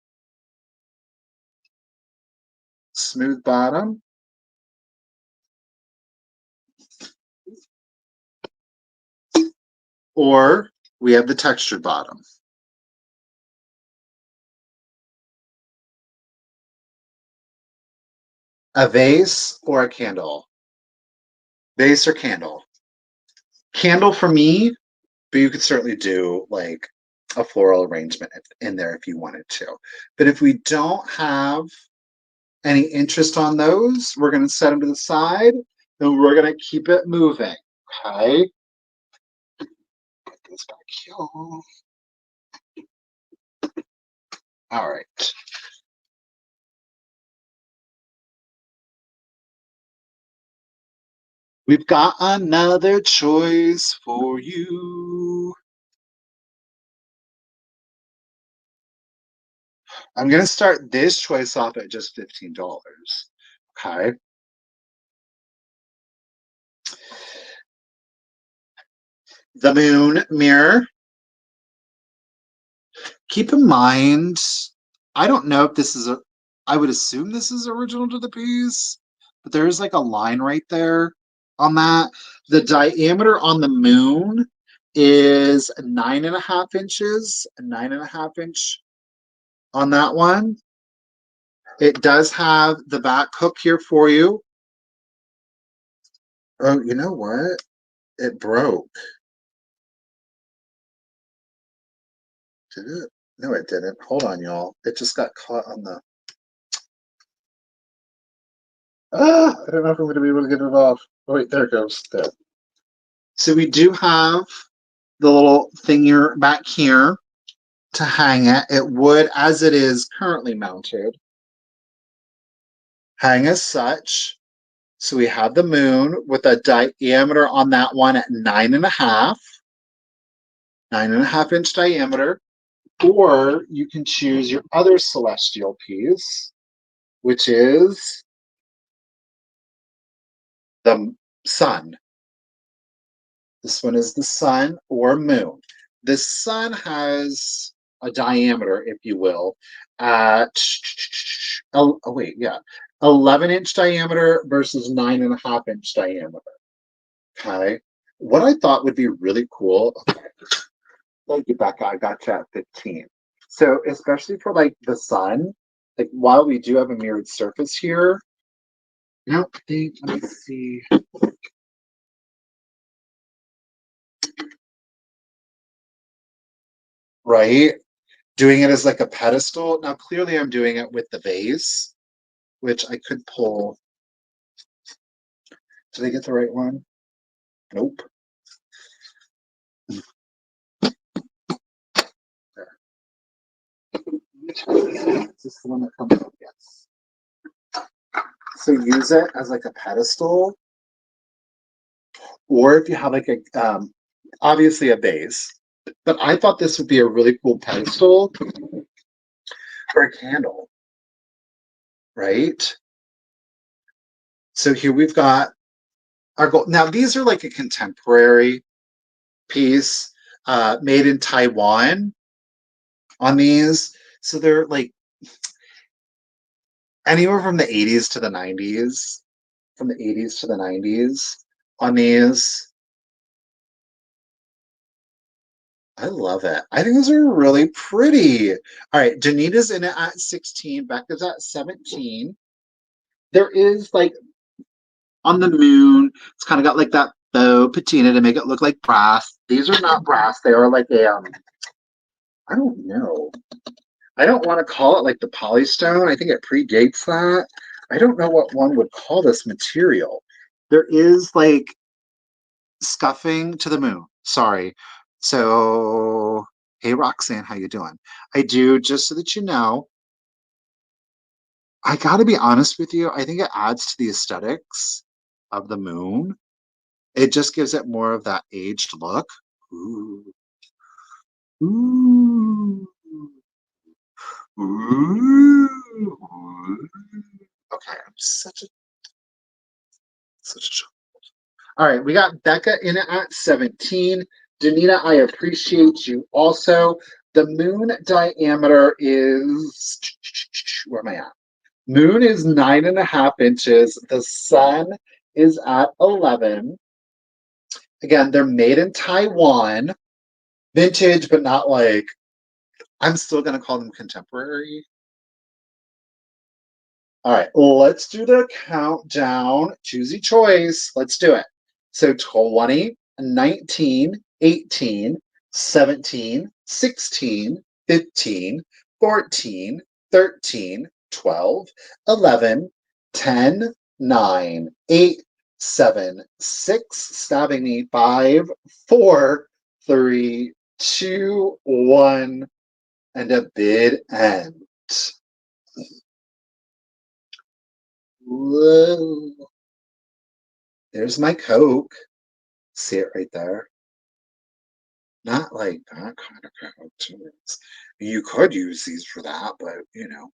or we have the textured bottom. A vase or a candle? Vase or candle? Candle for me, but you could certainly do like a floral arrangement in there if you wanted to. But if we don't have any interest on those, we're going to set them to the side and we're going to keep it moving. Okay. Put this back here. All right. We've got another choice for you. I'm going to start this choice off at just $15. Okay. The moon mirror. Keep in mind, I don't know if this is I would assume this is original to the piece, but there is like a line right there on that. The diameter on the moon is 9.5 inches, a 9.5 inch on that one. It does have the back hook here for you. Oh, you know what? It broke. Did it? No, it didn't. Hold on, y'all. It just got caught on the. I don't know if I'm going to be able to get it off. Oh, wait, there it goes. There. So we do have the little thing here back here to hang it. It would, as it is currently mounted, hang as such. So we have the moon with a diameter on that one at 9.5 inch diameter. Or you can choose your other celestial piece, which is the sun. This one is the sun or moon. The sun has a diameter, if you will, at 11-inch diameter versus 9.5 inch diameter. Okay. What I thought would be really cool. Okay, let get back. I got you at 15. So especially for like the sun, like while we do have a mirrored surface here, I don't think. Let me see. Right? Doing it as like a pedestal. Now, clearly, I'm doing it with the vase, which I could pull. Did I get the right one? Nope. There. Is this the one that comes up? Yes. So use it as like a pedestal, or if you have like a, obviously a vase. But I thought this would be a really cool pedestal for a candle, right? So here we've got our gold. Now these are like a contemporary piece made in Taiwan on these. So they're like anywhere from the 80s to the 90s, from the 80s to the 90s on these. I love it. I think those are really pretty. All right, Janita's in it at 16. Becca's at 17. There is like on the moon, it's kind of got like that bow patina to make it look like brass. These are not brass. They are like a I don't know. I don't want to call it like the polystone. I think it predates that. I don't know what one would call this material. There is like scuffing to the moon. Sorry. So, hey Roxanne, how you doing? I do, just so that you know, I got to be honest with you. I think it adds to the aesthetics of the moon. It just gives it more of that aged look. Ooh. Ooh. Ooh. Okay, I'm such a all right, we got Becca in it at 17. Danita, I appreciate you also. The moon diameter is, where am I at? Moon is 9.5 inches. The sun is at 11. Again, they're made in Taiwan. Vintage, but not like, I'm still going to call them contemporary. All right, let's do the countdown. Choose your choice. Let's do it. So 20, 19, 18, 17, 16, 15, 14, 13, 12, 11, 10, 9, 8, 7, 6, stabbing me, 5, 4, 3, 2, 1, and a bid end. Whoa. There's my Coke. See it right there? Not like that kind of Coke. You could use these for that, but you know.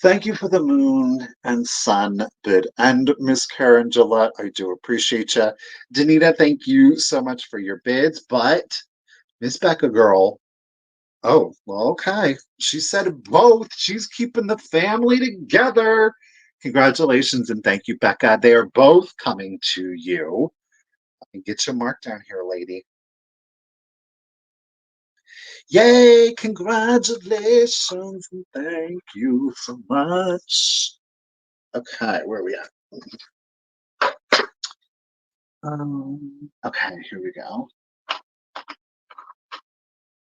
Thank you for the moon and sun bid. And Miss Karen Gillette, I do appreciate you. Danita, thank you so much for your bids. But Miss Becca girl, oh, well, okay. She said both. She's keeping the family together. Congratulations and thank you, Becca. They are both coming to you. And get your mark down here, lady. Yay, congratulations, and thank you so much. Okay, where are we at? Okay, here we go.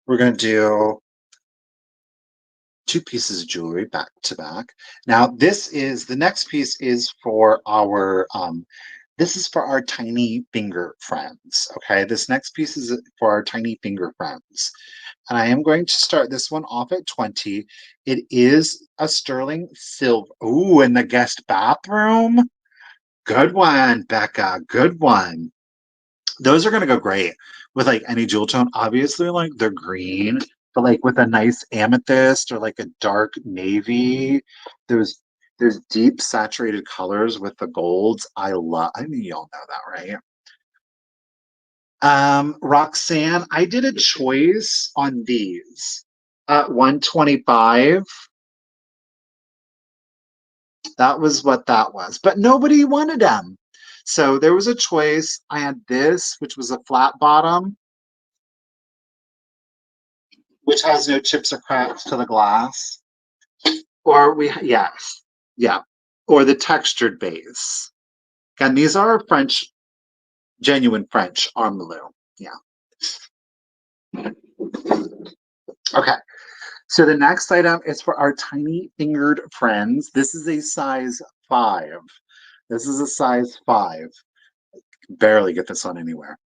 We're going to do two pieces of jewelry back to back. Now, the next piece is for our, this is for our tiny finger friends. Okay, this next piece is for our tiny finger friends. And I am going to start this one off at 20. It is a sterling silver. Ooh, in the guest bathroom. Good one, Becca. Good one. Those are going to go great with like any jewel tone. Obviously, like they're green, but like with a nice amethyst or like a dark navy. There's there's deep saturated colors with the golds. I mean, y'all know that, right? Roxanne, I did a choice on these at 125. That was what that was, but nobody wanted them. So there was a choice. I had this, which was a flat bottom, which has no chips or cracks to the glass. Or yes, yeah, or the textured base. And these are French, genuine French armelu. Yeah. Okay. So the next item is for our tiny fingered friends. This is a size 5. This is a size 5. Barely get this on anywhere.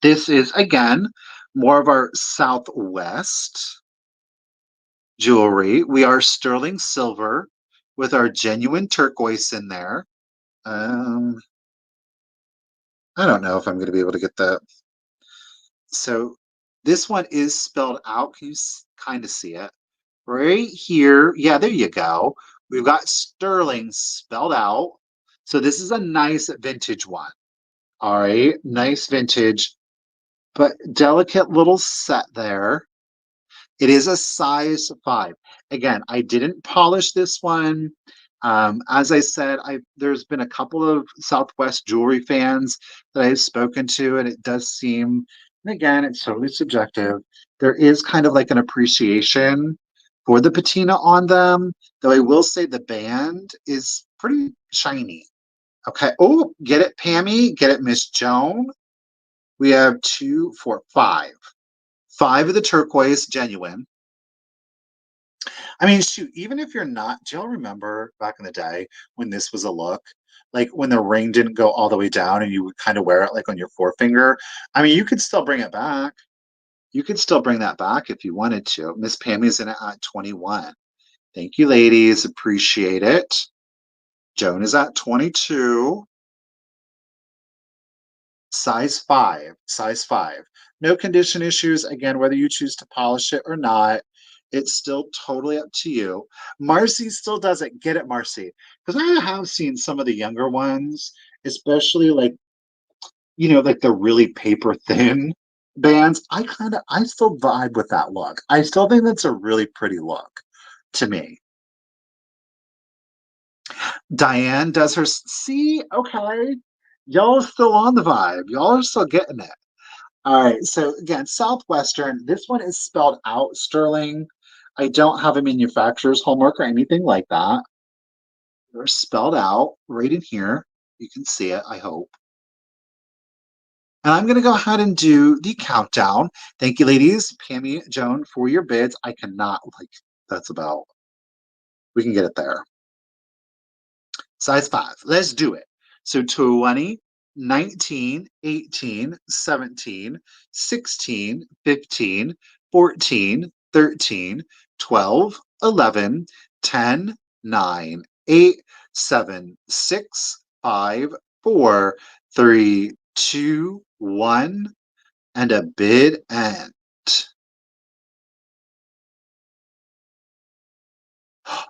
This is, again, more of our Southwest jewelry. We are sterling silver with our genuine turquoise in there. I don't know if I'm going to be able to get that. So this one is spelled out. Can you kind of see it? Right here. Yeah, there you go. We've got sterling spelled out. So this is a nice vintage one. All right, nice vintage, but delicate little set there. It is a size 5. Again, I didn't polish this one. As I said, there's been a couple of Southwest jewelry fans that I've spoken to, and it does seem, and again, it's totally subjective. There is kind of like an appreciation for the patina on them, though I will say the band is pretty shiny. Okay. Oh, get it, Pammy. Get it, Miss Joan. We have 2, 4, 5. 5 of the turquoise genuine. I mean, shoot, even if you're not, do y'all remember back in the day when this was a look? Like when the ring didn't go all the way down and you would kind of wear it like on your forefinger. I mean, you could still bring it back. You could still bring that back if you wanted to. Miss Pammy's in it at 21. Thank you, ladies. Appreciate it. Joan is at 22. Size 5, size 5. No condition issues. Again, whether you choose to polish it or not, it's still totally up to you. Marcy still does it. Get it, Marcy. Because I have seen some of the younger ones, especially like, like the really paper thin bands. I still vibe with that look. I still think that's a really pretty look to me. Diane does her, see, okay. Y'all are still on the vibe. Y'all are still getting it. All right, so again, Southwestern, this one is spelled out sterling. I don't have a manufacturer's hallmark or anything like that. They're spelled out right in here. You can see it, I hope. And I'm going to go ahead and do the countdown. Thank you, ladies, Pammy, Joan, for your bids. I cannot, that's about, we can get it there. Size 5. Let's do it. So 20, 19, 18, 17, 16, 15, 14, 13, 12, 11, 10, 9, 8, 7, 6, 5, 4, 3, 2, 1, and a bid end.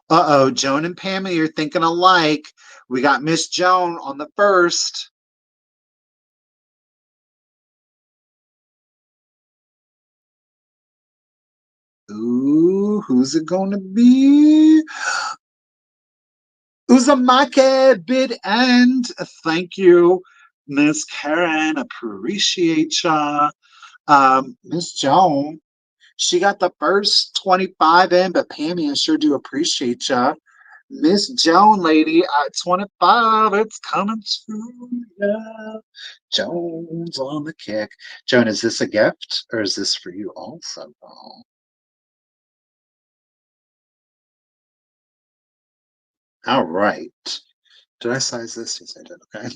Uh-oh, Joan and Pammy are thinking alike. We got Miss Joan on the first. Ooh, who's it going to be? Uzumake bid end. Thank you, Miss Karen. Appreciate ya. Miss Joan, she got the first 25 in, but Pammy, I sure do appreciate ya. Miss Joan, lady, at 25, it's coming to ya. Joan's on the kick. Joan, is this a gift or is this for you also? All right. Did I size this? Yes, I did. Okay.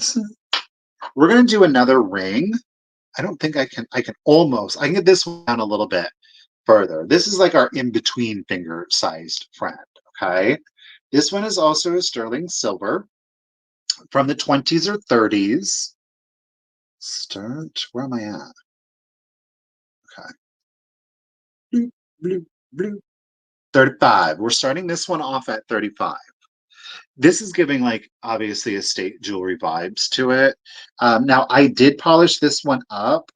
We're gonna do another ring. I don't think I can get this one down a little bit further. This is like our in-between finger sized friend. Okay. This one is also a sterling silver from the 20s or 30s. Where am I at? Okay. Bloop, bloop, bloop. 35. We're starting this one off at 35. This is giving like obviously estate jewelry vibes to it. Now I did polish this one up.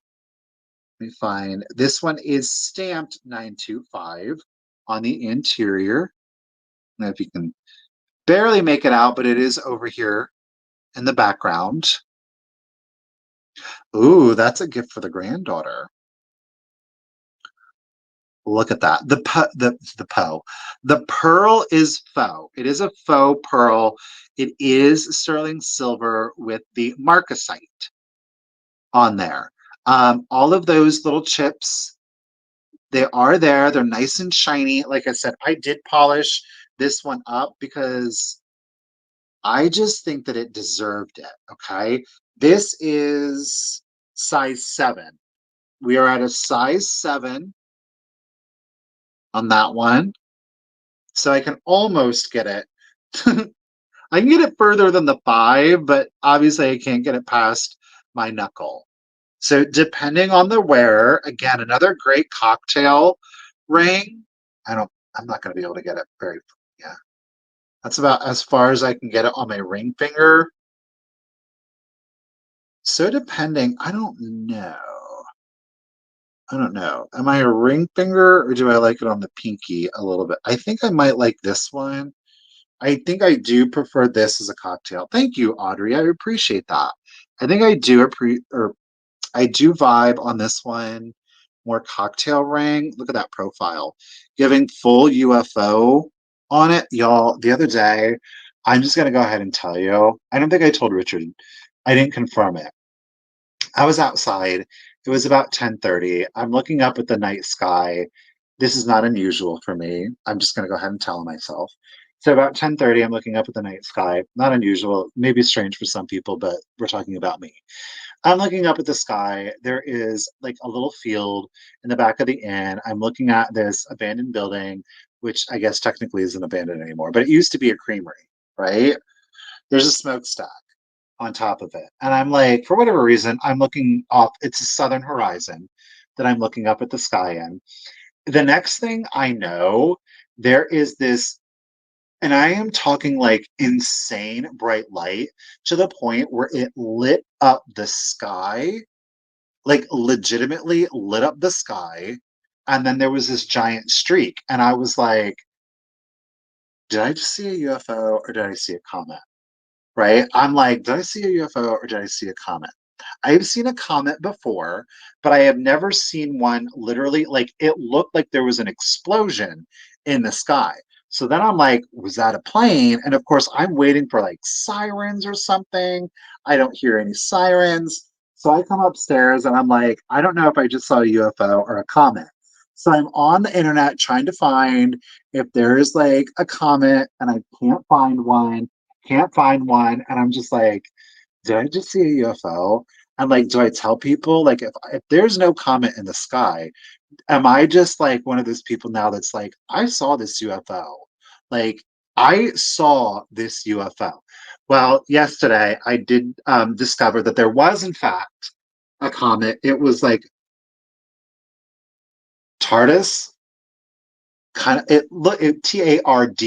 Let me find this one is stamped 925 on the interior. I don't know if you can barely make it out, but it is over here in the background. Ooh, that's a gift for the granddaughter. Look at that. The pearl is faux. It is a faux pearl. It is sterling silver with the marcasite on there. All of those little chips, they are there. They're nice and shiny. Like I said, I did polish this one up because I just think that it deserved it. Okay. This is size 7. We are at a size 7 on that one. So I can almost get it. I can get it further than the 5, but obviously I can't get it past my knuckle. So depending on the wearer, again, another great cocktail ring. I'm not going to be able to get it very, yeah. That's about as far as I can get it on my ring finger. So depending, I don't know. I don't know. Am I a ring finger or do I like it on the pinky a little bit? I think I might like this one. I think I do prefer this as a cocktail. Thank you, Audrey. I appreciate that. I think I do or I do vibe on this one. More cocktail ring. Look at that profile. Giving full UFO on it, y'all. The other day, I'm just gonna go ahead and tell you. I don't think I told Richard. I didn't confirm it. I was outside. It was about 10:30. I'm looking up at the night sky. This is not unusual for me. I'm just going to go ahead and tell myself. So about 10:30, I'm looking up at the night sky. Not unusual, maybe strange for some people, but we're talking about me. I'm looking up at the sky. There is like a little field in the back of the inn. I'm looking at this abandoned building, which I guess technically isn't abandoned anymore, but it used to be a creamery, right? There's a smokestack on top of it. And I'm like, for whatever reason, I'm looking off, it's a southern horizon that I'm looking up at the sky in. The next thing I know, there is this, and I am talking like insane bright light to the point where it lit up the sky, like legitimately lit up the sky. And then there was this giant streak. And I was like, did I just see a UFO or did I see a comet? Right? I'm like, did I see a UFO or did I see a comet? I've seen a comet before, but I have never seen one literally like it looked like there was an explosion in the sky. So then I'm like, was that a plane? And of course, I'm waiting for like sirens or something. I don't hear any sirens. So I come upstairs and I'm like, I don't know if I just saw a UFO or a comet. So I'm on the internet trying to find if there is like a comet and I can't find one. And I'm just like, did I just see a UFO? And like, do I tell people like if there's no comet in the sky, am I just like one of those people now that's like, I saw this UFO? Like, I saw this UFO. Well, yesterday I did discover that there was in fact a comet. It was like TARDIS, kind of it look it TARD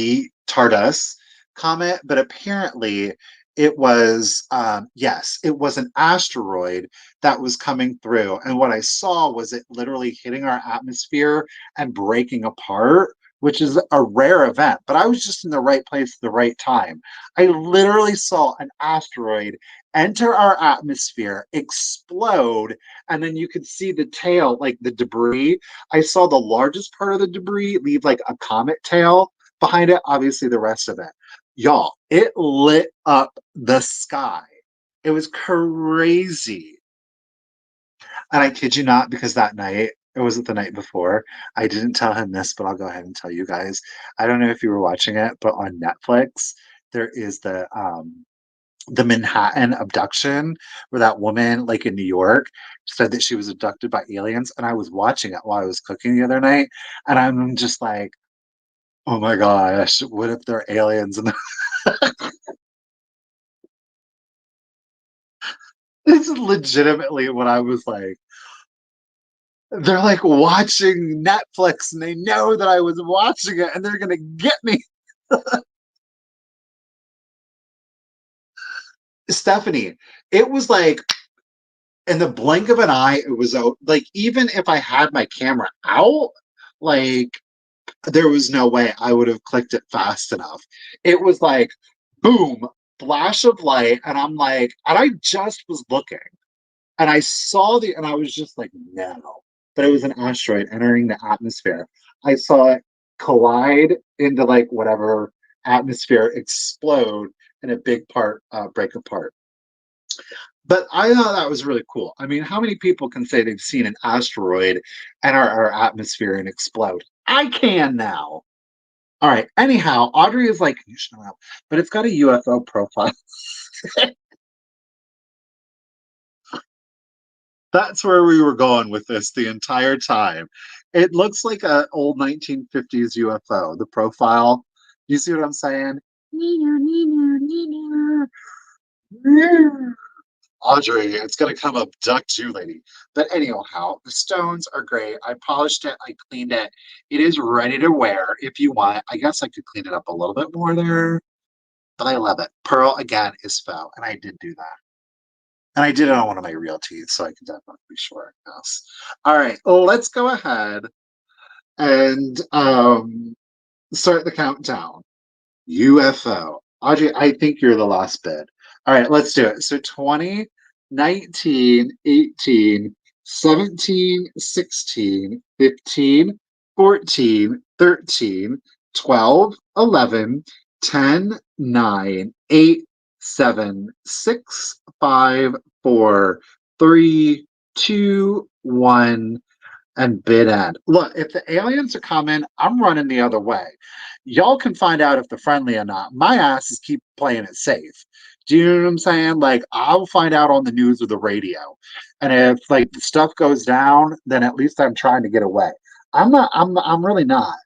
TARDIS comet, but apparently it was yes, it was an asteroid that was coming through. And what I saw was it literally hitting our atmosphere and breaking apart, which is a rare event. But I was just in the right place at the right time. I literally saw an asteroid enter our atmosphere, explode, and then you could see the tail, like the debris. I saw the largest part of the debris leave like a comet tail behind it, obviously the rest of it. Y'all, it lit up the sky. It was crazy. And I kid you not, because that night, it wasn't the night before. I didn't tell him this, but I'll go ahead and tell you guys. I don't know if you were watching it, but on Netflix, there is the Manhattan abduction, where that woman, like in New York, said that she was abducted by aliens. And I was watching it while I was cooking the other night, and I'm just like, oh my gosh, what if they're aliens? And it's legitimately what I was like. They're like watching Netflix, and they know that I was watching it, and they're gonna get me. Stephanie, it was like in the blink of an eye, it was out. Like even if I had my camera out, like there was no way I would have clicked it fast enough. It was like boom, flash of light, and I'm like, and I just was looking, and I saw and I was just like, no. But it was an asteroid entering the atmosphere. I saw it collide into like whatever atmosphere, explode, and a big part break apart. But I thought that was really cool. I mean, how many people can say they've seen an asteroid enter our atmosphere and explode? I can now. All right. Anyhow, Audrey is like, you should know, but it's got a UFO profile. That's where we were going with this the entire time. It looks like an old 1950s UFO, the profile. You see what I'm saying? Neener, neener, neener. Neener. Audrey, it's gonna come abduct you, lady. But anyhow, the stones are great. I polished it, I cleaned it. It is ready to wear if you want. I guess I could clean it up a little bit more there, but I love it. Pearl again is faux, and I did do that. And I did it on one of my real teeth, so I can definitely be sure. Yes. All right, let's go ahead and start the countdown. UFO. Audrey, I think you're the last bid. All right, let's do it. So 20, 19, 18, 17, 16, 15, 14, 13, 12, 11, 10, 9, 8, 7, 6, 5, 4, 3, 2, 1 and bid end. Look, if the aliens are coming, I'm running the other way. Y'all can find out if they're friendly or not. My ass is keep playing it safe. Do you know what I'm saying? Like I'll find out on the news or the radio. And if like the stuff goes down, then at least I'm trying to get away. I'm really not.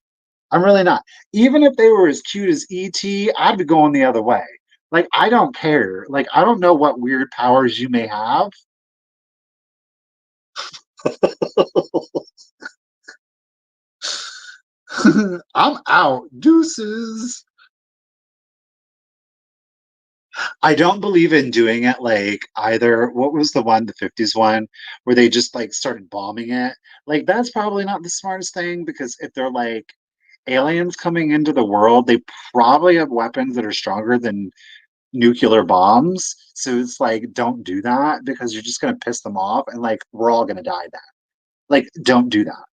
I'm really not. Even if they were as cute as ET, I'd be going the other way. Like I don't care. Like I don't know what weird powers you may have. I'm out. Deuces. I don't believe in doing it like either. What was the one, the 50s one, where they just like started bombing it? Like, that's probably not the smartest thing because if they're like aliens coming into the world, they probably have weapons that are stronger than nuclear bombs. So it's like, don't do that because you're just going to piss them off and like, we're all going to die then. Like, don't do that.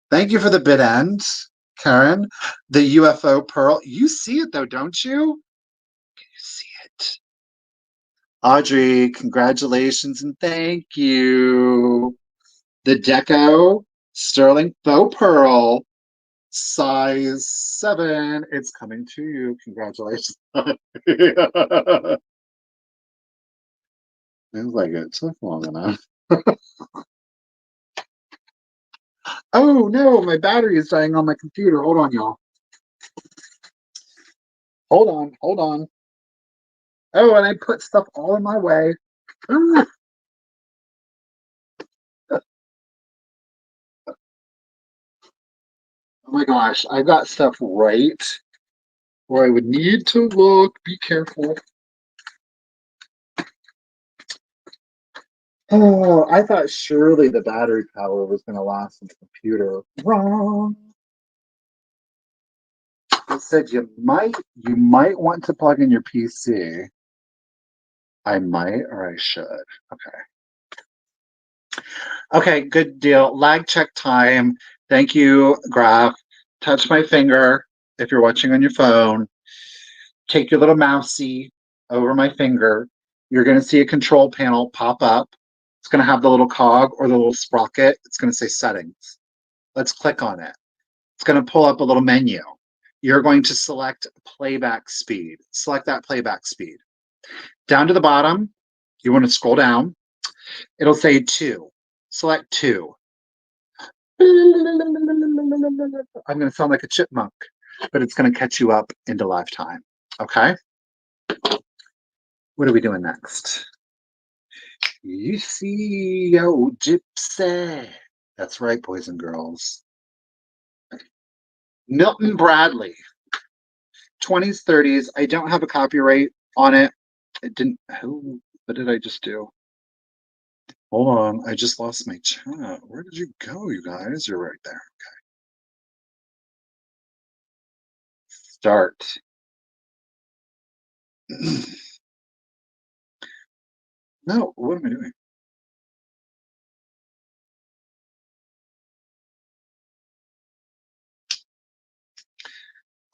Thank you for the bid end, Karen. The UFO pearl. You see it though, don't you? You see it. Audrey, congratulations and thank you. The Deco Sterling Faux Pearl, size 7. It's coming to you. Congratulations. Seems like it took long enough. Oh no, my battery is dying on my computer. Hold on, y'all. Hold on, hold on. Oh, and I put stuff all in my way. Oh my gosh, I got stuff right where I would need to look. Be careful. Oh, I thought surely the battery power was going to last in the computer. Wrong. It said you might want to plug in your PC. I might or I should. Okay. Okay, good deal. Lag check time. Thank you, Graph. Touch my finger if you're watching on your phone. Take your little mousey over my finger. You're going to see a control panel pop up. It's going to have the little cog or the little sprocket. It's going to say settings. Let's click on it. It's going to pull up a little menu. You're going to select playback speed. Select that playback speed. Down to the bottom, you want to scroll down. It'll say 2. Select 2. I'm going to sound like a chipmunk, but it's going to catch you up into lifetime. Okay? What are we doing next? You see, yo, Gypsy. That's right, boys and girls. Milton Bradley, 20s, 30s. I don't have a copyright on it. I didn't. Oh, what did I just do? Hold on. I just lost my chat. Where did you go, you guys? You're right there. Okay. Start. No, what am I doing?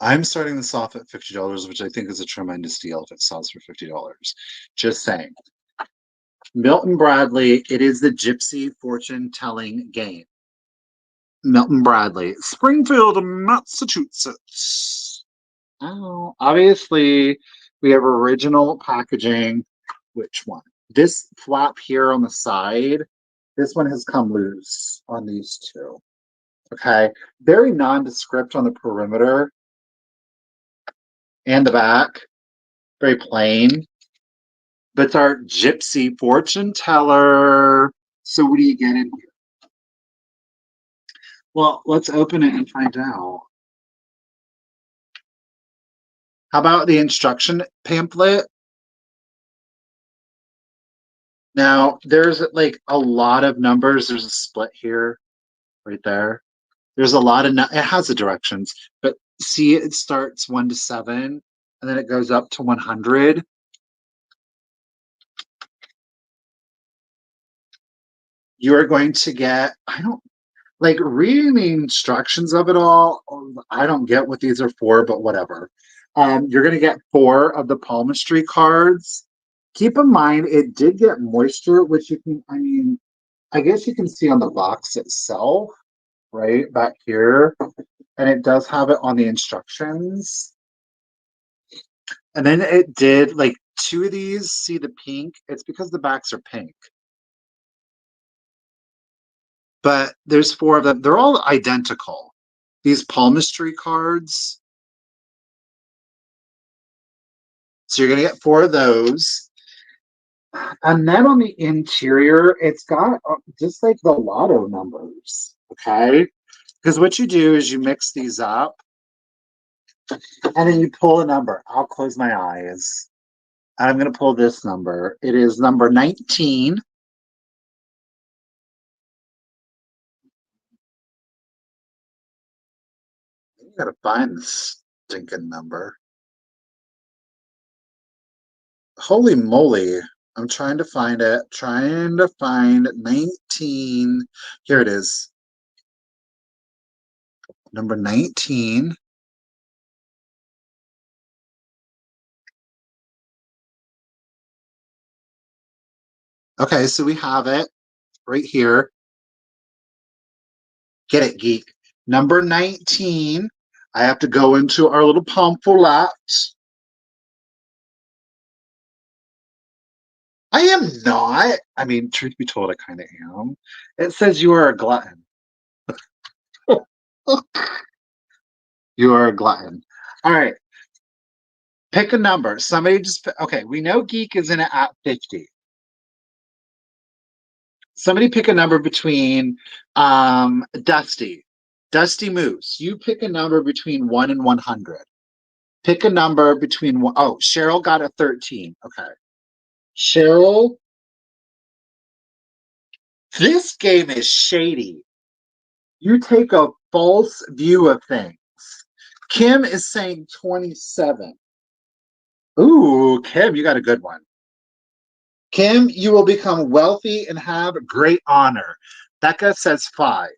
I'm starting this off at $50, which I think is a tremendous deal if it sells for $50. Just saying. Milton Bradley, it is the Gypsy fortune telling game. Milton Bradley, Springfield, Massachusetts. Oh, obviously, we have original packaging. Which one? This flap here on the side, this one has come loose on these two. Okay, very nondescript on the perimeter and the back, very plain. But it's our Gypsy fortune teller. So what do you get in here? Well, let's open it and find out. How about the instruction pamphlet? Now, there's like a lot of numbers. There's a split here, right there. There's a lot of, it has the directions, but see, it starts 1 to 7, and then it goes up to 100. You're going to get, I don't, like reading the instructions of it all, I don't get what these are for, but whatever. You're going to get 4 of the palmistry cards. Keep in mind, it did get moisture, which you can, I mean, I guess you can see on the box itself, right back here. And it does have it on the instructions. And then it did like 2 of these, see the pink? It's because the backs are pink. But there's 4 of them. They're all identical. These palmistry cards. So you're going to get 4 of those. And then on the interior, it's got just like the lotto numbers. Okay. Because what you do is you mix these up and then you pull a number. I'll close my eyes. I'm going to pull this number. It is number 19. You got to find this stinking number. Holy moly. I'm trying to find it. Trying to find 19. Here it is. Number 19. Okay, so we have it right here. Get it, geek. Number 19. I have to go into our little pamphlet. I am not. I mean, truth be told, I kind of am. It says you are a glutton. You are a glutton. All right. Pick a number. Somebody just, okay, we know geek is in it at 50. Somebody pick a number between Dusty. Dusty Moose. You pick a number between 1 and 100. Pick a number between one. Oh, Cheryl got a 13. Okay. Cheryl, this game is shady. You take a false view of things. Kim is saying 27. Ooh, Kim, you got a good one. Kim, you will become wealthy and have great honor. Becca says 5.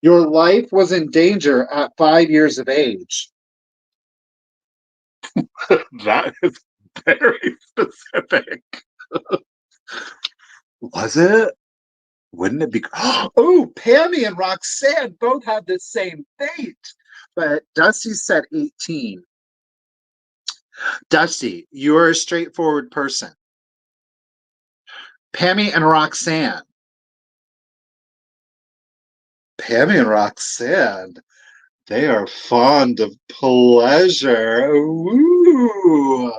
Your life was in danger at 5 years of age. That is very specific. Was it? Wouldn't it be? Oh, Pammy and Roxanne both had the same fate. But Dusty said 18. Dusty, you are a straightforward person. Pammy and Roxanne. Pammy and Roxanne, they are fond of pleasure. Ooh.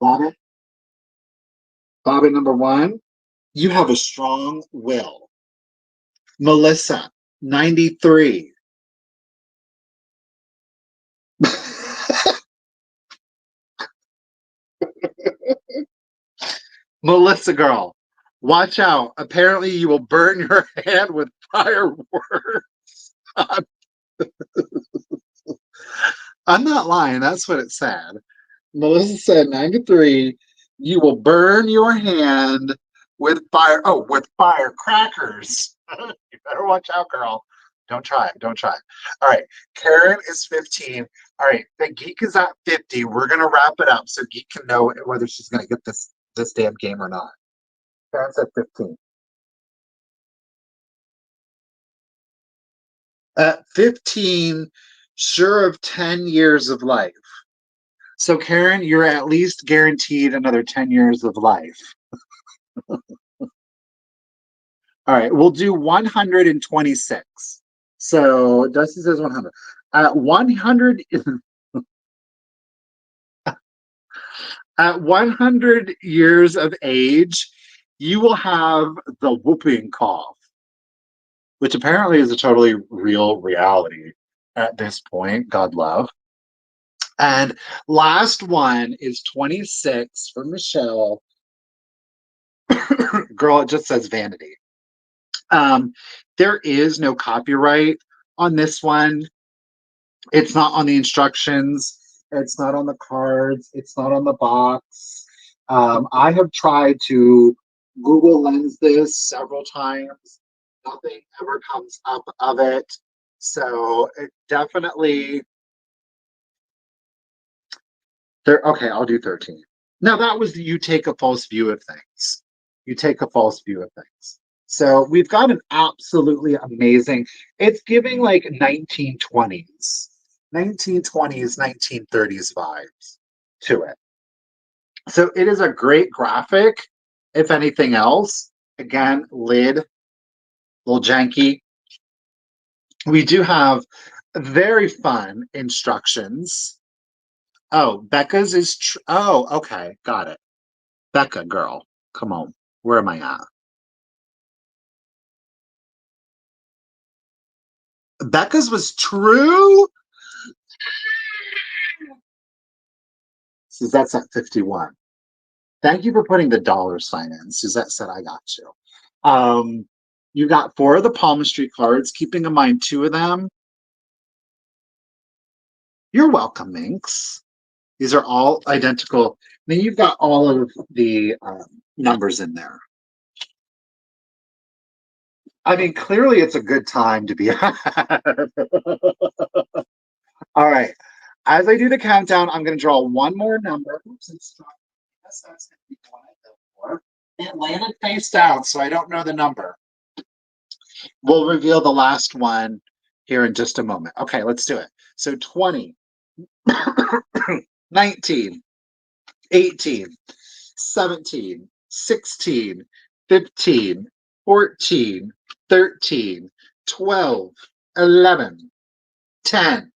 Bobby, Bobby number 1, you have a strong will. Melissa, 93. Melissa girl, watch out. Apparently you will burn your hand with fireworks. I'm not lying. That's what it said. Melissa said 93. You will burn your hand with fire. Oh, with firecrackers. You better watch out, girl. Don't try it. Don't try it. All right. Karen is 15. All right. The geek is at 50. We're gonna wrap it up so geek can know whether she's gonna get this damn game or not. Karen's at 15. At 15, sure of 10 years of life. So, Karen, you're at least guaranteed another 10 years of life. All right, we'll do 126. So, Dusty says 100. At 100, at 100 years of age, you will have the whooping cough, which apparently is a totally real reality at this point. God love. And last one is 26 for Michelle. Girl, it just says vanity. Um, there is no copyright on this one. It's not on the instructions. It's not on the cards. It's not on the box. I have tried to Google Lens this several times. Nothing ever comes up of it. So it definitely there. Okay, I'll do 13. Now that was you take a false view of things. You take a false view of things. So we've got an absolutely amazing. It's giving like 1920s, 1920s, 1930s vibes to it. So it is a great graphic. If anything else, again, lid, a little janky. We do have very fun instructions. Oh, Becca's is oh, okay, got it. Becca, girl, come on. Where am I at? Becca's was true. Suzette's at 51. Thank you for putting the dollar sign in. Suzette said, I got you. You got 4 of the palmistry cards, keeping in mind 2 of them. You're welcome, Minx. These are all identical. Then you've got all of the numbers in there. I mean, clearly it's a good time to be. All right. As I do the countdown, I'm going to draw one more number. Oops, it's that's going to be the one I go for. It landed face down, so I don't know the number. We'll reveal the last one here in just a moment. Okay, let's do it. So 20, 19, 18, 17, 16, 15, 14, 13, 12, 11, 10,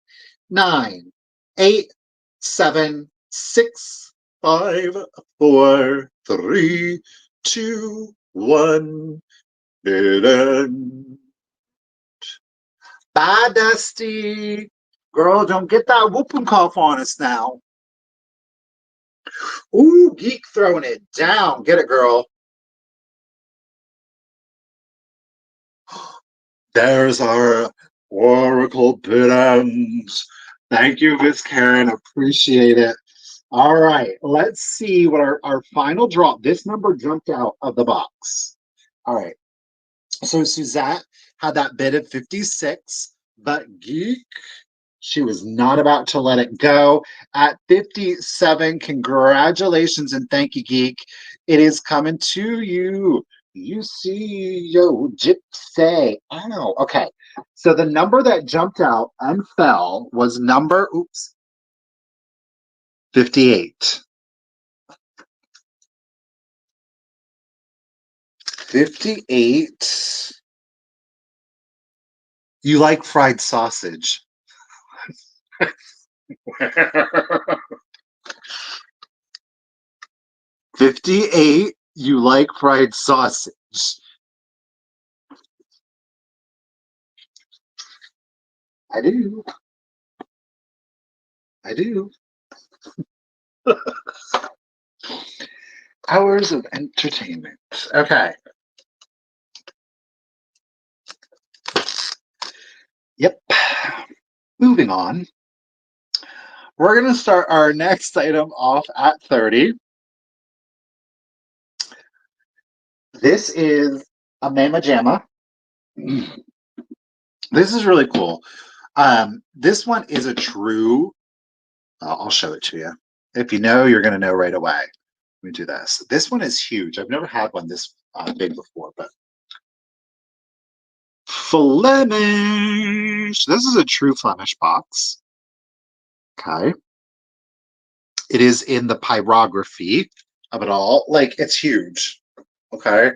9, 8, 7, 6, 5, 4, 3, 2, 1. Didn't. Bye, Dusty. Girl, don't get that whooping cough on us now. Ooh, Geek throwing it down. Get it, girl. There's our Oracle Pittams. Thank you, Miss Karen. Appreciate it. All right, let's see what our final draw. This number jumped out of the box. All right. So Suzette had that bid of 56, but Geek, she was not about to let it go. At 57, congratulations and thank you, Geek. It is coming to you. You see, yo, Gypsy. Ow. Okay. So the number that jumped out and fell was number, oops, 58. 58. You like fried sausage. 58. You like fried sausage. I do. I do. Hours of entertainment. Okay. Yep. Moving on. We're going to start our next item off at 30. This is a Mama Jamma. This is really cool. This one is a true, I'll show it to you. If you know, you're going to know right away. Let me do this. This one is huge. I've never had one this big before, but Flemish. This is a true Flemish box. Okay. It is in the pyrography of it all. Like, it's huge. Okay.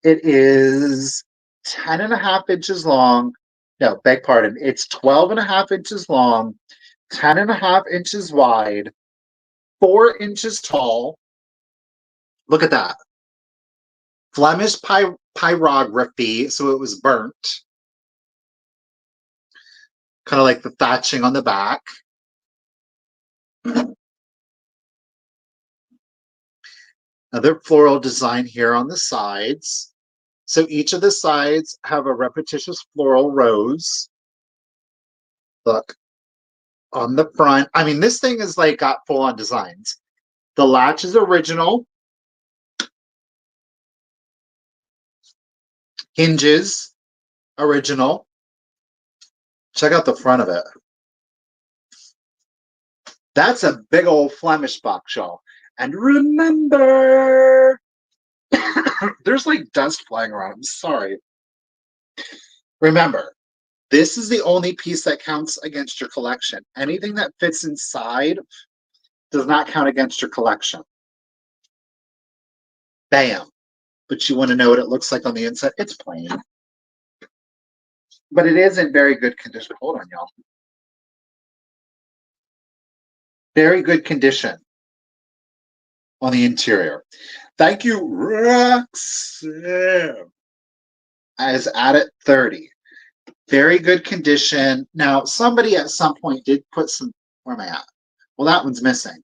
It is 10 and a half inches long. No, beg pardon. It's 12 and a half inches long, 10 and a half inches wide, 4 inches tall. Look at that. Flemish pyrography. So it was burnt. Kind of like the thatching on the back. Another floral design here on the sides. So each of the sides have a repetitious floral rose. Look, on the front. I mean, this thing is like got full on designs. The latch is original. Hinges, original. Check out the front of it. That's a big old Flemish box, y'all. And remember, there's like dust flying around. I'm sorry. Remember, this is the only piece that counts against your collection. Anything that fits inside does not count against your collection. Bam. But you want to know what it looks like on the inside? It's plain. But it is in very good condition. Hold on, y'all. Very good condition on the interior. Thank you, Roxanne. Is at 30. Very good condition. Now, somebody at some point did put some, where am I at? Well, that one's missing.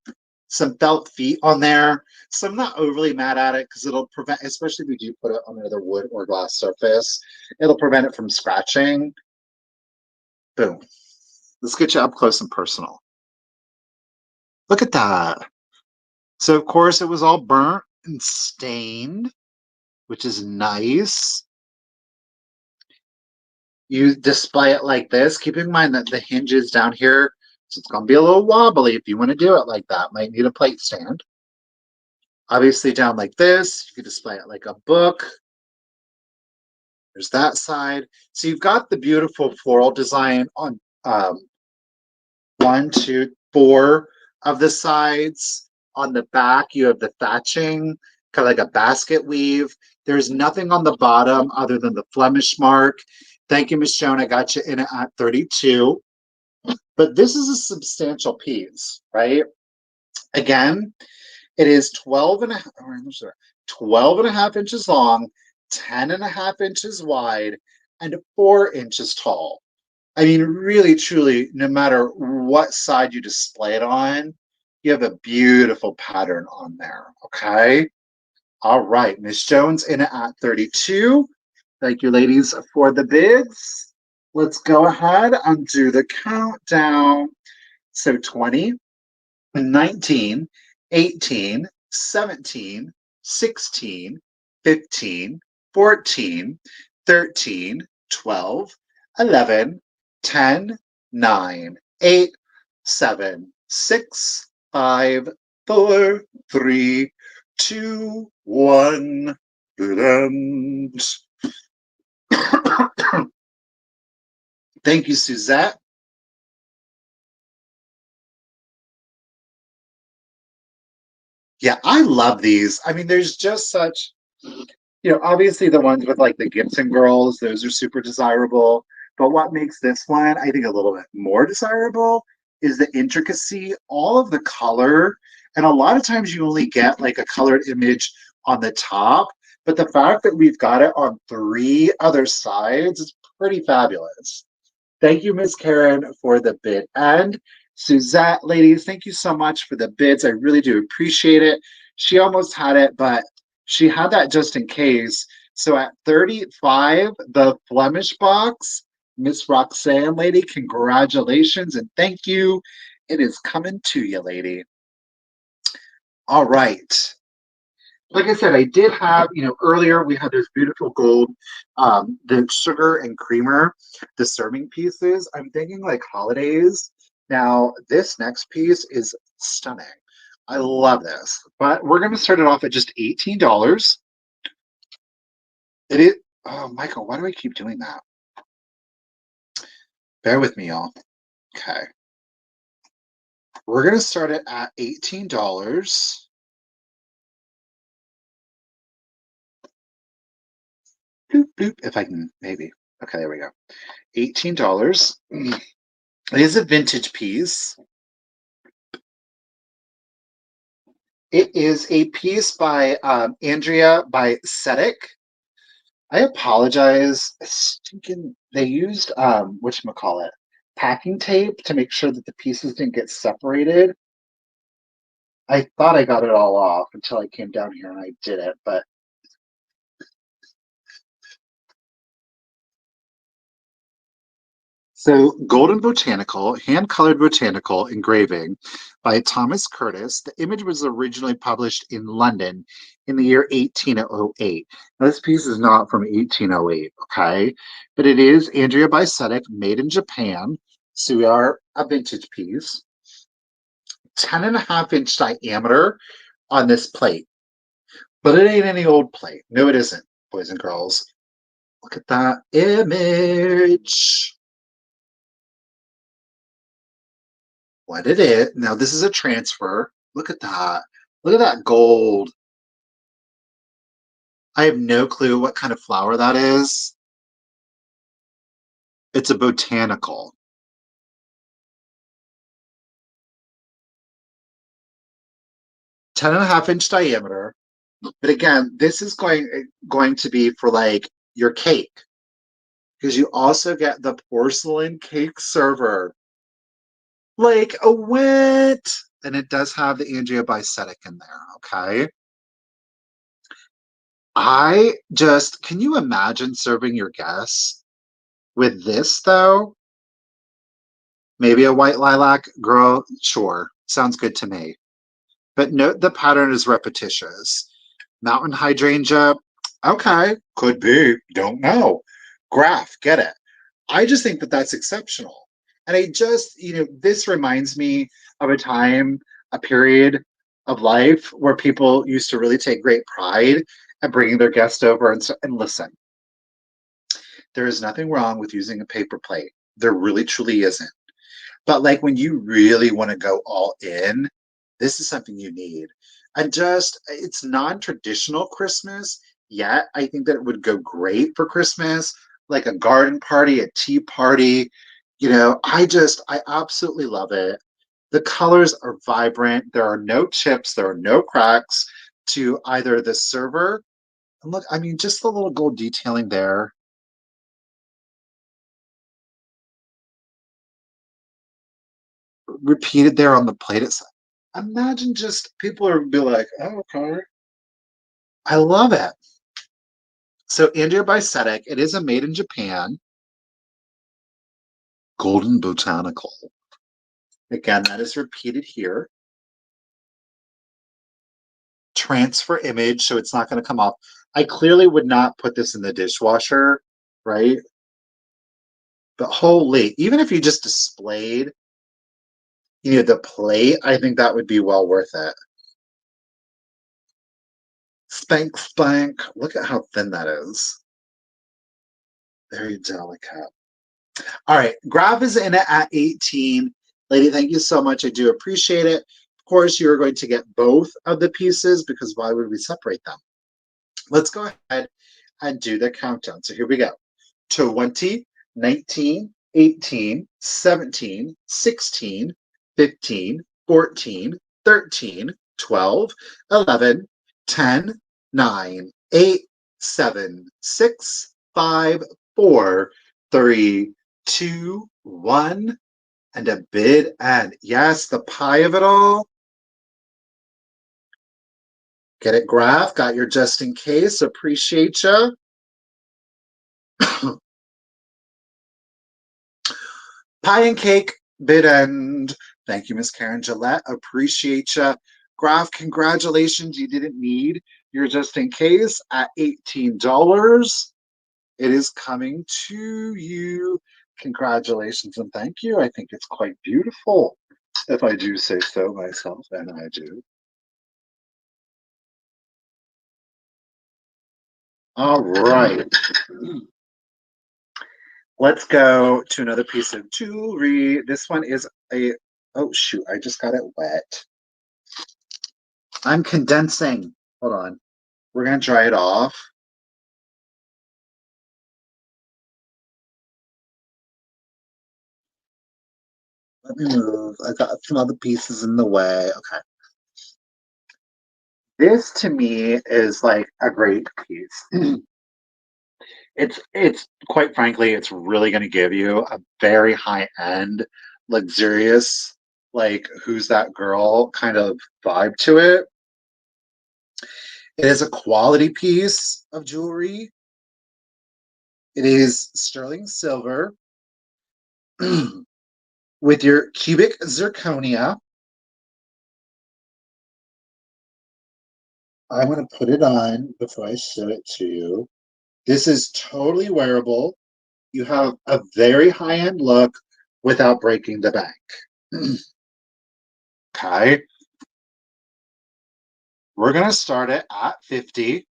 Some felt feet on there. So I'm not overly mad at it because it'll prevent, especially if you do put it on another wood or glass surface, it'll prevent it from scratching. Boom. Let's get you up close and personal. Look at that. So, of course, it was all burnt and stained, which is nice. You display it like this. Keep in mind that the hinge is down here, so it's going to be a little wobbly if you want to do it like that. Might need a plate stand. Obviously, down like this, you could display it like a book. There's that side. So you've got the beautiful floral design on 1, 2, 4 of the sides. On the back, you have the thatching, kind of like a basket weave. There's nothing on the bottom other than the Flemish mark. Thank you, Miss Joan. I got you in it at 32. But this is a substantial piece, right? Again, it is 12 and a half inches long, 10 and a half inches wide, and 4 inches tall. I mean, really, truly, no matter what side you display it on, you have a beautiful pattern on there, okay? All right, Miss Jones in at 32. Thank you, ladies, for the bids. Let's go ahead and do the countdown. So 20, 19, 18, 17, 16, 15, 14, 13, 12, 11, 10, 9, 8, 7, 6, 5, 4, 3, 2, 1. Thank you, Suzette. Yeah, I love these. I mean, there's just such, obviously the ones with like the Gibson girls, those are super desirable. But what makes this one, I think, a little bit more desirable is the intricacy, all of the color. And a lot of times you only get like a colored image on the top. But the fact that we've got it on 3 other sides is pretty fabulous. Thank you, Miss Karen, for the bid. And Suzette, ladies, thank you so much for the bids. I really do appreciate it. She almost had it, but she had that just in case. So at 35, the Flemish box, Miss Roxanne, lady, congratulations and thank you. It is coming to you, lady. All right. Like I said, I did have, earlier we had this beautiful gold, the sugar and creamer, the serving pieces. I'm thinking like holidays. Now, this next piece is stunning. I love this, but we're going to start it off at just $18. It is, oh, Michael, why do I keep doing that? Bear with me, y'all. Okay. We're going to start it at $18. Boop, boop, if I can, maybe. Okay, there we go. $18. It is a vintage piece. It is a piece by Andrea by Sedek. I apologize. They used whatchamacallit, packing tape to make sure that the pieces didn't get separated. I thought I got it all off until I came down here and I didn't, but so Golden Botanical, hand-colored botanical engraving by Thomas Curtis. The image was originally published in London in the year 1808. Now, this piece is not from 1808, okay? But it is Andrea Bicetic, made in Japan. So we are a vintage piece. 10.5 inch diameter on this plate. But it ain't any old plate. No, it isn't, boys and girls. Look at that image. What it is. Now, this is a transfer. Look at that. Look at that gold. I have no clue what kind of flower that is. It's a botanical. 10.5 inch diameter. But again, this is going to be for like your cake. Because you also get the porcelain cake server. Like a what? And it does have the Andrea Bicetic in there, okay? I just, can you imagine serving your guests with this though? Maybe a white lilac, girl, sure, sounds good to me. But note the pattern is repetitious. Mountain hydrangea, okay, could be, don't know. Graph, get it. I just think that that's exceptional. And I just, this reminds me of a time, a period of life where people used to really take great pride at bringing their guest over and listen. There is nothing wrong with using a paper plate. There really truly isn't. But like when you really want to go all in, this is something you need. And just, it's non-traditional Christmas, yet I think that it would go great for Christmas, like a garden party, a tea party. I absolutely love it. The colors are vibrant. There are no chips, there are no cracks to either the server. And look, I mean, just the little gold detailing there. Repeated there on the plate. Imagine just people are be like, oh, okay. I love it. So Andrea Bicetic, it is a made in Japan. Golden Botanical. Again, that is repeated here. Transfer image, so it's not going to come off. I clearly would not put this in the dishwasher, right? But holy, even if you just displayed, the plate, I think that would be well worth it. Spank, spank. Look at how thin that is. Very delicate. All right, Graph is in it at 18. Lady, thank you so much. I do appreciate it. Of course, you're going to get both of the pieces because why would we separate them? Let's go ahead and do the countdown. So here we go. 20, 19, 18, 17, 16, 15, 14, 13, 12, 11, 10, 9, 8, 7, 6, 5, 4, 3, 2, 1, and a bid end. Yes, the pie of it all. Get it, Graph? Got your just in case. Appreciate you. Pie and cake, bid end. Thank you, Miss Karen Gillette. Appreciate you. Graph, congratulations. You didn't need your just in case at $18. It is coming to you. Congratulations and thank you. I think it's quite beautiful, if I do say so myself, and I do. All right. Let's go to another piece of jewelry. This one is oh shoot, I just got it wet. I'm condensing. Hold on. We're going to dry it off. Let me move. I got some other pieces in the way. Okay. This to me is like a great piece. It's quite frankly, it's really going to give you a very high end, luxurious like who's that girl kind of vibe to it. It is a quality piece of jewelry. It is sterling silver with your cubic zirconia. I'm going to put it on before I show it to you. This is totally wearable. You have a very high-end look without breaking the bank. Okay. We're going to start it at 50,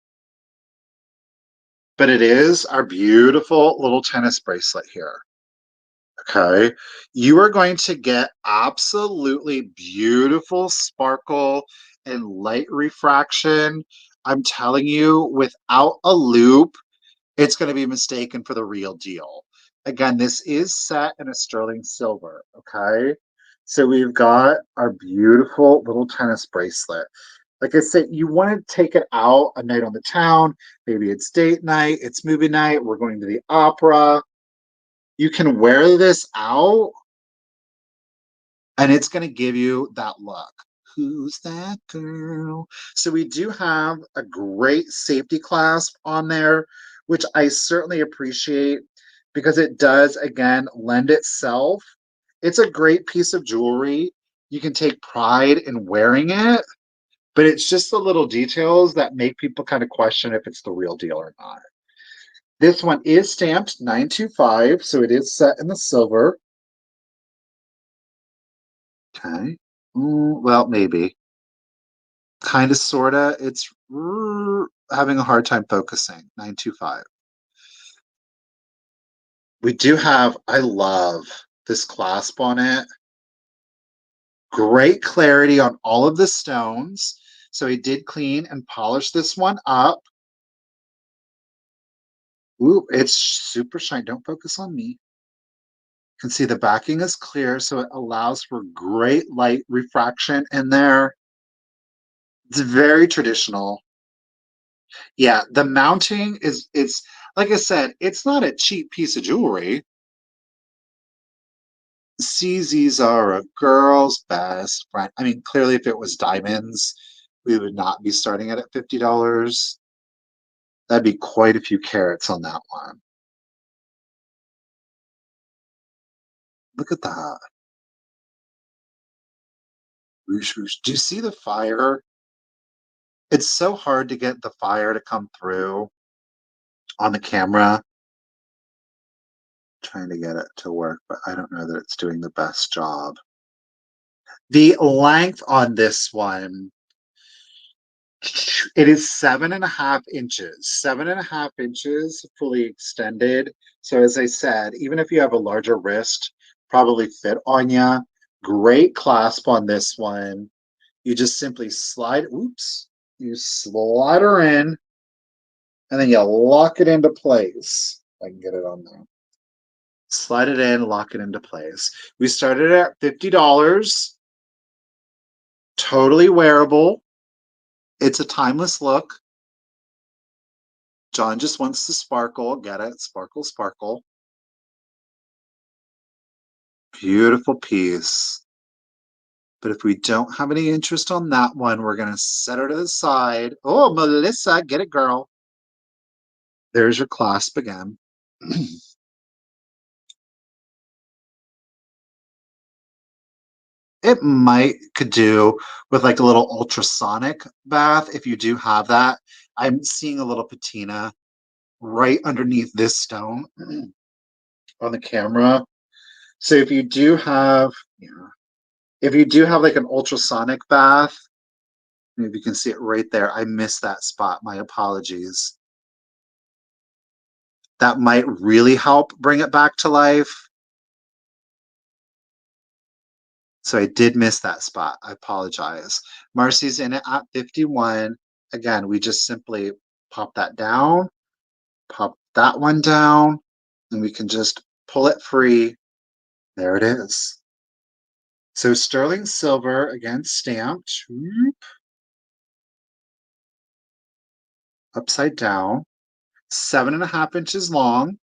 but it is our beautiful little tennis bracelet here. Okay. You are going to get absolutely beautiful sparkle and light refraction. I'm telling you, without a loop, it's going to be mistaken for the real deal. Again, this is set in a sterling silver. Okay. So we've got our beautiful little tennis bracelet. Like I said, you want to take it out a night on the town. Maybe it's date night, it's movie night, we're going to the opera. You can wear this out and it's going to give you that look. Who's that girl? So we do have a great safety clasp on there, which I certainly appreciate because it does, again, lend itself. It's a great piece of jewelry. You can take pride in wearing it, but it's just the little details that make people kind of question if it's the real deal or not. This one is stamped 925, so it is set in the silver. Okay. Well, maybe. Kind of, sort of. It's having a hard time focusing. 925. We do have, I love this clasp on it. Great clarity on all of the stones. So he did clean and polish this one up. Ooh, it's super shiny. Don't focus on me. You can see the backing is clear, so it allows for great light refraction in there. It's very traditional. Yeah, the mounting is, it's like I said, it's not a cheap piece of jewelry. CZs are a girl's best friend. I mean, clearly, if it was diamonds, we would not be starting it at $50. That'd be quite a few carats on that one. Look at that. Whoosh, whoosh. Do you see the fire? It's so hard to get the fire to come through on the camera. Trying to get it to work, but I don't know that it's doing the best job. The length on this one, it is 7.5 inches, 7.5 inches fully extended. So as I said, even if you have a larger wrist, probably fit on you. Great clasp on this one. You just simply slide, oops, you slide her in and then you lock it into place. If I can get it on there. Slide it in, lock it into place. We started at $50. Totally wearable. It's a timeless look. John just wants to sparkle. Get it? Sparkle, sparkle. Beautiful piece. But if we don't have any interest on that one, we're going to set her to the side. Oh, Melissa, get it, girl. There's your clasp again. It might could do with like a little ultrasonic bath if you do have that. I'm seeing a little patina right underneath this stone on the camera. So if you do have, yeah, if you do have like an ultrasonic bath, maybe you can see it right there. I missed that spot. My apologies. That might really help bring it back to life. So I did miss that spot. I apologize. Marcy's in it at 51. Again, we just simply pop that down, pop that one down, and we can just pull it free. There it is. So sterling silver, again, stamped, upside down, 7.5 inches long.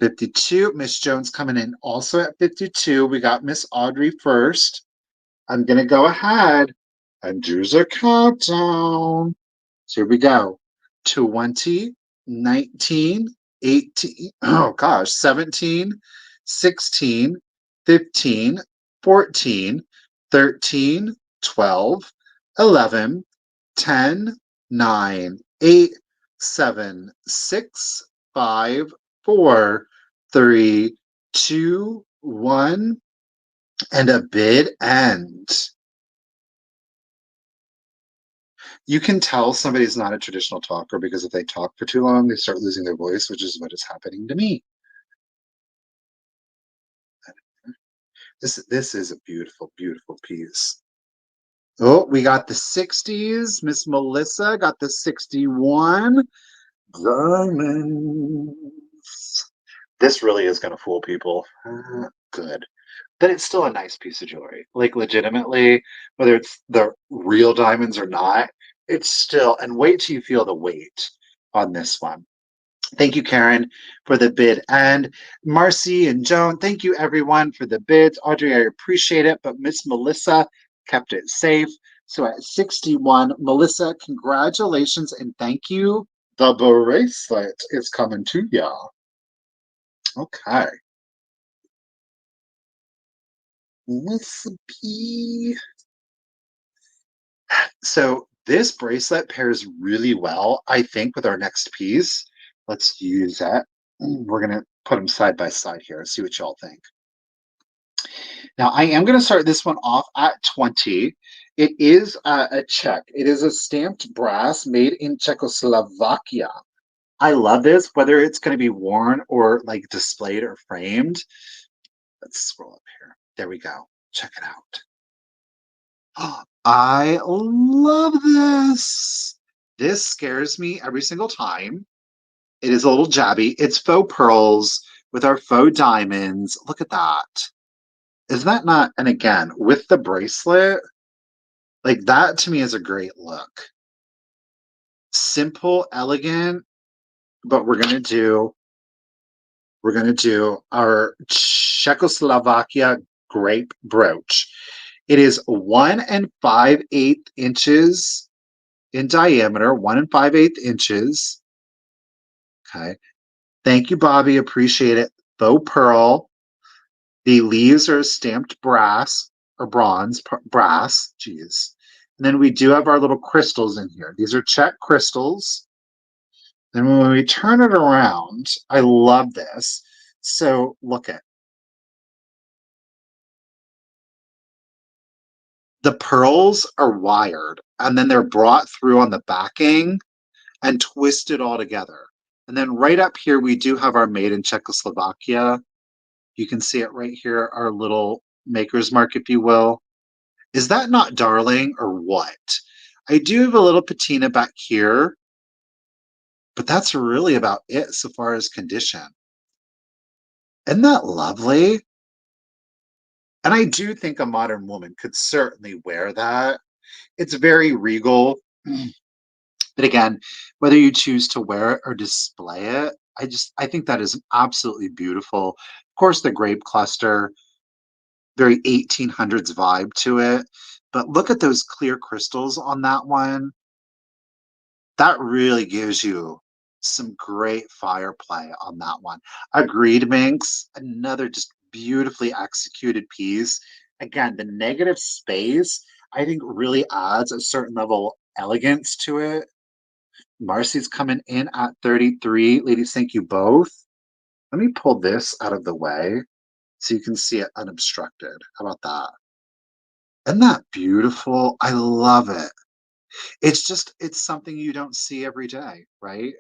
52. Miss Jones coming in also at 52. We got Miss Audrey first. I'm going to go ahead and do the countdown. So here we go. 20, 19, 18, oh gosh, 17, 16, 15, 14, 13, 12, 11, 10, 9, 8, 7, 6, 5, 4, 3, 2, 1, and a bid end. You can tell somebody's not a traditional talker because if they talk for too long, they start losing their voice, which is what is happening to me. This is a beautiful, beautiful piece. Oh, we got the 60s. Miss Melissa got the 61. Diamonds. This really is going to fool people. Good. But it's still a nice piece of jewelry. Like, legitimately, whether it's the real diamonds or not, it's still, and wait till you feel the weight on this one. Thank you, Karen, for the bid. And Marcy and Joan, thank you, everyone, for the bids. Audrey, I appreciate it, but Miss Melissa kept it safe. So at 61, Melissa, congratulations and thank you. The bracelet is coming to ya. Okay. Miss P. So this bracelet pairs really well, I think, with our next piece. Let's use that. We're going to put them side by side here and see what y'all think. Now, I am going to start this one off at 20. It is a Czech. It is a stamped brass made in Czechoslovakia. I love this, whether it's going to be worn or like displayed or framed. Let's scroll up here. There we go. Check it out. I love this. This scares me every single time. It is a little jabby. It's faux pearls with our faux diamonds. Look at that. Is that not? And again, with the bracelet, like that to me is a great look. Simple, elegant, but we're gonna do our Czechoslovakia grape brooch. It is 1 5/8 inches in diameter, 1 5/8 inches. Okay. Thank you, Bobby. Appreciate it. Faux pearl. The leaves are stamped brass or bronze, brass. Geez. And then we do have our little crystals in here. These are Czech crystals. And when we turn it around, I love this. So look at the pearls are wired and then they're brought through on the backing and twisted all together. And then right up here, we do have our made in Czechoslovakia. You can see it right here, our little maker's mark, if you will. Is that not darling or what? I do have a little patina back here, but that's really about it so far as condition. Isn't that lovely? And I do think a modern woman could certainly wear that. It's very regal. But again, whether you choose to wear it or display it, I think that is absolutely beautiful. Of course, the grape cluster, very 1800s vibe to it. But look at those clear crystals on that one. That really gives you some great fire play on that one. Agreed, Minx. Another just beautifully executed piece. Again, the negative space, I think, really adds a certain level of elegance to it. Marcy's coming in at 33. Ladies, thank you both. Let me pull this out of the way so you can see it unobstructed. How about that? Isn't that beautiful? I love it. It's something you don't see every day, right?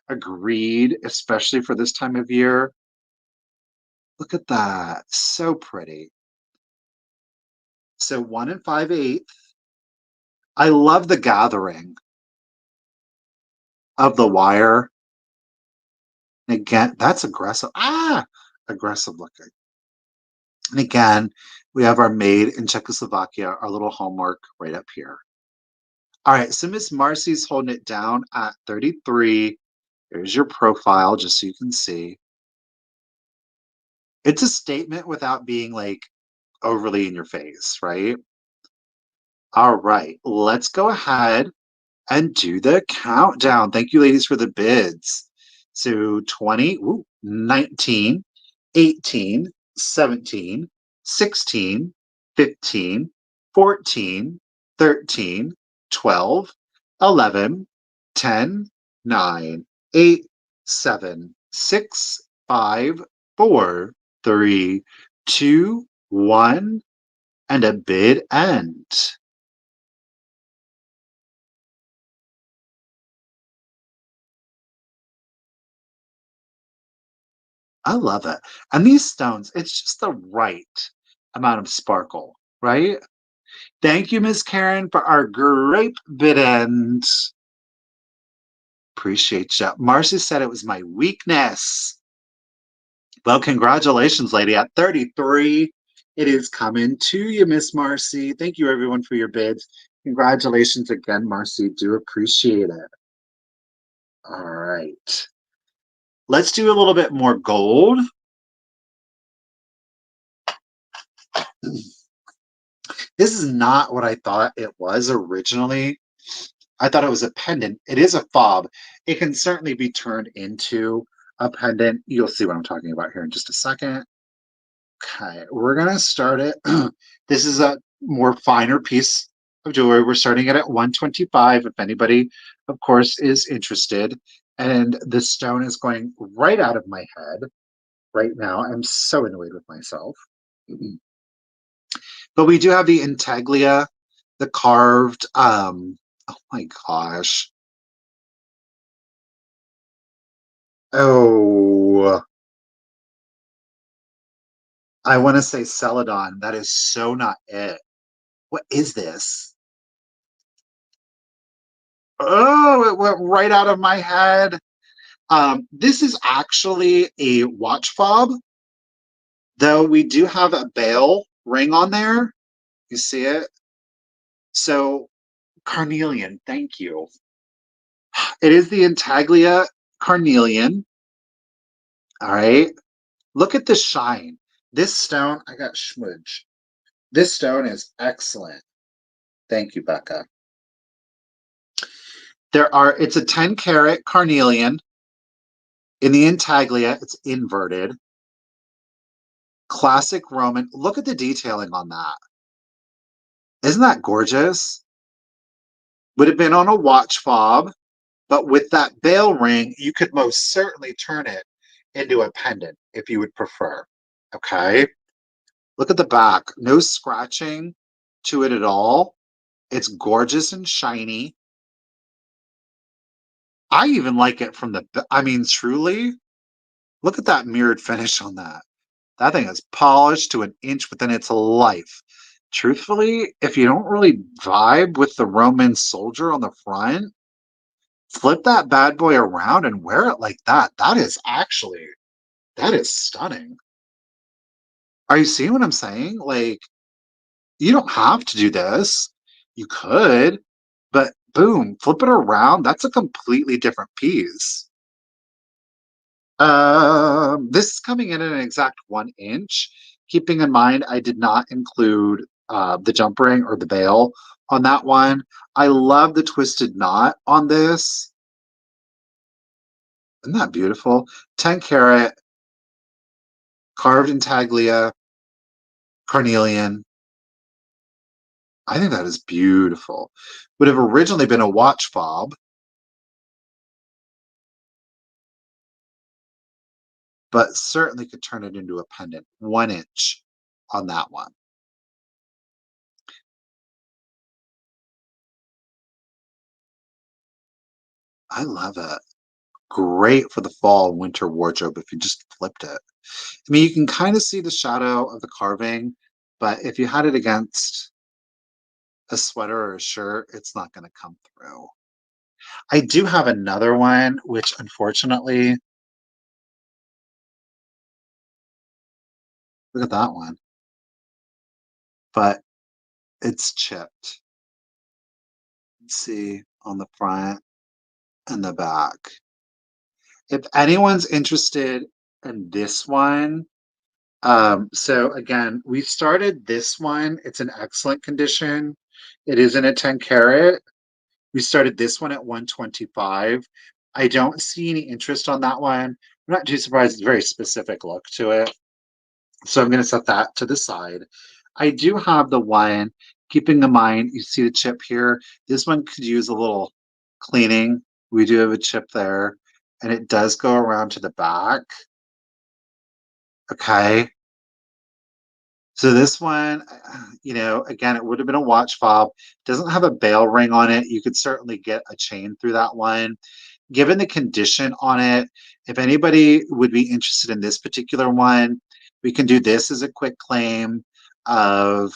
Agreed, especially for this time of year. Look at that. So pretty. So 1 5/8. I love the gathering of the wire. And again, that's aggressive. Aggressive looking. And again, we have our made in Czechoslovakia, our little hallmark right up here. All right, so Miss Marcy's holding it down at 33. Here's your profile, just so you can see. It's a statement without being like overly in your face, right? All right, let's go ahead and do the countdown. Thank you, ladies, for the bids. So 20, ooh, 19, 18, 17, 16, 15, 14, 13, 12, 11, 10, 9, 8, 7, 6, 5, 4, 3, 2, 1, and a bid end. I love it. And these stones, it's just the right amount of sparkle, right? Thank you, Miss Karen, for our great bid end. Appreciate you. Marcy said it was my weakness. Well, congratulations, lady. At 33, it is coming to you, Miss Marcy. Thank you, everyone, for your bids. Congratulations again, Marcy. Do appreciate it. All right. Let's do a little bit more gold. This is not what I thought it was originally. I thought it was a pendant. It is a fob. It can certainly be turned into a pendant. You'll see what I'm talking about here in just a second. Okay, we're gonna start it. This is a more finer piece of jewelry. We're starting it at 125 if anybody, of course, is interested. And the stone is going right out of my head right now. I'm so annoyed with myself. But we do have the intaglia, the carved, oh my gosh. Oh, I want to say Celadon. That is so not it. What is this? Oh, it went right out of my head. This is actually a watch fob, though we do have a bail ring on there. You see it? So, carnelian, thank you. It is the Intaglia carnelian. All right. Look at the shine. This stone, I got schmudge. This stone is excellent. Thank you, Becca. It's a 10 karat carnelian. In the intaglia, it's inverted. Classic Roman. Look at the detailing on that. Isn't that gorgeous? Would have been on a watch fob, but with that bail ring, you could most certainly turn it into a pendant if you would prefer. Okay. Look at the back. No scratching to it at all. It's gorgeous and shiny. I even like it from I mean, truly, look at that mirrored finish on that. That thing is polished to an inch within its life. Truthfully, if you don't really vibe with the Roman soldier on the front, flip that bad boy around and wear it like that. That is stunning. Are you seeing what I'm saying? Like, you don't have to do this. You could, but boom, flip it around. That's a completely different piece. This is coming in at an exact 1 inch. Keeping in mind, I did not include the jump ring or the bail on that one. I love the twisted knot on this. Isn't that beautiful? 10 karat, carved intaglia, carnelian. I think that is beautiful. Would have originally been a watch fob, but certainly could turn it into a pendant. 1 inch on that one. I love it. Great for the fall and winter wardrobe if you just flipped it. I mean, you can kind of see the shadow of the carving, but if you had it against a sweater or a shirt, it's not going to come through. I do have another one, which unfortunately, look at that one, but it's chipped. Let's see on the front and the back. If anyone's interested in this one, So again, we started this one. It's in excellent condition. It is in a 10 carat. We started this one at 125. I don't see any interest on that one. I'm not too surprised. It's a very specific look to it. So I'm going to set that to the side. I do have the one, keeping in mind, you see the chip here. This one could use a little cleaning. We do have a chip there, and it does go around to the back. Okay. So this one, again, it would have been a watch fob. Doesn't have a bail ring on it. You could certainly get a chain through that one. Given the condition on it, if anybody would be interested in this particular one, we can do this as a quick claim of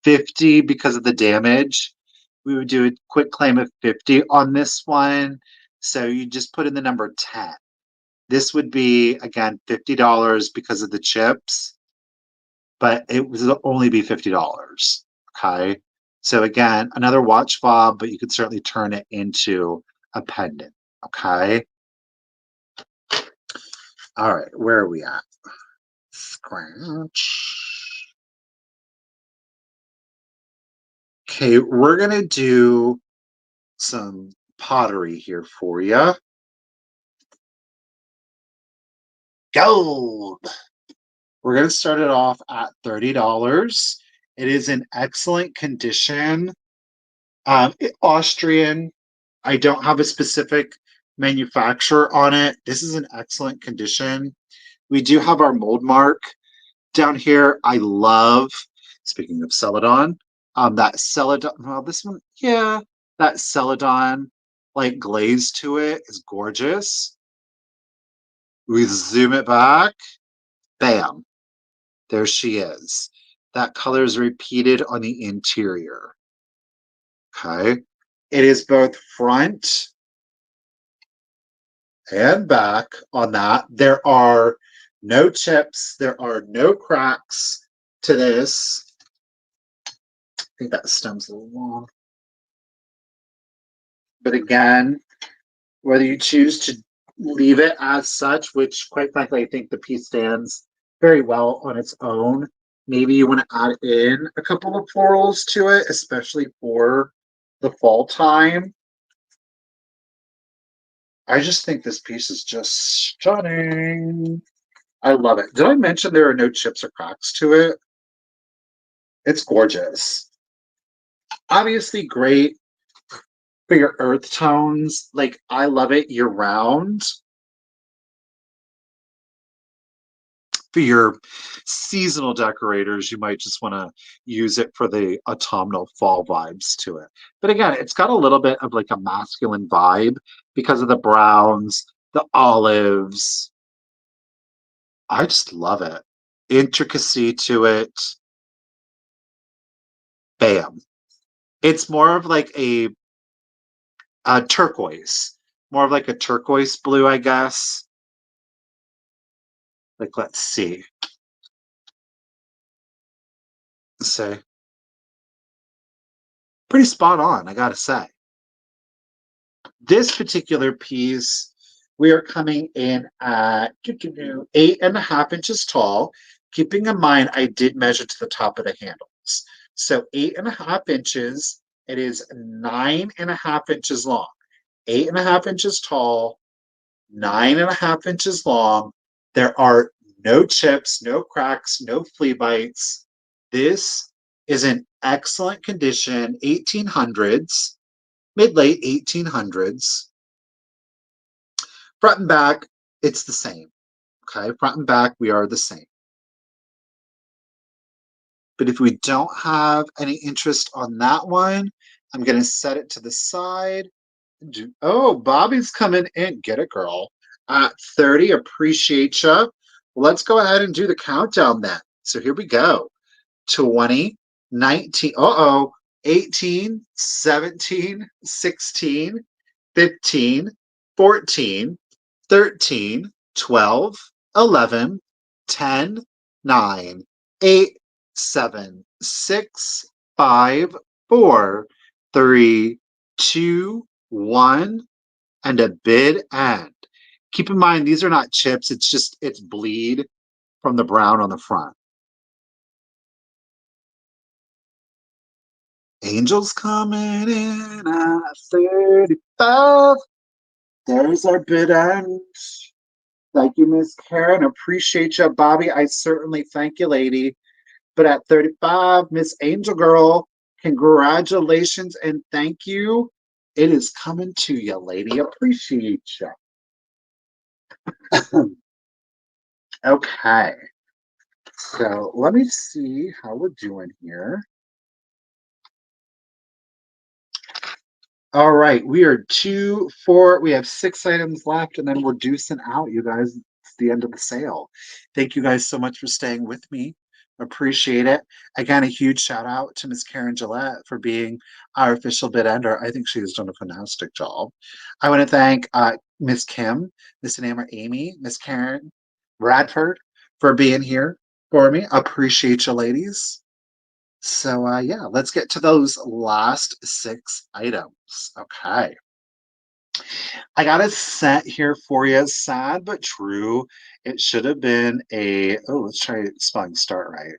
50 because of the damage. We would do a quick claim of 50 on this one. So you just put in the number 10. This would be, again, $50 because of the chips, but it would only be $50. Okay. So again, another watch fob, but you could certainly turn it into a pendant. Okay. All right. Where are we at? Scratch. Okay. We're going to do some pottery here for you. Gold. We're going to start it off at $30. It is in excellent condition. Austrian. I don't have a specific manufacturer on it. This is in excellent condition. We do have our mold mark down here. I love, speaking of Celadon, that Celadon, well, this one, yeah, that Celadon like glaze to it is gorgeous. We zoom it back, bam, there she is. That color is repeated on the interior. Okay. It is both front and back on that. There are no chips, there are no cracks to this. I think that stem's a little long. But again, whether you choose to leave it as such, which quite frankly, I think the piece stands very well on its own. Maybe you want to add in a couple of florals to it, especially for the fall time. I just think this piece is just stunning. I love it. Did I mention there are no chips or cracks to it? It's gorgeous. Obviously, great for your earth tones. Like, I love it year round. For your seasonal decorators, you might just want to use it for the autumnal fall vibes to it. But again, it's got a little bit of like a masculine vibe because of the browns, the olives. I just love it. Intricacy to it. Bam. It's more of like a turquoise, more of like a turquoise blue, I guess. Like, let's see. Say, pretty spot on, I gotta say. This particular piece, we are coming in at 8.5 inches tall. Keeping in mind, I did measure to the top of the handles. So 8.5 inches, it is 9.5 inches long. 8.5 inches tall, 9.5 inches long. There are no chips, no cracks, no flea bites. This is in excellent condition, 1800s, mid-late 1800s. Front and back, it's the same. Okay, front and back, we are the same. But if we don't have any interest on that one, I'm going to set it to the side. Oh, Bobby's coming in. Get it, girl. At 30, appreciate you. Let's go ahead and do the countdown then. So here we go. 20, 19, 18, 17, 16, 15, 14, 13, 12, 11, 10, 9, 8, 7, 6, 5, 4, 3, 2, 1, and a bid end. Keep in mind, these are not chips. It's bleed from the brown on the front. Angels coming in at 35. There's our bid end. Thank you, Miss Karen. Appreciate you, Bobby. I certainly thank you, lady. But at 35, Miss Angel Girl, congratulations and thank you. It is coming to you, lady. Appreciate you. Okay. So let me see how we're doing here. All right, we are 2, 4. We have 6 items left, and then we're deucing out, you guys. It's the end of the sale. Thank you guys so much for staying with me. Appreciate it. Again, a huge shout out to Miss Karen Gillette for being our official bid ender. I think she has done a fantastic job. I want to thank Miss Kim, Miss Anamar Amy, Miss Karen Bradford for being here for me. Appreciate you, ladies. So yeah, let's get to those last 6 items. Okay. I got a set here for you. Sad but true. It should have been let's try spelling start right.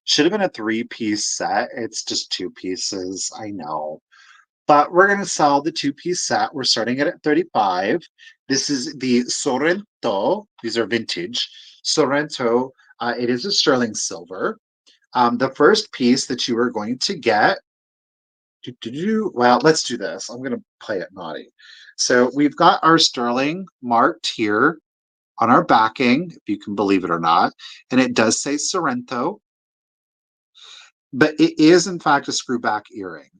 Should have been a 3-piece set. It's just 2 pieces. I know. But we're going to sell the 2-piece set. We're starting it at 35. This is the Sorrento. These are vintage. Sorrento. It is a sterling silver. The first piece that you are going to get, well, let's do this. I'm going to play it naughty. So we've got our sterling marked here on our backing, if you can believe it or not, and it does say Sorrento, but it is in fact a screwback earring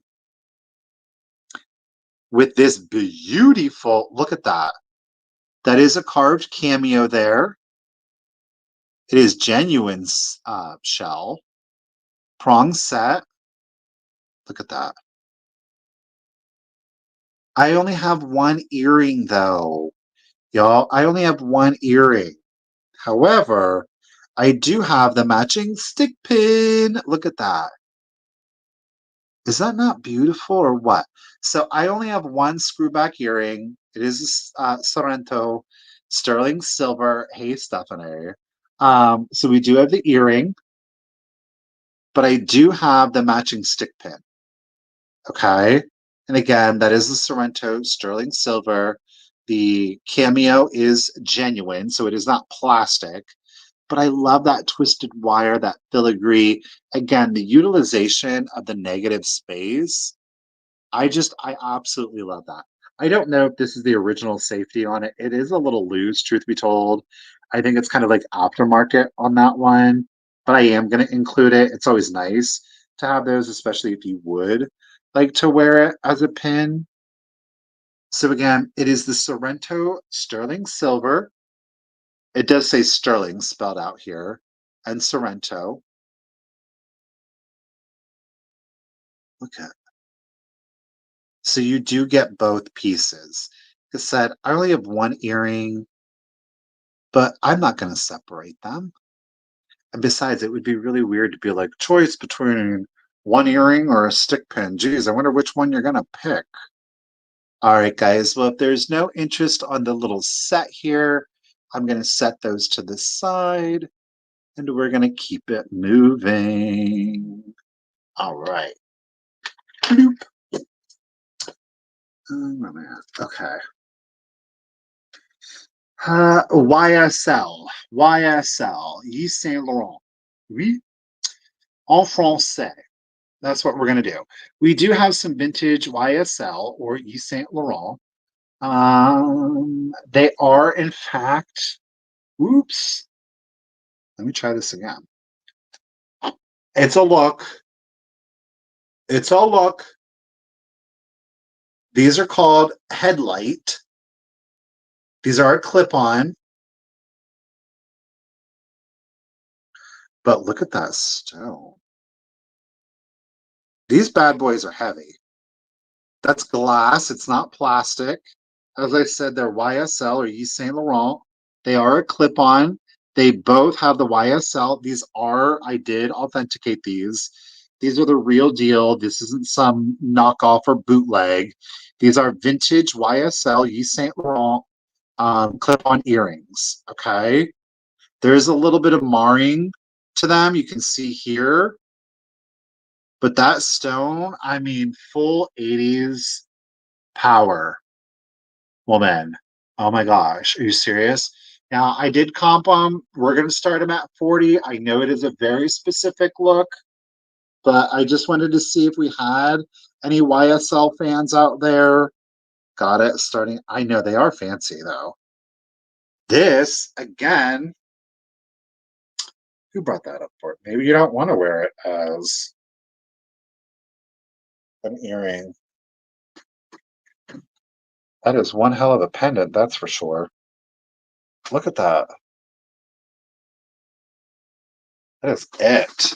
with this beautiful, look at that. That is a carved cameo there. It is genuine shell, prong set. Look at that. I only have one earring though, y'all. I only have one earring. However, I do have the matching stick pin. Look at that. Is that not beautiful or what? So I only have one screwback earring. It is Sorrento sterling silver. Hey, Stephanie. So we do have the earring, but I do have the matching stick pin. Okay. And again, that is the Sorrento sterling silver. The cameo is genuine, so it is not plastic. But I love that twisted wire, that filigree. Again, the utilization of the negative space. I absolutely love that. I don't know if this is the original safety on it. It is a little loose, truth be told. I think it's kind of like aftermarket on that one, but I am going to include it. It's always nice to have those, especially if you would like to wear it as a pin. So again, it is the Sorrento sterling silver. It does say sterling spelled out here, and Sorrento. Look at. So you do get both pieces. Like I said, I only have one earring, but I'm not going to separate them. And besides, it would be really weird to be like, choice between one earring or a stick pin. Geez, I wonder which one you're going to pick. All right, guys. Well, if there's no interest on the little set here, I'm going to set those to the side and we're going to keep it moving. All right. Bloop. Okay. YSL, Yves Saint Laurent. Oui, en français. That's what we're going to do. We do have some vintage YSL or Yves Saint Laurent. They are, in fact, oops. Let me try this again. It's a look. It's a look. These are called headlight. These are a clip-on. But look at that stone. These bad boys are heavy. That's glass. It's not plastic. As I said, they're YSL or Yves Saint Laurent. They are a clip-on. They both have the YSL. I did authenticate these. These are the real deal. This isn't some knockoff or bootleg. These are vintage YSL Yves Saint Laurent. clip-on earrings, okay? There's a little bit of marring to them, you can see here. But that stone, I mean, full 80s power, woman. Oh my gosh, are you serious? Now, I did comp them. We're going to start them at 40. I know it is a very specific look, but I just wanted to see if we had any YSL fans out there. Got it starting. I know they are fancy though. This, again, who brought that up for it? Maybe you don't want to wear it as an earring. That is one hell of a pendant, that's for sure. Look at that. That is it.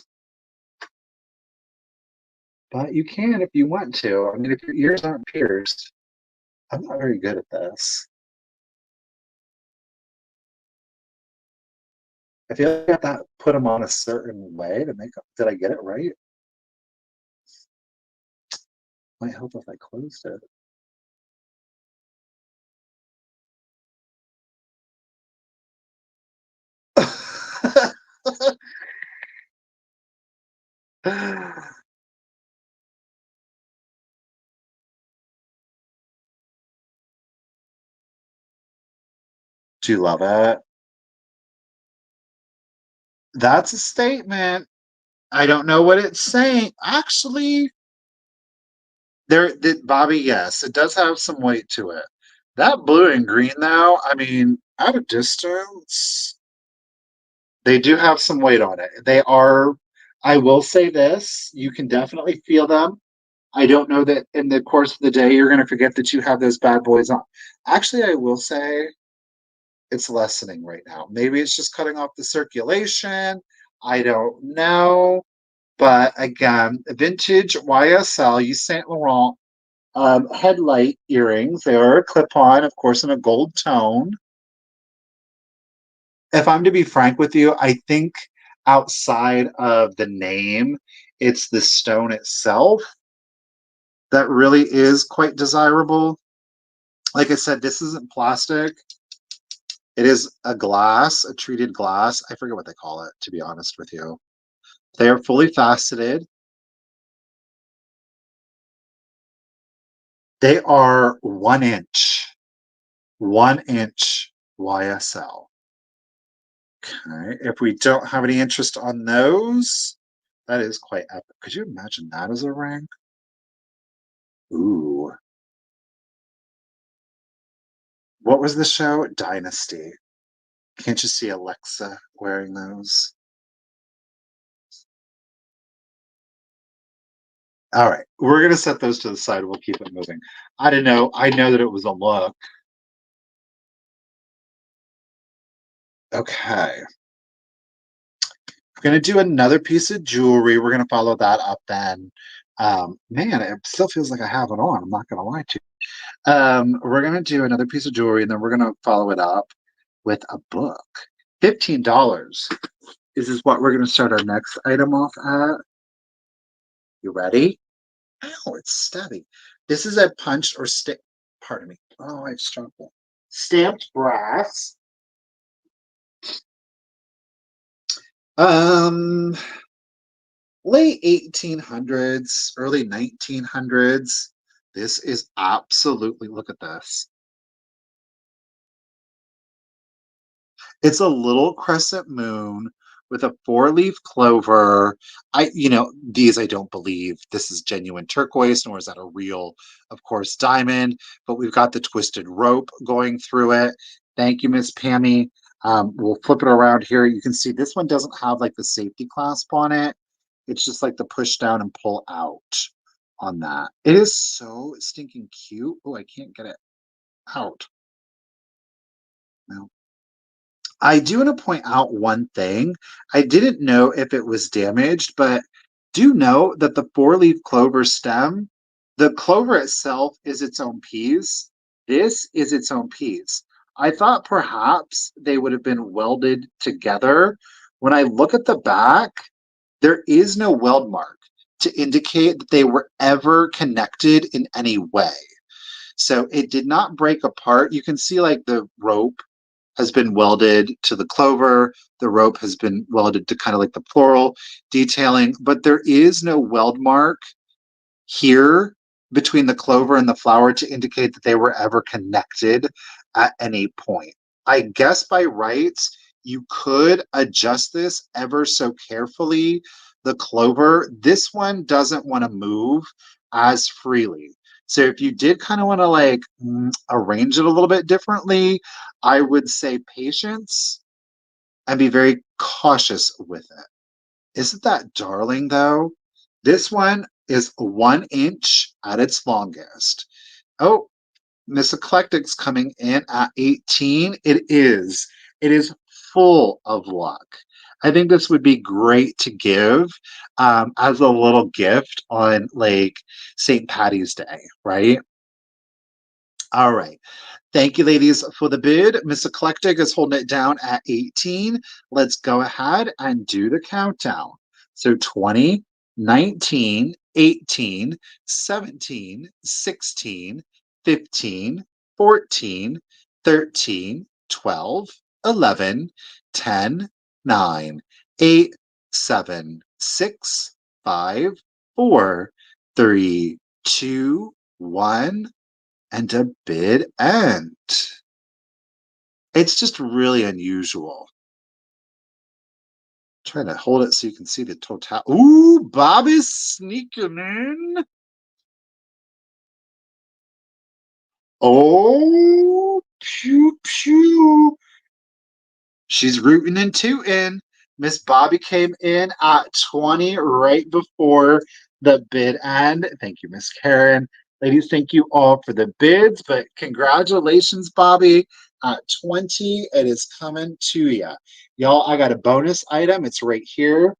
But you can if you want to. I mean, if your ears aren't pierced, I'm not very good at this. I feel like I have to put them on a certain way to make them. Did I get it right? Might help if I closed it. Do you love it? That's a statement. I don't know what it's saying. Actually, Bobby, yes, it does have some weight to it. That blue and green, though, I mean, at a distance, they do have some weight on it. They are, I will say this, you can definitely feel them. I don't know that in the course of the day you're going to forget that you have those bad boys on. Actually, I will say it's lessening right now. Maybe it's just cutting off the circulation. I don't know. But again, vintage YSL, Yves Saint Laurent headlight earrings. They are a clip-on, of course, in a gold tone. If I'm to be frank with you, I think outside of the name, it's the stone itself that really is quite desirable. Like I said, this isn't plastic. It is a glass, a treated glass. I forget what they call it, to be honest with you. They are fully faceted. They are 1 inch, 1 inch YSL. Okay, if we don't have any interest on those, that is quite epic. Could you imagine that as a ring? Ooh. What was the show? Dynasty. Can't you see Alexa wearing those? All right, we're gonna set those to the side. We'll keep it moving. I don't know. I know that it was a look. Okay. We're gonna do another piece of jewelry. We're gonna follow that up then. Man, it still feels like I have it on. I'm not gonna lie to you. We're gonna do another piece of jewelry, and then we're gonna follow it up with a book. $15. This is what we're gonna start our next item off at. You ready? Ow, it's stabby. This is a punched or stick. Pardon me. Oh, I've struggled. Stamped brass. Um, late 1800s, early 1900s. This is absolutely, look at this. It's a little crescent moon with a four-leaf clover. These I don't believe. This is genuine turquoise, nor is that a real, of course, diamond. But we've got the twisted rope going through it. Thank you, Miss Pammy. We'll flip it around here. You can see this one doesn't have like the safety clasp on it. It's just like the push down and pull out on that. It is so stinking cute. Oh, I can't get it out. No. I do want to point out one thing. I didn't know if it was damaged, but do know that the four-leaf clover stem, the clover itself is its own piece. This is its own piece. I thought perhaps they would have been welded together. When I look at the back, there is no weld mark to indicate that they were ever connected in any way. So it did not break apart. You can see like the rope has been welded to the clover. The rope has been welded to kind of like the floral detailing, but there is no weld mark here between the clover and the flower to indicate that they were ever connected at any point. I guess by rights, you could adjust this ever so carefully. The clover, this one doesn't want to move as freely. So if you did kind of want to like arrange it a little bit differently, I would say patience and be very cautious with it. Isn't that darling though? This one is 1 inch at its longest. Oh, Miss Eclectic's coming in at 18. It is. It is full of luck. I think this would be great to give as a little gift on like St. Patty's Day, right? All right. Thank you, ladies, for the bid. Miss Eclectic is holding it down at 18. Let's go ahead and do the countdown. So 20, 19, 18, 17, 16, 15, 14, 13, 12, 11, 10, 9, 8, 7, 6, 5, 4, 3, 2, 1 and a bid end. It's just really unusual. Trying to hold it so you can see the total. Ooh, Bobby's sneaking in. Oh, pew pew. She's rooting and tooting. Miss Bobby came in at 20 right before the bid end. Thank you, Miss Karen. Ladies, thank you all for the bids, but congratulations, Bobby. At 20, it is coming to you. Y'all, I got a bonus item. It's right here.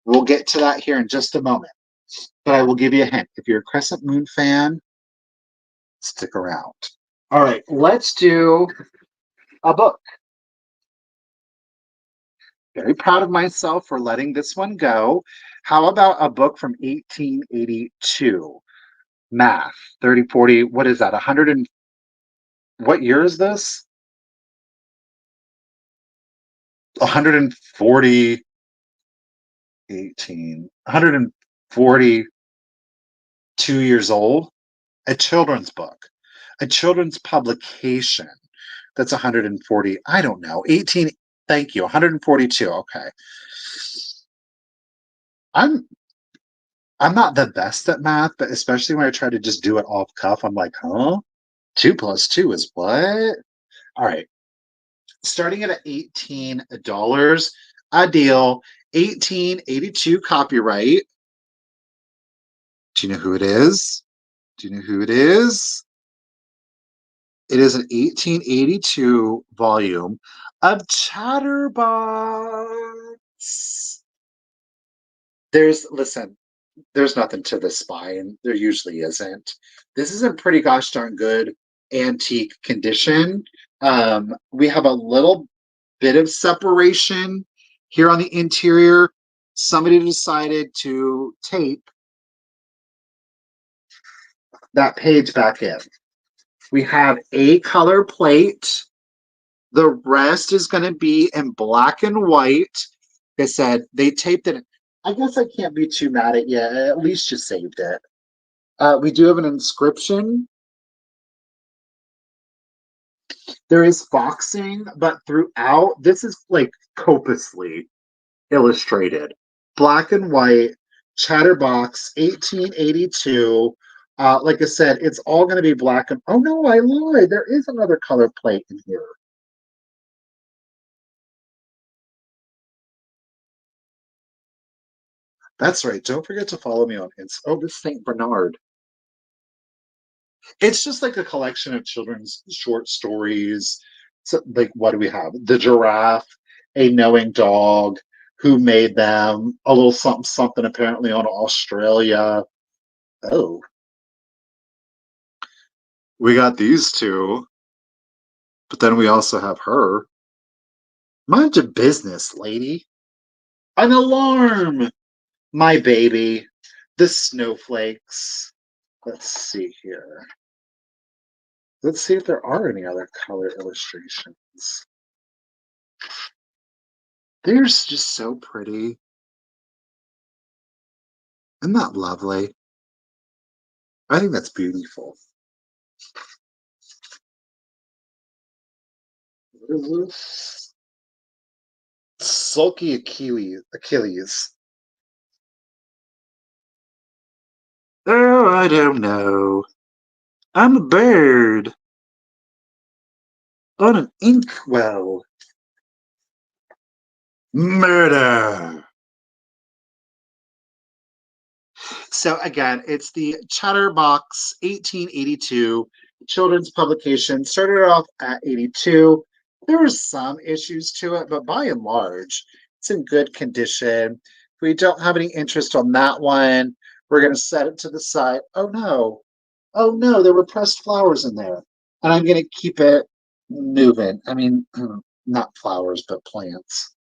We'll get to that here in just a moment. But I will give you a hint. If you're a Crescent Moon fan, stick around. All right, let's do a book. Very proud of myself for letting this one go. How about a book from 1882? Math, 30, 40, what is that? 100 and what year is this? 140, 18, 142 years old. A children's book, a children's publication that's 140. I don't know. 18, thank you. 142. Okay. I'm I'm not the best at math, but especially when I try to just do it off cuff, I'm like, huh? 2 plus 2 is what? All right. Starting at $18, a deal. 1882 copyright. Do you know who it is? Do you know who it is? It is an 1882 volume of Chatterbox. Listen, there's nothing to this spine. There usually isn't. This is in pretty gosh darn good antique condition. We have a little bit of separation here on the interior. Somebody decided to tape that page back in. We have a color plate. The rest is going to be in black and white. Like I said, they taped it. I guess I can't be too mad at you. At least you saved it. We do have an inscription. There is foxing, but throughout, this is like copiously illustrated. Black and white, Chatterbox, 1882. Like I said, it's all going to be black and. Oh no, I lied. There is another color plate in here. That's right. Don't forget to follow me on Insta. Oh, this Saint Bernard. It's just like a collection of children's short stories. So, like, what do we have? The giraffe, a knowing dog, who made them, a little something something apparently on Australia. Oh, we got these two, but then we also have her. Mind your business, lady. An alarm, my baby. The snowflakes. Let's see here. Let's see if there are any other color illustrations. They're just so pretty. Isn't that lovely? I think that's beautiful. What is this? Sulky Achilles. Oh, I don't know. I'm a bird on an inkwell. Murder. So again, it's the Chatterbox 1882 children's publication. Started off at 82. There were some issues to it, but by and large, it's in good condition. If we don't have any interest on that one, we're going to set it to the side. Oh no. Oh no, there were pressed flowers in there. And I'm going to keep it moving. I mean, not flowers, but plants.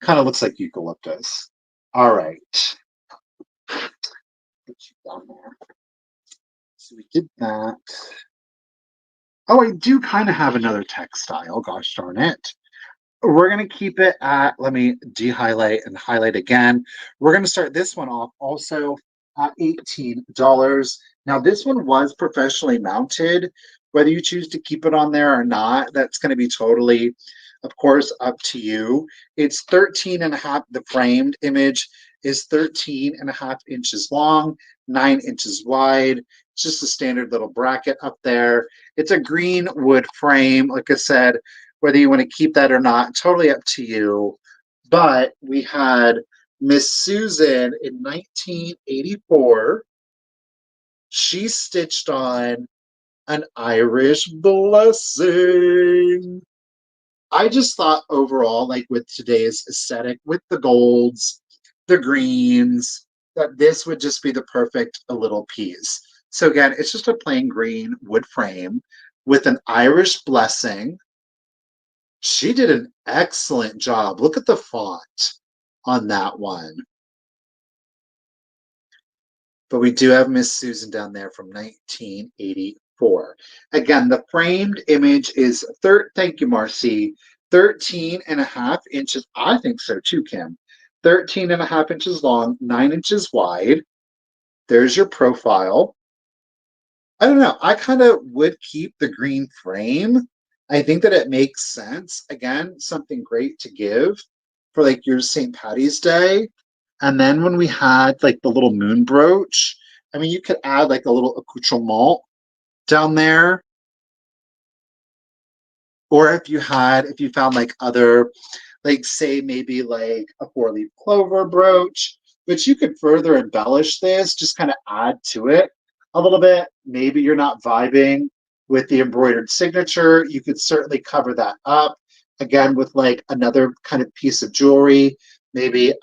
Kind of looks like eucalyptus. All right. Put you down there. So we did that. Oh, I do kind of have another textile. Gosh darn it. We're going to keep it at, let me de-highlight and highlight again. We're going to start this one off also at $18. Now, this one was professionally mounted. Whether you choose to keep it on there or not, that's going to be totally, of course, up to you. It's 13 and a half. The framed image is 13 and a half inches long, 9 inches wide. It's just a standard little bracket up there. It's a green wood frame. Like I said, whether you want to keep that or not, totally up to you. But we had Miss Susan in 1984. She stitched on an Irish blessing. I just thought overall, like with today's aesthetic, with the golds, the greens, that this would just be the perfect little piece. So again, it's just a plain green wood frame with an Irish blessing. She did an excellent job. Look at the font on that one. But we do have Miss Susan down there from 1984. Again, the framed image is thank you, Marcy, 13 and a half inches. I think so too, Kim. 13 and a half inches long, 9 inches wide. There's your profile. I don't know. I kind of would keep the green frame. I think that it makes sense. Again, something great to give for like your St. Patty's Day. And then when we had like the little moon brooch, I mean, you could add like a little accoutrement down there. Or if you found like other, like say maybe like a 4-leaf clover brooch, but you could further embellish this, just kind of add to it a little bit. Maybe you're not vibing with the embroidered signature. You could certainly cover that up again with like another kind of piece of jewelry. Maybe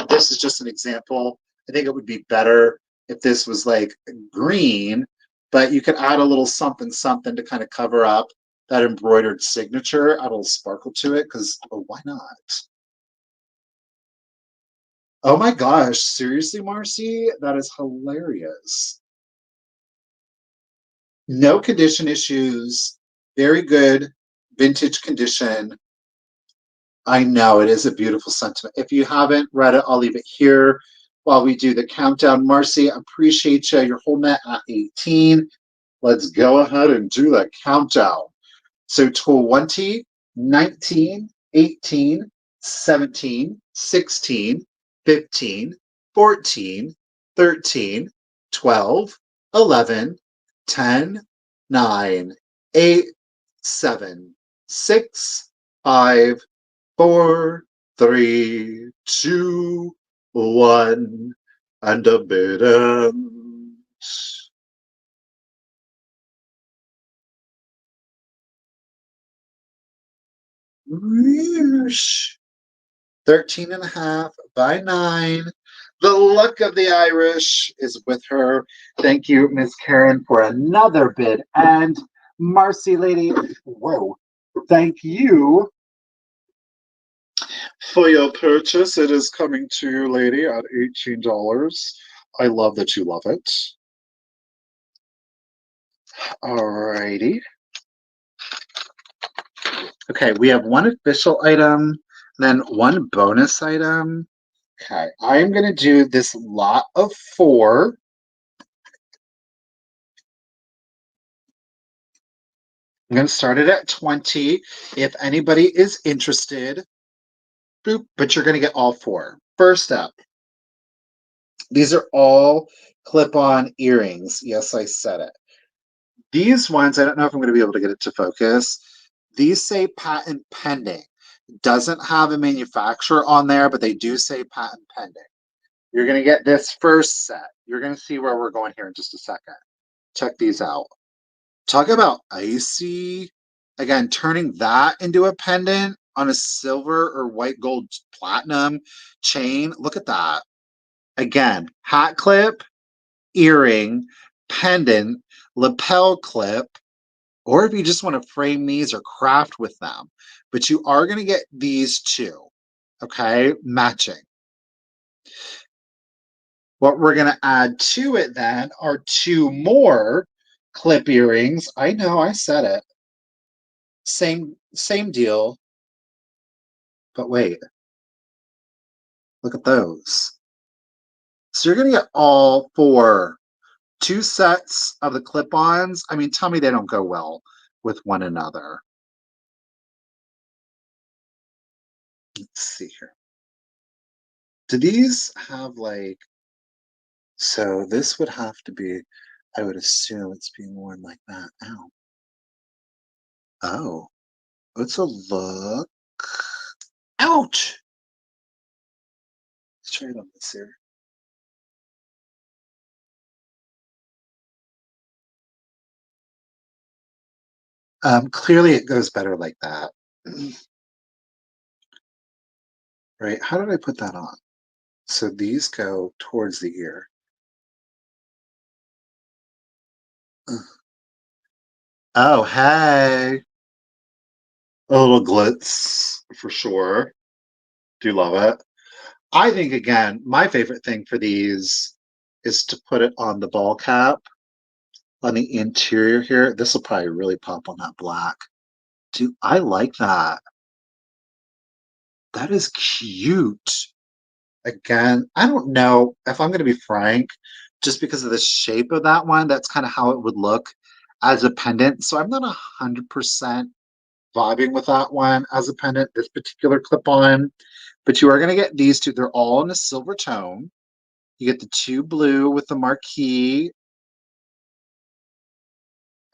this is just an example. I think it would be better if this was like green, but you could add a little something something to kind of cover up that embroidered signature, add a little sparkle to it, because why not? Oh my gosh, seriously, Marcy? That is hilarious. No condition issues, very good vintage condition. I know it is a beautiful sentiment. If you haven't read it, I'll leave it here while we do the countdown. Marcy, appreciate you. You're holding it at 18. Let's go ahead and do the countdown. So 20, 19, 18, 17, 16, 15, 14, 13, 12, 11, 10, 9, 8, 7, 6, 5, 4, 3, 2, 1, and a bit ends. Whoosh. 13 and a half by 9. The luck of the Irish is with her. Thank you, Miss Karen, for another bid. And Marcy Lady, whoa, thank you for your purchase. It is coming to you, lady, at $18. I love that you love it. Alrighty. Okay, we have one official item, then one bonus item. Okay, I'm going to do this lot of 4. I'm going to start it at 20. If anybody is interested, boop, but you're going to get all 4. First up, these are all clip-on earrings. Yes, I said it. These ones, I don't know if I'm going to be able to get it to focus. These say patent pending. Doesn't have a manufacturer on there, but they do say patent pending. You're going to get this first set. You're going to see where we're going here in just a second. Check these out. Talk about icy. Again, turning that into a pendant on a silver or white gold platinum chain. Look at that. Again, hat clip, earring, pendant, lapel clip, or if you just want to frame these or craft with them. But you are going to get these 2, okay, matching. What we're going to add to it then are 2 more clip earrings. I know, I said it. Same deal. But wait, look at those. So you're going to get all 4, 2 sets of the clip-ons. I mean, tell me they don't go well with one another. Let's see here. Do these have like, so this would have to be, I would assume it's being worn like that. Ow. Oh, let's a look. Ouch! Let's try it on this here. Clearly it goes better like that. Right, how did I put that on? So these go towards the ear. Oh, hey! A little glitz for sure. Do love it. I think, again, my favorite thing for these is to put it on the ball cap on the interior here. This will probably really pop on that black. Dude, I like that. That is cute. Again, I don't know if I'm going to be frank, just because of the shape of that one, that's kind of how it would look as a pendant. So I'm not 100% vibing with that one as a pendant, this particular clip-on. But you are going to get these 2. They're all in a silver tone. You get the 2 blue with the marquee,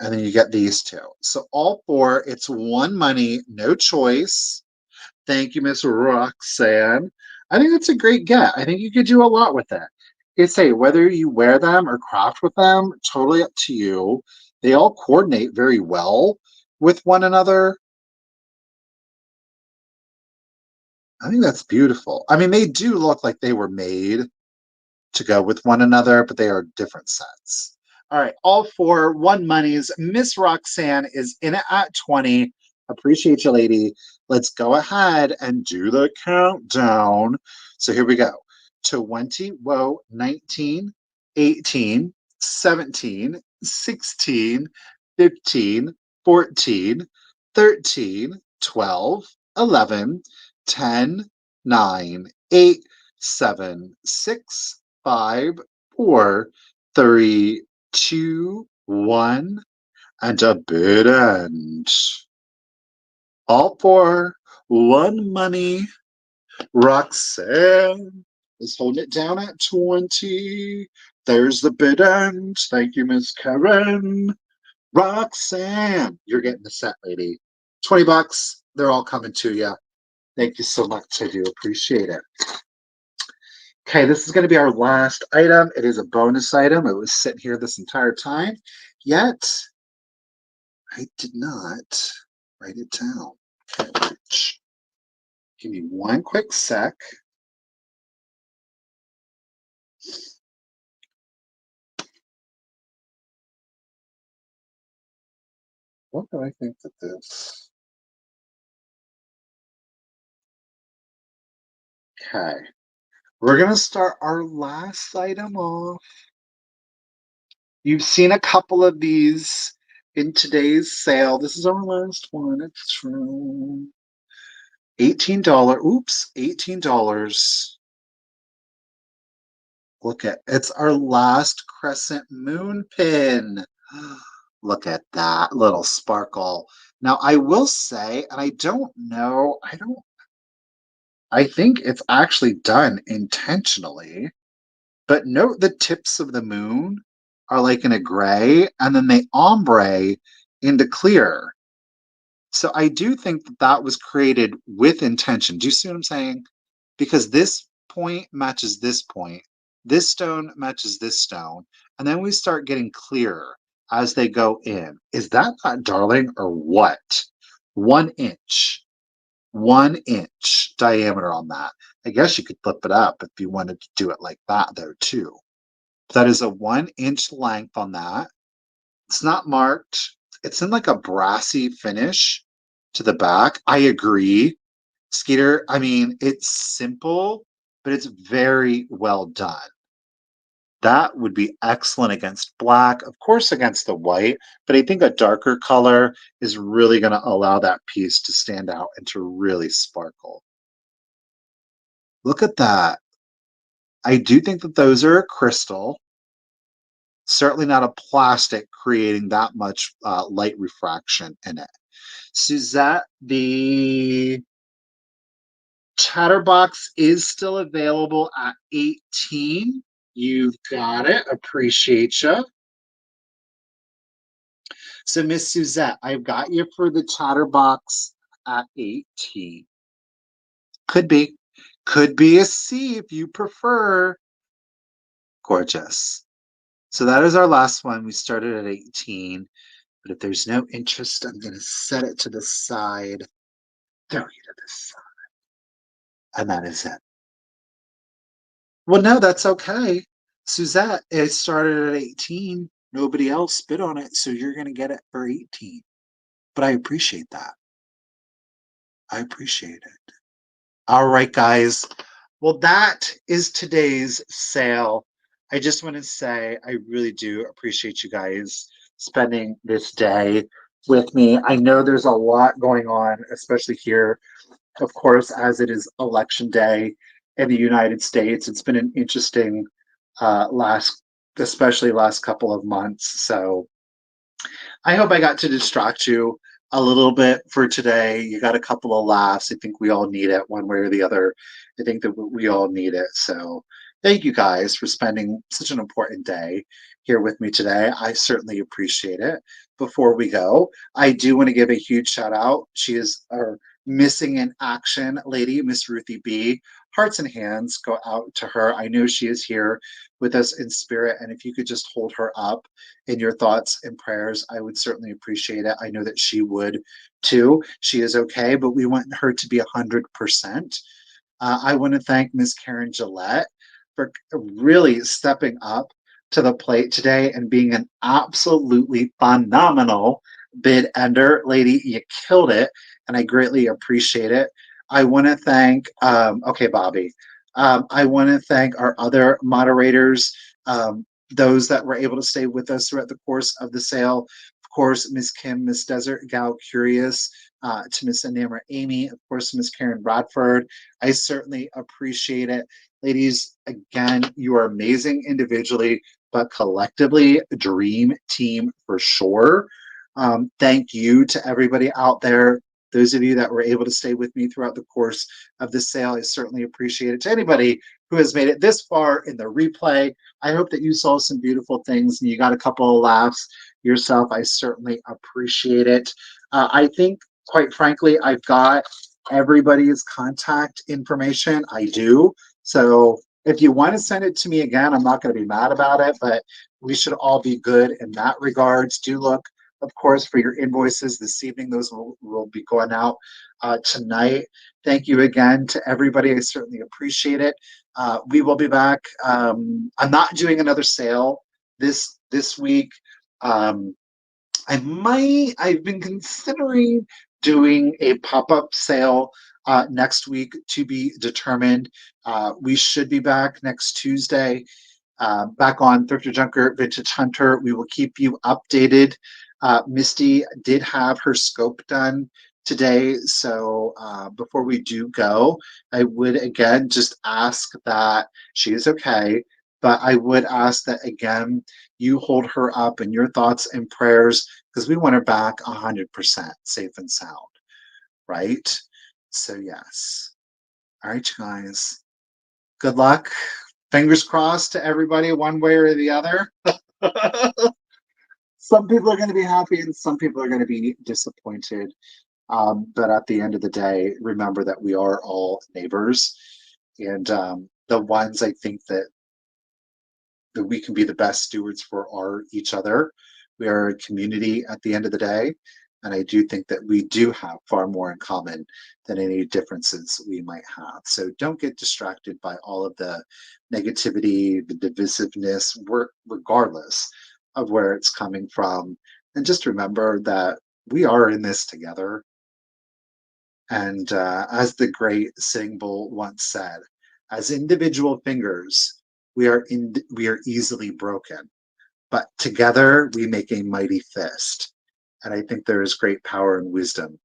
and then you get these 2. So all 4, it's one money, no choice. Thank you, Miss Roxanne. I think that's a great get. I think you could do a lot with it. It's a whether you wear them or craft with them, totally up to you. They all coordinate very well with one another. I think that's beautiful. I mean, they do look like they were made to go with one another, but they are different sets. All right, all 4, one monies. Miss Roxanne is in it at 20. Appreciate you, lady. Let's go ahead and do the countdown. So here we go. 20, whoa, 19, 18, 17, 16, 15, 14, 13, 12, 11, 10, 9, 8, 7, 6, 5, 4, 3, 2, 1, and a bid end. All for one money. Roxanne is holding it down at 20. There's the bid end. Thank you, Miss Karen. Roxanne, you're getting the set, lady. 20 bucks. They're all coming to you. Thank you so much. I do appreciate it. Okay, this is going to be our last item. It is a bonus item. It was sitting here this entire time, yet I did not write it down. Okay, give me one quick sec. What do I think that this? Okay, we're going to start our last item off. You've seen a couple of these in today's sale. This is our last one. It's from $18. Oops, $18. Look at it's our last crescent moon pin. Look at that little sparkle. Now I will say, and I don't know, I think it's actually done intentionally, but note the tips of the moon are like in a gray and then they ombre into clear. So I do think that that was created with intention. Do you see what I'm saying? Because this point matches this stone matches this stone, and then we start getting clearer as they go in. Is that not darling or what? 1 inch, 1 inch diameter on that. I guess you could flip it up if you wanted to do it like that there too. That is a 1 inch length on that. It's not marked. It's in like a brassy finish to the back. I agree. Skeeter, I mean, it's simple, but it's very well done. That would be excellent against black, of course, against the white, but I think a darker color is really going to allow that piece to stand out and to really sparkle. Look at that. I do think that those are a crystal, certainly not a plastic creating that much light refraction in it. Suzette, the Chatterbox is still available at 18. You've got it. Appreciate you. So, Miss Suzette, I've got you for the Chatterbox at 18. Could be. Could be a C if you prefer. Gorgeous. So that is our last one. We started at 18. But if there's no interest, I'm going to set it to the side. Throw you to the side. And that is it. Well, no, that's okay. Suzette, it started at 18. Nobody else bid on it, so you're going to get it for 18. But I appreciate that. I appreciate it. All right, guys. Well, that is today's sale. I just want to say I really do appreciate you guys spending this day with me. I know there's a lot going on, especially here, of course, as it is election day in the United States. It's been an interesting especially last couple of months. So I hope I got to distract you a little bit for today. You got a couple of laughs. I think we all need it one way or the other. I think that we all need it. So thank you guys for spending such an important day here with me today. I certainly appreciate it. Before we go, I do want to give a huge shout out. She is our missing in action lady, Miss Ruthie B. Hearts and hands go out to her. I know she is here with us in spirit. And if you could just hold her up in your thoughts and prayers, I would certainly appreciate it. I know that she would too. She is okay, but we want her to be 100%. I want to thank Ms. Karen Gillette for really stepping up to the plate today and being an absolutely phenomenal bid ender. Lady, you killed it, and I greatly appreciate it. I want to thank, okay, Bobby. I want to thank our other moderators, those that were able to stay with us throughout the course of the sale. Of course, Miss Kim, Miss Desert Gal Curious, to Miss Anamra Amy, of course, Miss Karen Bradford. I certainly appreciate it. Ladies, again, you are amazing individually, but collectively, dream team for sure. Thank you to everybody out there. Those of you that were able to stay with me throughout the course of the sale, I certainly appreciate it. To anybody who has made it this far in the replay, I hope that you saw some beautiful things and you got a couple of laughs yourself. I certainly appreciate it. I think, quite frankly, I've got everybody's contact information. I do. So if you want to send it to me again, I'm not going to be mad about it, but we should all be good in that regards. Do look, of course, for your invoices this evening. Those will be going out tonight. Thank you again to everybody. I certainly appreciate it. We will be back. I'm not doing another sale this week. I've been considering doing a pop-up sale next week, to be determined. We should be back next Tuesday, back on Thrifter Junker Vintage Hunter. We will keep you updated Misty did have her scope done today, so before we do go, I would again just ask that she is okay, but I would ask that again you hold her up in your thoughts and prayers because we want her back 100% safe and sound, right? So, yes. All right, you guys. Good luck. Fingers crossed to everybody, one way or the other. Some people are going to be happy and some people are going to be disappointed. But at the end of the day, remember that we are all neighbors. And the ones I think that we can be the best stewards for our each other. We are a community at the end of the day. And I do think that we do have far more in common than any differences we might have. So don't get distracted by all of the negativity, the divisiveness, regardless of where it's coming from. And just remember that we are in this together. And as the great Sitting Bull once said, as individual fingers, we are easily broken, but together we make a mighty fist. And I think there is great power and wisdom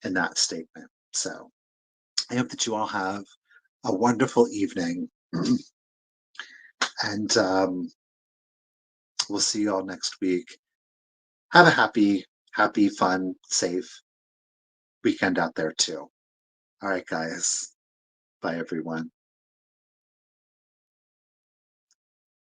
in that statement. So I hope that you all have a wonderful evening. And we'll see you all next week. Have a happy, fun, safe weekend out there too. All right, guys. Bye, everyone.